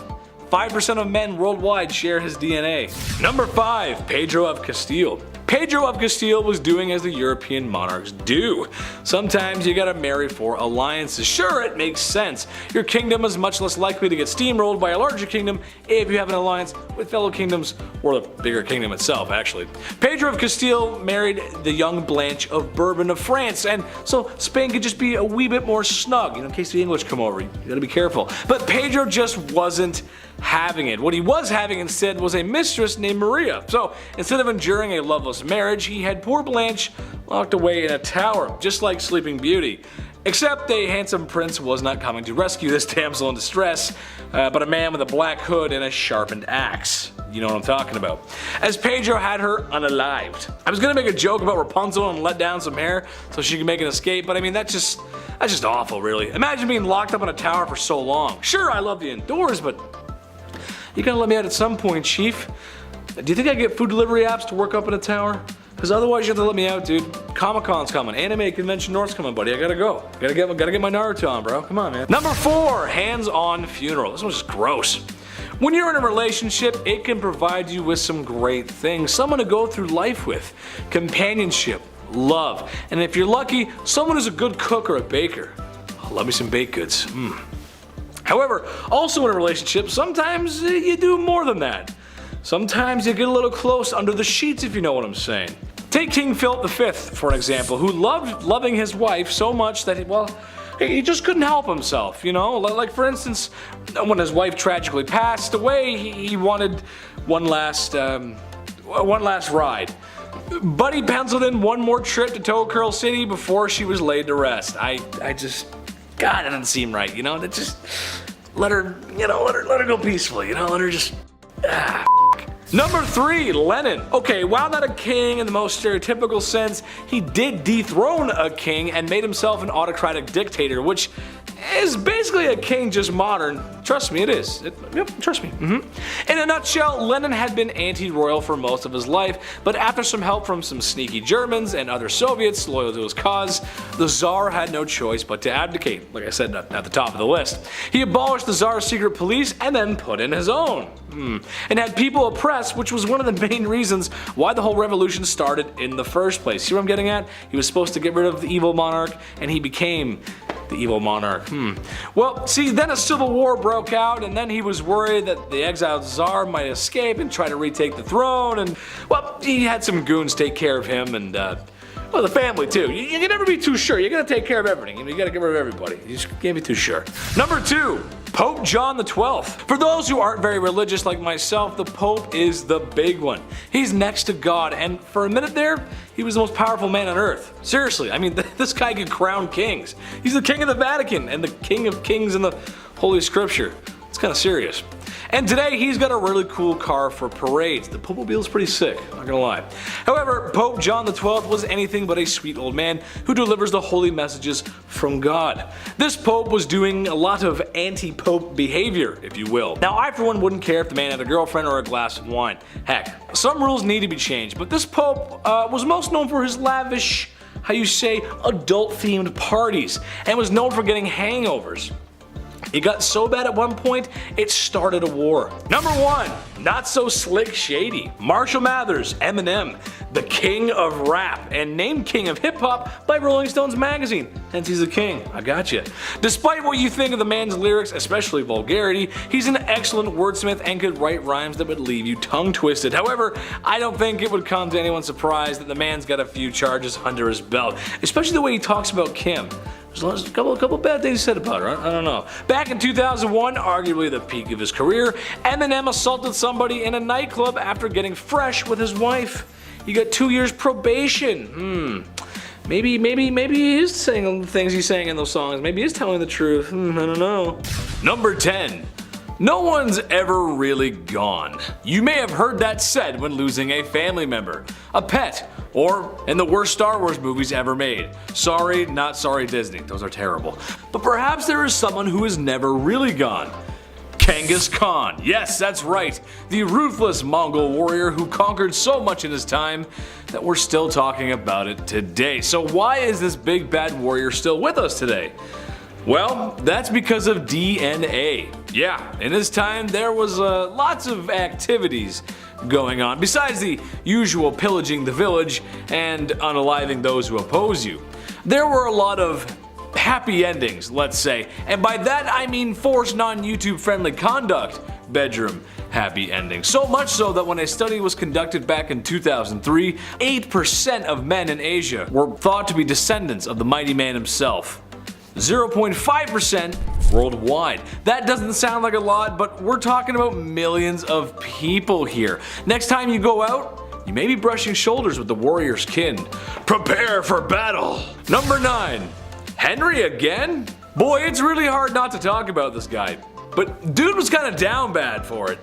5% of men worldwide share his DNA. Number 5, Pedro of Castile. Pedro of Castile was doing as the European monarchs do. Sometimes you gotta marry for alliances. Sure, it makes sense. Your kingdom is much less likely to get steamrolled by a larger kingdom if you have an alliance with fellow kingdoms, or the bigger kingdom itself, actually. Pedro of Castile married the young Blanche of Bourbon of France, and so Spain could just be a wee bit more snug, in case the English come over. You gotta be careful. But Pedro just wasn't having it. What he was having instead was a mistress named Maria. So instead of enduring a loveless marriage, he had poor Blanche locked away in a tower, just like Sleeping Beauty. Except a handsome prince was not coming to rescue this damsel in distress, but a man with a black hood and a sharpened axe. You know what I'm talking about. As Pedro had her unalived. I was gonna make a joke about Rapunzel and let down some hair so she could make an escape, but I mean that's just awful, really. Imagine being locked up in a tower for so long. Sure, I love the indoors, but you gotta let me out at some point, Chief. Do you think I get food delivery apps to work up in a tower? Because otherwise you have to let me out, dude. Comic-Con's coming. Anime Convention North's coming, buddy. I gotta go. Gotta get my Naruto on, bro. Come on, man. Number 4, hands-on funeral. This one's just gross. When you're in a relationship, it can provide you with some great things. Someone to go through life with. Companionship. Love. And if you're lucky, someone who's a good cook or a baker. Oh, love me some baked goods. However, also in a relationship, sometimes you do more than that. Sometimes you get a little close under the sheets, if you know what I'm saying. Take King Philip V, for an example, who loved loving his wife so much that, he just couldn't help himself, you know? Like, for instance, when his wife tragically passed away, he wanted one last ride. But he penciled in one more trip to Toe Curl City before she was laid to rest. God, that doesn't seem right, you know? That just let her go peacefully, you know? Let her just. Number 3, Lenin. Okay, while not a king in the most stereotypical sense, he did dethrone a king and made himself an autocratic dictator, which is basically a king just modern. Trust me, it is. Yep, trust me. In a nutshell, Lenin had been anti-royal for most of his life, but after some help from some sneaky Germans and other Soviets loyal to his cause, the Tsar had no choice but to abdicate, like I said at the top of the list. He abolished the Tsar's secret police and then put in his own. And had people oppressed, which was one of the main reasons why the whole revolution started in the first place. See what I'm getting at? He was supposed to get rid of the evil monarch, and he became the evil monarch. Well, see, then a civil war broke out, and then he was worried that the exiled Tsar might escape and try to retake the throne, and, well, he had some goons take care of him, and, well, the family too. You can never be too sure. You gotta take care of everything. You gotta get rid of everybody. You just can't be too sure. Number 2, Pope John XII. For those who aren't very religious like myself, the Pope is the big one. He's next to God, and for a minute there, he was the most powerful man on earth. Seriously, I mean, this guy could crown kings. He's the king of the Vatican and the king of kings in the Holy Scripture. It's kind of serious. And today he's got a really cool car for parades. The Popemobile's pretty sick, not gonna lie. However, Pope John XII was anything but a sweet old man who delivers the holy messages from God. This Pope was doing a lot of anti-Pope behavior, if you will. Now, I for one wouldn't care if the man had a girlfriend or a glass of wine. Heck, some rules need to be changed, but this Pope was most known for his lavish, adult-themed parties, and was known for getting hangovers. It got so bad at one point, it started a war. Number 1, not so slick shady. Marshall Mathers, Eminem, the king of rap, and named king of hip hop by Rolling Stones magazine. Hence he's the king, I gotcha. Despite what you think of the man's lyrics, especially vulgarity, he's an excellent wordsmith and could write rhymes that would leave you tongue twisted. However, I don't think it would come to anyone's surprise that the man's got a few charges under his belt, especially the way he talks about Kim. There's a couple bad things said about her, I don't know. Back in 2001, arguably the peak of his career, Eminem assaulted somebody in a nightclub after getting fresh with his wife. He got 2 years probation. Maybe he is saying the things he's saying in those songs. Maybe he's telling the truth. I don't know. Number 10. No one's ever really gone. You may have heard that said when losing a family member, a pet, or in the worst Star Wars movies ever made. Sorry, not sorry Disney, those are terrible. But perhaps there is someone who is never really gone. Genghis Khan. Yes, that's right. The ruthless Mongol warrior who conquered so much in his time that we're still talking about it today. So why is this big bad warrior still with us today? Well, that's because of DNA. Yeah, in his time there was lots of activities going on, besides the usual pillaging the village and unaliving those who oppose you. There were a lot of happy endings, let's say, and by that I mean forced non-YouTube friendly conduct bedroom happy endings. So much so that when a study was conducted back in 2003, 8% of men in Asia were thought to be descendants of the mighty man himself. 0.5% worldwide. That doesn't sound like a lot, but we're talking about millions of people here. Next time you go out, you may be brushing shoulders with the warrior's kin. Prepare for battle! Number 9. Henry again? Boy, it's really hard not to talk about this guy. But dude was kinda down bad for it.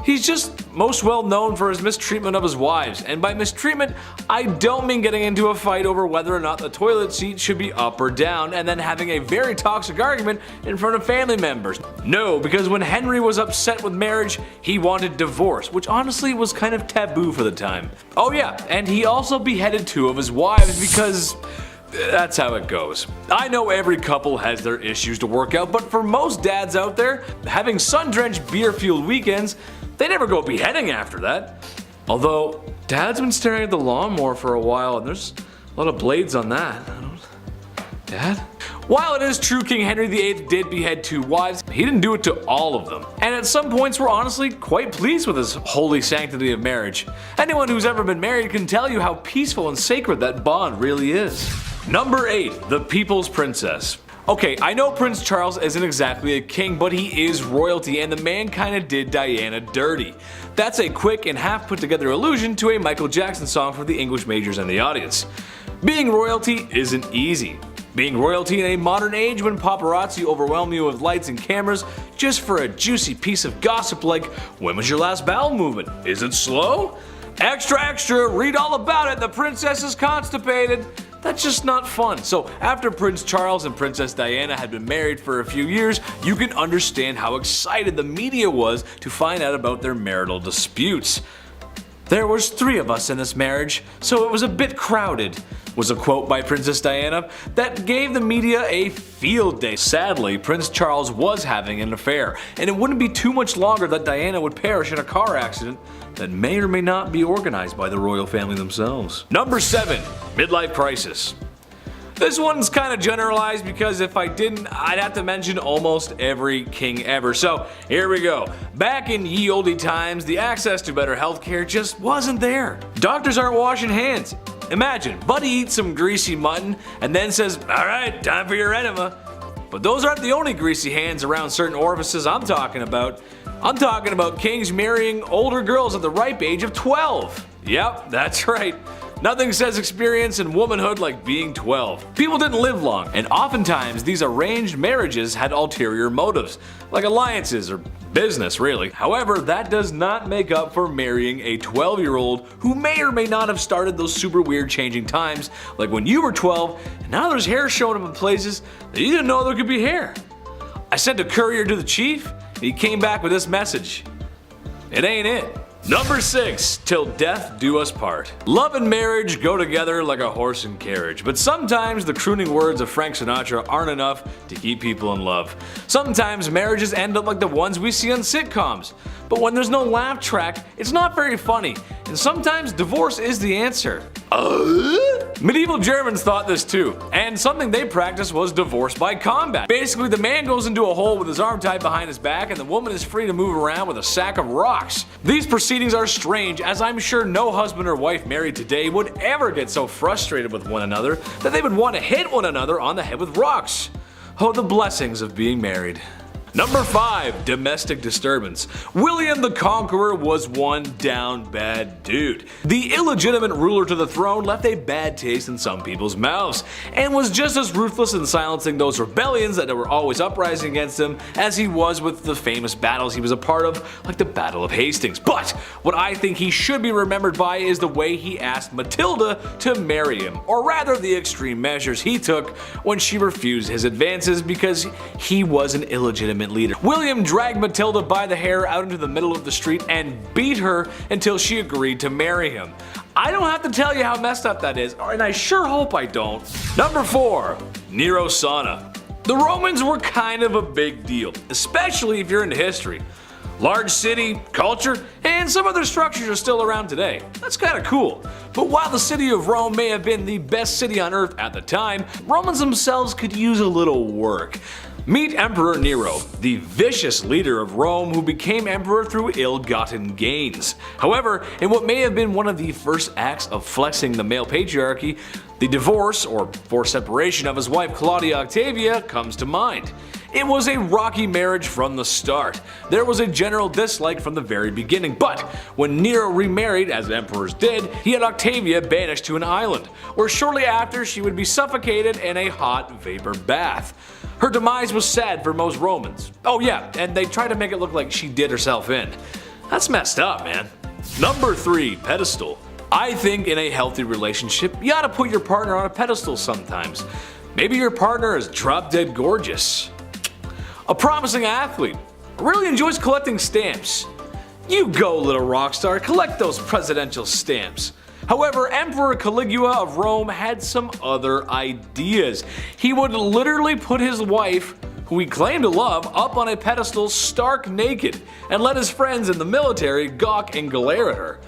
He's just most well known for his mistreatment of his wives, and by mistreatment, I don't mean getting into a fight over whether or not the toilet seat should be up or down and then having a very toxic argument in front of family members. No, because when Henry was upset with marriage, he wanted divorce, which honestly was kind of taboo for the time. Oh yeah, and he also beheaded 2 of his wives because that's how it goes. I know every couple has their issues to work out, but for most dads out there, having sun-drenched beer-fueled weekends, they never go beheading after that. Although, Dad's been staring at the lawnmower for a while and there's a lot of blades on that. Dad? While it is true King Henry VIII did behead 2 wives, he didn't do it to all of them. And at some points we're honestly quite pleased with his holy sanctity of marriage. Anyone who's ever been married can tell you how peaceful and sacred that bond really is. Number 8. The People's Princess. Okay, I know Prince Charles isn't exactly a king, but he is royalty, and the man kinda did Diana dirty. That's a quick and half put together allusion to a Michael Jackson song for the English majors and the audience. Being royalty isn't easy. Being royalty in a modern age when paparazzi overwhelm you with lights and cameras just for a juicy piece of gossip like, when was your last bowel movement? Is it slow? Extra extra, read all about it, the princess is constipated. That's just not fun. So after Prince Charles and Princess Diana had been married for a few years, you can understand how excited the media was to find out about their marital disputes. "There was 3 of us in this marriage, so it was a bit crowded," was a quote by Princess Diana that gave the media a field day. Sadly, Prince Charles was having an affair, and it wouldn't be too much longer that Diana would perish in a car accident that may or may not be organized by the royal family themselves. Number 7. Midlife crisis. This one's kind of generalized because if I didn't, I'd have to mention almost every king ever. So here we go. Back in ye olde times, the access to better healthcare just wasn't there. Doctors aren't washing hands. Imagine, Buddy eats some greasy mutton and then says, "Alright, time for your enema." But those aren't the only greasy hands around certain orifices I'm talking about. I'm talking about kings marrying older girls at the ripe age of 12. Yep, that's right. Nothing says experience and womanhood like being 12. People didn't live long, and oftentimes these arranged marriages had ulterior motives, like alliances or business really. However, that does not make up for marrying a 12-year-old who may or may not have started those super weird changing times, like when you were 12 and now there's hair showing up in places that you didn't know there could be hair. I sent a courier to the chief and he came back with this message. It ain't it. Number 6, till death do us part. Love and marriage go together like a horse and carriage, but sometimes the crooning words of Frank Sinatra aren't enough to keep people in love. Sometimes marriages end up like the ones we see on sitcoms, but when there's no laugh track, it's not very funny, and sometimes divorce is the answer. Medieval Germans thought this too, and something they practiced was divorce by combat. Basically, the man goes into a hole with his arm tied behind his back, and the woman is free to move around with a sack of rocks. These proceedings are strange, as I'm sure no husband or wife married today would ever get so frustrated with one another that they would want to hit one another on the head with rocks. Oh, the blessings of being married. Number 5, domestic disturbance. William the Conqueror was one down bad dude. The illegitimate ruler to the throne left a bad taste in some people's mouths, and was just as ruthless in silencing those rebellions that were always uprising against him as he was with the famous battles he was a part of, like the Battle of Hastings. But what I think he should be remembered by is the way he asked Matilda to marry him, or rather the extreme measures he took when she refused his advances because he was an illegitimate leader. William dragged Matilda by the hair out into the middle of the street and beat her until she agreed to marry him. I don't have to tell you how messed up that is, and I sure hope I don't. Number 4, Nero Sauna. The Romans were kind of a big deal, especially if you're into history. Large city, culture, and some other structures are still around today. That's kinda cool. But while the city of Rome may have been the best city on earth at the time, Romans themselves could use a little work. Meet Emperor Nero, the vicious leader of Rome who became emperor through ill-gotten gains. However, in what may have been one of the first acts of flexing the male patriarchy, the divorce, or forced separation of his wife Claudia Octavia, comes to mind. It was a rocky marriage from the start. There was a general dislike from the very beginning, but when Nero remarried, as emperors did, he had Octavia banished to an island, where shortly after she would be suffocated in a hot vapor bath. Her demise was sad for most Romans. Oh yeah, and they tried to make it look like she did herself in. That's messed up, man. Number 3, pedestal. I think in a healthy relationship, you ought to put your partner on a pedestal sometimes. Maybe your partner is drop dead gorgeous. A promising athlete, really enjoys collecting stamps. You go, little rock star, collect those presidential stamps. However, Emperor Caligula of Rome had some other ideas. He would literally put his wife, who he claimed to love, up on a pedestal stark naked, and let his friends in the military gawk and glare at her.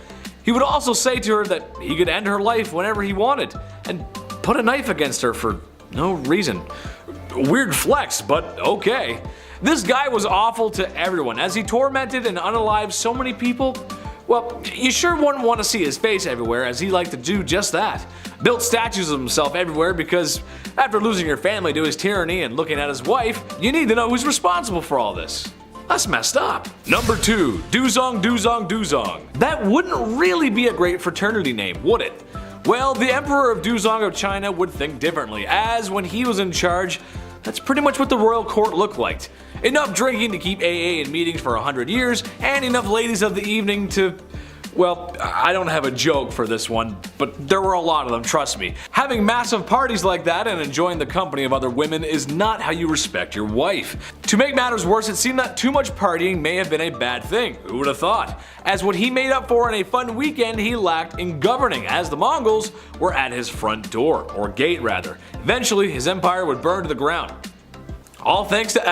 He would also say to her that he could end her life whenever he wanted, and put a knife against her for no reason. Weird flex, but okay. This guy was awful to everyone, as he tormented and unalived so many people. Well, you sure wouldn't want to see his face everywhere, as he liked to do just that. Built statues of himself everywhere because after losing your family to his tyranny and looking at his wife, you need to know who's responsible for all this. That's messed up. Number 2, Duzong Duzong Duzong. That wouldn't really be a great fraternity name, would it? Well, the Emperor of Duzong of China would think differently, as when he was in charge, that's pretty much what the royal court looked like. Enough drinking to keep AA in meetings for 100 years, and enough ladies of the evening to... Well, I don't have a joke for this one, but there were a lot of them, trust me. Having massive parties like that and enjoying the company of other women is not how you respect your wife. To make matters worse, it seemed that too much partying may have been a bad thing. Who would have thought? As what he made up for in a fun weekend, he lacked in governing, as the Mongols were at his front door, or gate rather. Eventually, his empire would burn to the ground. All thanks to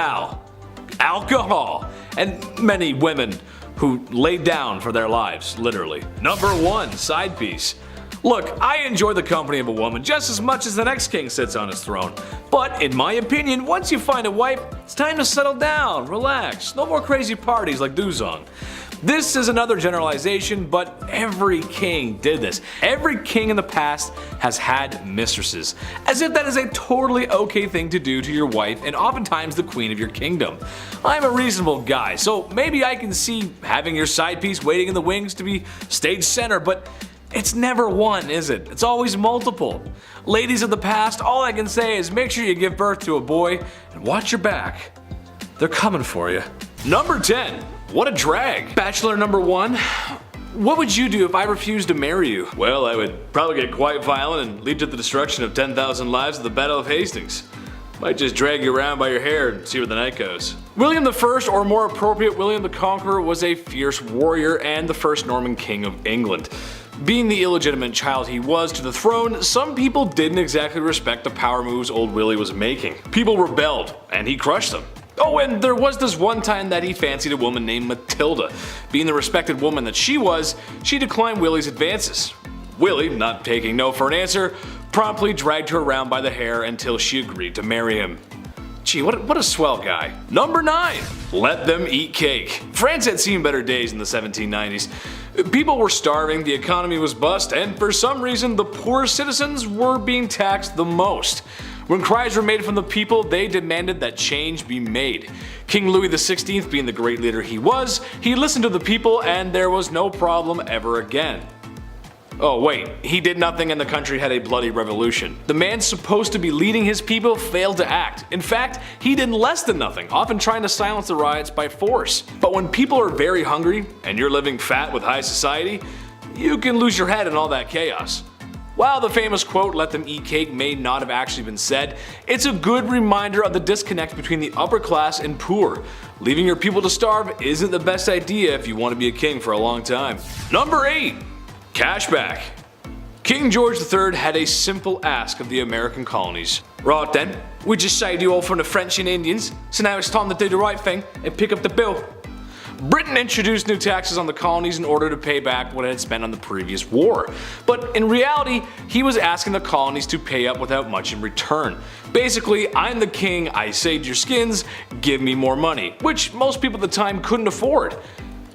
alcohol, and many women who laid down for their lives, literally. Number 1, side piece. Look, I enjoy the company of a woman just as much as the next king sits on his throne. But in my opinion, once you find a wife, it's time to settle down, relax, no more crazy parties like Duzong. This is another generalization, but every king did this. Every king in the past has had mistresses, as if that is a totally okay thing to do to your wife and oftentimes the queen of your kingdom. I'm a reasonable guy, so maybe I can see having your side piece waiting in the wings to be stage center, but it's never one, is it? It's always multiple. Ladies of the past, all I can say is make sure you give birth to a boy and watch your back. They're coming for you. Number 10. What a drag. Bachelor number 1. What would you do if I refused to marry you? Well, I would probably get quite violent and lead to the destruction of 10,000 lives at the Battle of Hastings. Might just drag you around by your hair and see where the night goes. William I, or more appropriate, William the Conqueror, was a fierce warrior and the first Norman king of England. Being the illegitimate child he was to the throne, some people didn't exactly respect the power moves old Willie was making. People rebelled, and he crushed them. Oh, and there was this one time that he fancied a woman named Matilda. Being the respected woman that she was, she declined Willie's advances. Willie, not taking no for an answer, promptly dragged her around by the hair until she agreed to marry him. Gee, what a swell guy. Number 9. Let them eat cake. France had seen better days in the 1790s. People were starving, the economy was bust, and for some reason the poor citizens were being taxed the most. When cries were made from the people, they demanded that change be made. King Louis XVI, being the great leader he was, he listened to the people and there was no problem ever again. Oh wait, he did nothing and the country had a bloody revolution. The man supposed to be leading his people failed to act. In fact, he did less than nothing, often trying to silence the riots by force. But when people are very hungry, and you're living fat with high society, you can lose your head in all that chaos. While the famous quote, "let them eat cake," may not have actually been said, it's a good reminder of the disconnect between the upper class and poor. Leaving your people to starve isn't the best idea if you want to be a king for a long time. Number 8. Cashback. King George III had a simple ask of the American colonies. Right then, we just saved you all from the French and Indians, so now it's time to do the right thing and pick up the bill. Britain introduced new taxes on the colonies in order to pay back what it had spent on the previous war. But in reality, he was asking the colonies to pay up without much in return. Basically, I'm the king, I saved your skins, give me more money, which most people at the time couldn't afford.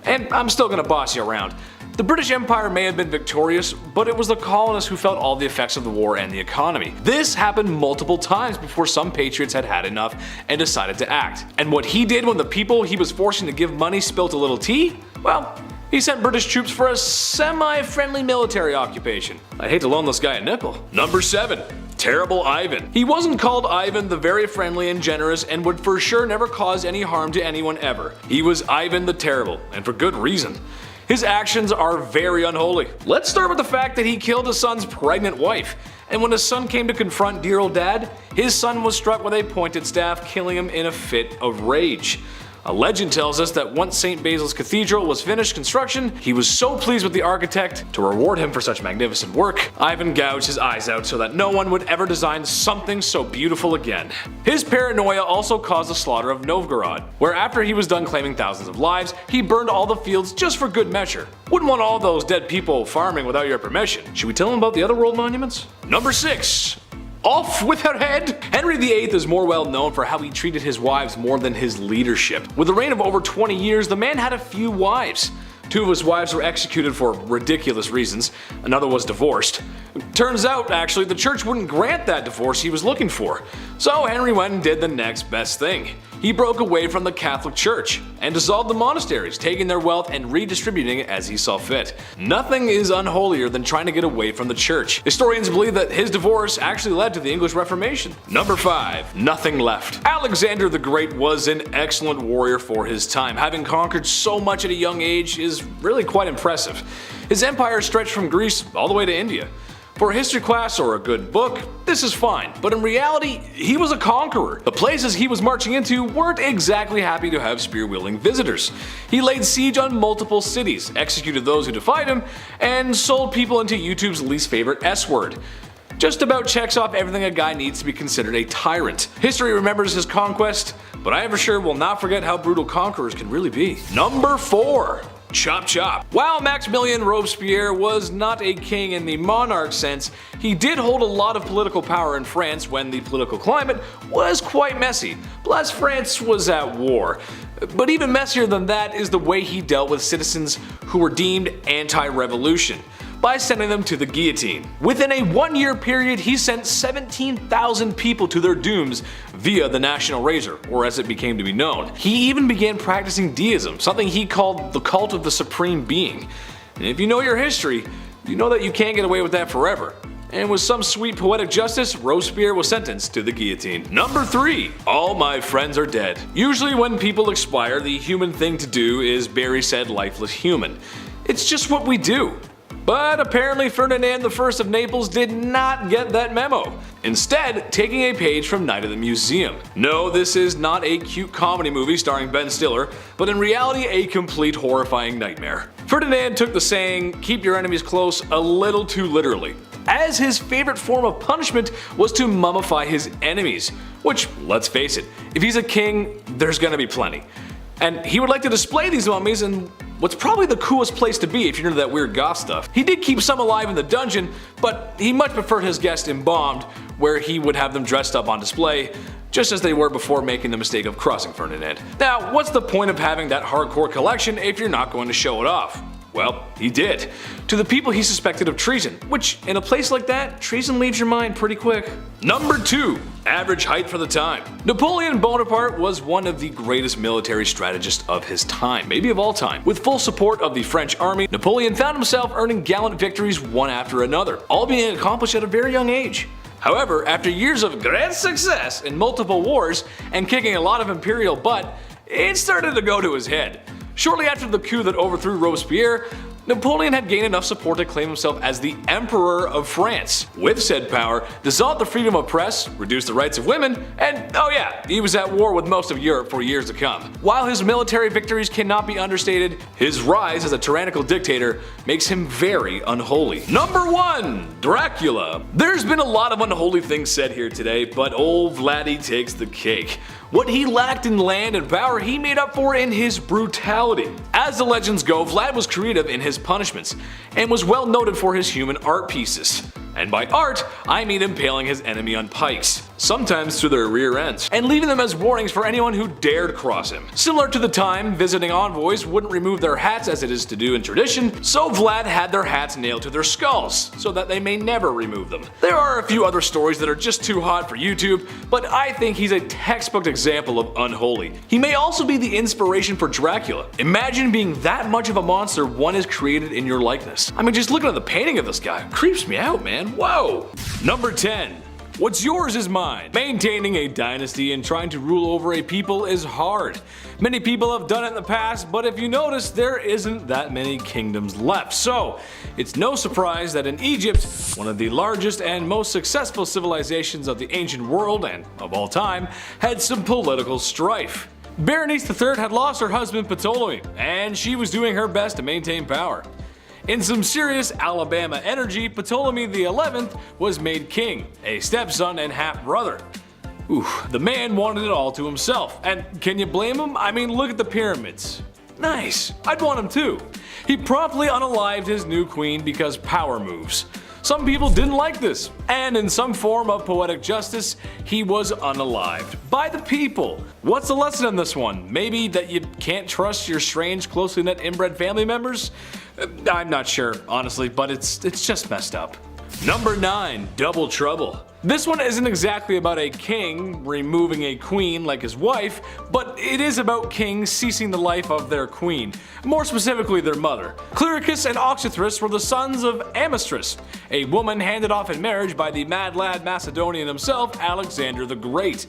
And I'm still gonna boss you around. The British Empire may have been victorious, but it was the colonists who felt all the effects of the war and the economy. This happened multiple times before some patriots had had enough and decided to act. And what he did when the people he was forcing to give money spilt a little tea? Well, he sent British troops for a semi-friendly military occupation. I hate to loan this guy a nickel. Number 7. Terrible Ivan. He wasn't called Ivan the very friendly and generous and would for sure never cause any harm to anyone ever. He was Ivan the Terrible, and for good reason. His actions are very unholy. Let's start with the fact that he killed his son's pregnant wife. And when his son came to confront dear old dad, his son was struck with a pointed staff, killing him in a fit of rage. A legend tells us that once St. Basil's Cathedral was finished construction, he was so pleased with the architect, to reward him for such magnificent work, Ivan gouged his eyes out so that no one would ever design something so beautiful again. His paranoia also caused the slaughter of Novgorod, where after he was done claiming thousands of lives, he burned all the fields just for good measure. Wouldn't want all those dead people farming without your permission. Should we tell him about the other world monuments? Number 6. Off with her head! Henry VIII is more well known for how he treated his wives more than his leadership. With a reign of over 20 years, the man had a few wives. 2 of his wives were executed for ridiculous reasons, another was divorced. Turns out, actually, the church wouldn't grant that divorce he was looking for. So Henry went and did the next best thing. He broke away from the Catholic Church and dissolved the monasteries, taking their wealth and redistributing it as he saw fit. Nothing is unholier than trying to get away from the church. Historians believe that his divorce actually led to the English Reformation. Number 5. Nothing left. Alexander the Great was an excellent warrior for his time. Having conquered so much at a young age is really quite impressive. His empire stretched from Greece all the way to India. For a history class or a good book, this is fine, but in reality, he was a conqueror. The places he was marching into weren't exactly happy to have spear-wielding visitors. He laid siege on multiple cities, executed those who defied him, and sold people into YouTube's least favorite S-word. Just about checks off everything a guy needs to be considered a tyrant. History remembers his conquest, but I for sure will not forget how brutal conquerors can really be. Number 4. Chop chop. While Maximilien Robespierre was not a king in the monarch sense, he did hold a lot of political power in France when the political climate was quite messy. Plus, France was at war. But even messier than that is the way he dealt with citizens who were deemed anti-revolution, by sending them to the guillotine. Within a 1-year period, he sent 17,000 people to their dooms via the National Razor, or as it became to be known. He even began practicing deism, something he called the cult of the supreme being. And if you know your history, you know that you can't get away with that forever. And with some sweet poetic justice, Robespierre was sentenced to the guillotine. Number 3. All my friends are dead. Usually when people expire, the human thing to do is bury said lifeless human. It's just what we do. But apparently Ferdinand I of Naples did not get that memo, instead taking a page from Night at the Museum. No, this is not a cute comedy movie starring Ben Stiller, but in reality a complete horrifying nightmare. Ferdinand took the saying, "keep your enemies close," a little too literally, as his favorite form of punishment was to mummify his enemies, which, let's face it, if he's a king, there's gonna be plenty. And he would like to display these mummies in what's probably the coolest place to be if you're into that weird goth stuff. He did keep some alive in the dungeon, but he much preferred his guests embalmed, where he would have them dressed up on display, just as they were before making the mistake of crossing Ferdinand. Now, what's the point of having that hardcore collection if you're not going to show it off? Well, he did. To the people he suspected of treason, which, in a place like that, treason leaves your mind pretty quick. Number 2. Average height for the time. Napoleon Bonaparte was one of the greatest military strategists of his time, maybe of all time. With full support of the French army, Napoleon found himself earning gallant victories one after another, all being accomplished at a very young age. However, after years of great success in multiple wars and kicking a lot of imperial butt, it started to go to his head. Shortly after the coup that overthrew Robespierre, Napoleon had gained enough support to claim himself as the Emperor of France. With said power, dissolved the freedom of press, reduced the rights of women, and oh yeah, he was at war with most of Europe for years to come. While his military victories cannot be understated, his rise as a tyrannical dictator makes him very unholy. Number 1. Dracula. There's been a lot of unholy things said here today, but old Vladdy takes the cake. What he lacked in land and power, he made up for in his brutality. As the legends go, Vlad was creative in his punishments, and was well noted for his human art pieces. And by art, I mean impaling his enemy on pikes, sometimes through their rear ends, and leaving them as warnings for anyone who dared cross him. Similar to the time visiting envoys wouldn't remove their hats as it is to do in tradition, so Vlad had their hats nailed to their skulls, so that they may never remove them. There are a few other stories that are just too hot for YouTube, but I think he's a textbook example of unholy. He may also be the inspiration for Dracula. Imagine being that much of a monster one is created in your likeness. I mean, just looking at the painting of this guy creeps me out, man. Whoa! Number 10. What's yours is mine. Maintaining a dynasty and trying to rule over a people is hard. Many people have done it in the past, but if you notice, there isn't that many kingdoms left. So, it's no surprise that in Egypt, one of the largest and most successful civilizations of the ancient world and of all time, had some political strife. Berenice III had lost her husband Ptolemy, and she was doing her best to maintain power. In some serious Alabama energy, Ptolemy XI was made king, a stepson and half-brother. The man wanted it all to himself, and can you blame him? I mean, look at the pyramids. Nice, I'd want him too. He promptly unalived his new queen because power moves. Some people didn't like this, and in some form of poetic justice, he was unalived by the people. What's the lesson in this one? Maybe that you can't trust your strange, closely knit inbred family members? I'm not sure, honestly, but it's just messed up. Number 9. Double Trouble. This one isn't exactly about a king removing a queen like his wife, but it is about kings ceasing the life of their queen, more specifically their mother. Clyricus and Oxythris were the sons of Amistris, a woman handed off in marriage by the mad lad Macedonian himself, Alexander the Great.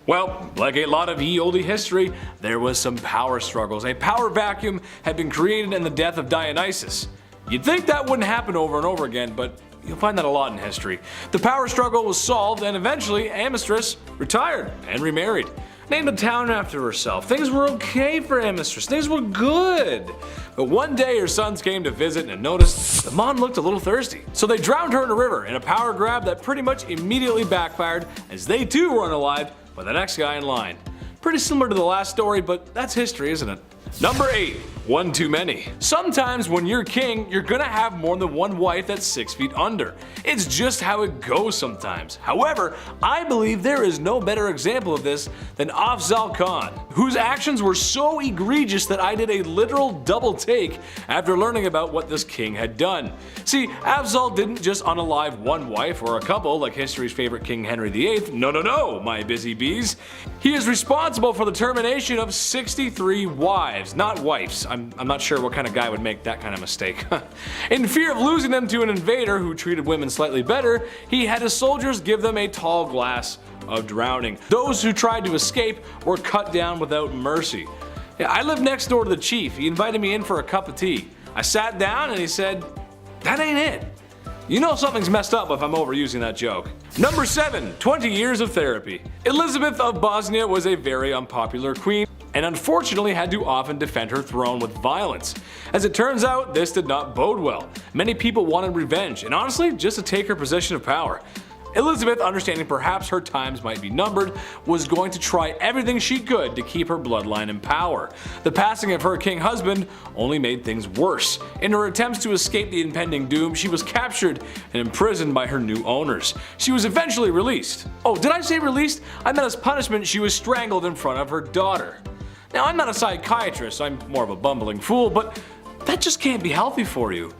Well, like a lot of ye olde history, there was some power struggles. A power vacuum had been created in the death of Dionysus. You'd think that wouldn't happen over and over again, but you'll find that a lot in history. The power struggle was solved, and eventually Amistris retired and remarried. Named a town after herself. Things were okay for Amistris. Things were good. But one day her sons came to visit and noticed the Mon looked a little thirsty. So they drowned her in a river in a power grab that pretty much immediately backfired, as they too were unalived by the next guy in line. Pretty similar to the last story, but that's history, isn't it? Number 8. One too many. Sometimes when you're king, you're gonna have more than one wife that's 6 feet under. It's just how it goes sometimes. However, I believe there is no better example of this than Afzal Khan, whose actions were so egregious that I did a literal double take after learning about what this king had done. See, Afzal didn't just unalive one wife or a couple like history's favorite King Henry VIII. No, my busy bees. He is responsible for the termination of 63 wives, not wives. I'm not sure what kind of guy would make that kind of mistake. In fear of losing them to an invader who treated women slightly better, he had his soldiers give them a tall glass of drowning. Those who tried to escape were cut down without mercy. I lived next door to the chief. He invited me in for a cup of tea. I sat down and he said, that ain't it. You know something's messed up if I'm overusing that joke. Number 7, 20 years of therapy. Elizabeth of Bosnia was a very unpopular queen and unfortunately had to often defend her throne with violence. As it turns out, this did not bode well. Many people wanted revenge and honestly just to take her position of power. Elizabeth, understanding perhaps her times might be numbered, was going to try everything she could to keep her bloodline in power. The passing of her king husband only made things worse. In her attempts to escape the impending doom, she was captured and imprisoned by her new owners. She was eventually released. Oh, did I say released? I meant as punishment she was strangled in front of her daughter. Now, I'm not a psychiatrist, I'm more of a bumbling fool, but that just can't be healthy for you.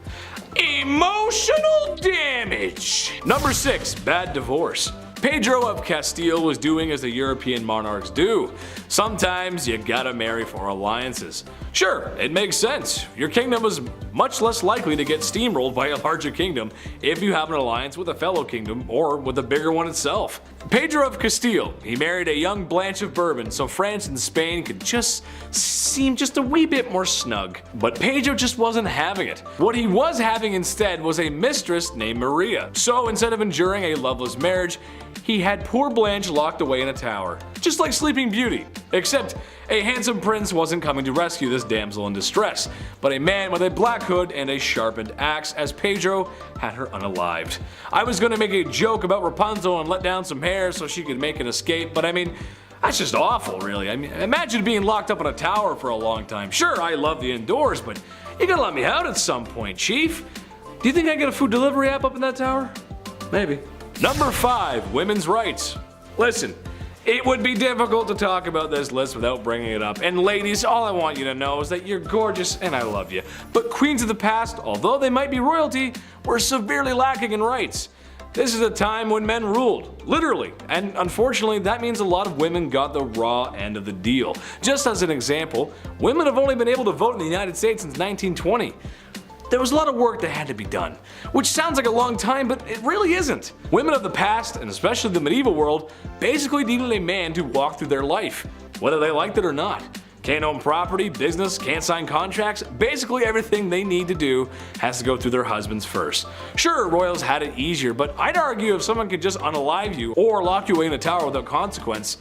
Emotional damage. Number 6, bad divorce. Pedro of Castile was doing as the European monarchs do. Sometimes you gotta marry for alliances. Sure, it makes sense. Your kingdom is much less likely to get steamrolled by a larger kingdom if you have an alliance with a fellow kingdom or with a bigger one itself. Pedro of Castile, he married a young Blanche of Bourbon so France and Spain could just seem just a wee bit more snug. But Pedro just wasn't having it. What he was having instead was a mistress named Maria. So instead of enduring a loveless marriage, he had poor Blanche locked away in a tower. Just like Sleeping Beauty. Except a handsome prince wasn't coming to rescue this damsel in distress, but a man with a black hood and a sharpened axe, as Pedro had her unalived. I was gonna make a joke about Rapunzel and let down some hair so she could make an escape, but I mean, that's just awful, really. I mean, imagine being locked up in a tower for a long time. Sure, I love the indoors, but you gotta let me out at some point, Chief. Do you think I get a food delivery app up in that tower? Maybe. Number 5, women's rights. Listen, it would be difficult to talk about this list without bringing it up. And ladies, all I want you to know is that you're gorgeous and I love you. But queens of the past, although they might be royalty, were severely lacking in rights. This is a time when men ruled, literally, and unfortunately that means a lot of women got the raw end of the deal. Just as an example, women have only been able to vote in the United States since 1920. There was a lot of work that had to be done, which sounds like a long time, but it really isn't. Women of the past, and especially the medieval world, basically needed a man to walk through their life, whether they liked it or not. Can't own property, business, can't sign contracts, basically everything they need to do has to go through their husbands first. Sure, royals had it easier, but I'd argue if someone could just unalive you or lock you away in a tower without consequence,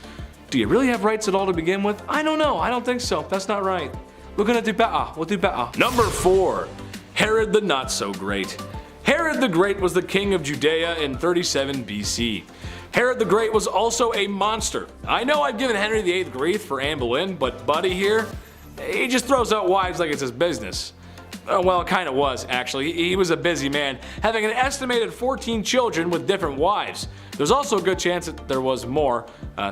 do you really have rights at all to begin with? I don't know, I don't think so, that's not right. We're gonna do better, we'll do better. Number 4. Herod the Not So Great. Herod the Great was the king of Judea in 37 BC. Herod the Great was also a monster. I know I've given Henry VIII grief for Anne Boleyn, but Buddy here, he just throws out wives like it's his business. Well, it kinda was, actually. He was a busy man, having an estimated 14 children with different wives. There's also a good chance that there was more,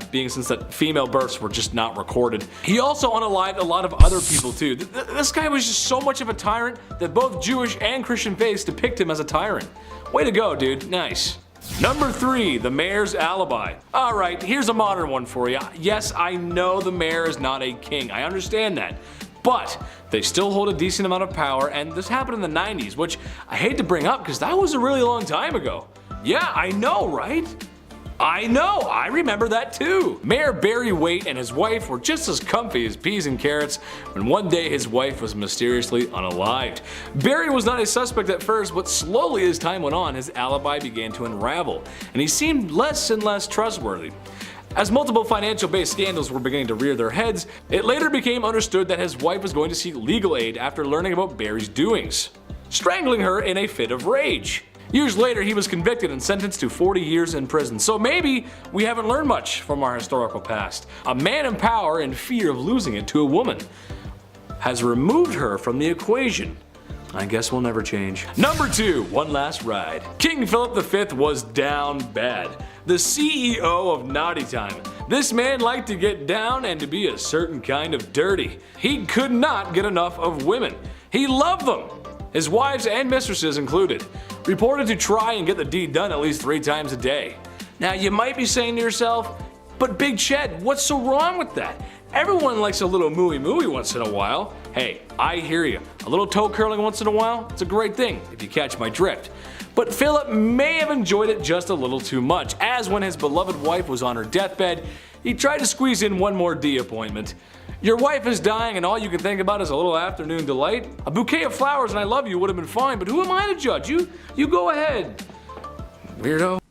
being since that female births were just not recorded. He also unalived a lot of other people too. This guy was just so much of a tyrant that both Jewish and Christian faiths depict him as a tyrant. Way to go, dude. Nice. Number 3, the mayor's alibi. Alright, here's a modern one for you. Yes, I know the mayor is not a king. I understand that. But they still hold a decent amount of power, and this happened in the 90s, which I hate to bring up because that was a really long time ago. Yeah, I know, right? I know, I remember that too. Mayor Barry Waite and his wife were just as comfy as peas and carrots when one day his wife was mysteriously unalived. Barry was not a suspect at first, but slowly as time went on, his alibi began to unravel, and he seemed less and less trustworthy. As multiple financial-based scandals were beginning to rear their heads, it later became understood that his wife was going to seek legal aid after learning about Barry's doings, strangling her in a fit of rage. Years later, he was convicted and sentenced to 40 years in prison. So maybe we haven't learned much from our historical past. A man in power in fear of losing it to a woman has removed her from the equation. I guess we'll never change. Number 2, one last ride. King Philip V was down bad. The CEO of Naughty Time. This man liked to get down and to be a certain kind of dirty. He could not get enough of women. He loved them, his wives and mistresses included. Reported to try and get the deed done at least 3 times a day. Now you might be saying to yourself, but Big Ched, what's so wrong with that? Everyone likes a little mooey once in a while. Hey, I hear you. A little toe curling once in a while, it's a great thing, if you catch my drift. But Philip may have enjoyed it just a little too much, as when his beloved wife was on her deathbed, He tried to squeeze in one more D appointment. Your wife is dying and all you can think about is a little afternoon delight? A bouquet of flowers and I love you would have been fine, but who am I to judge? You go ahead. Weirdo.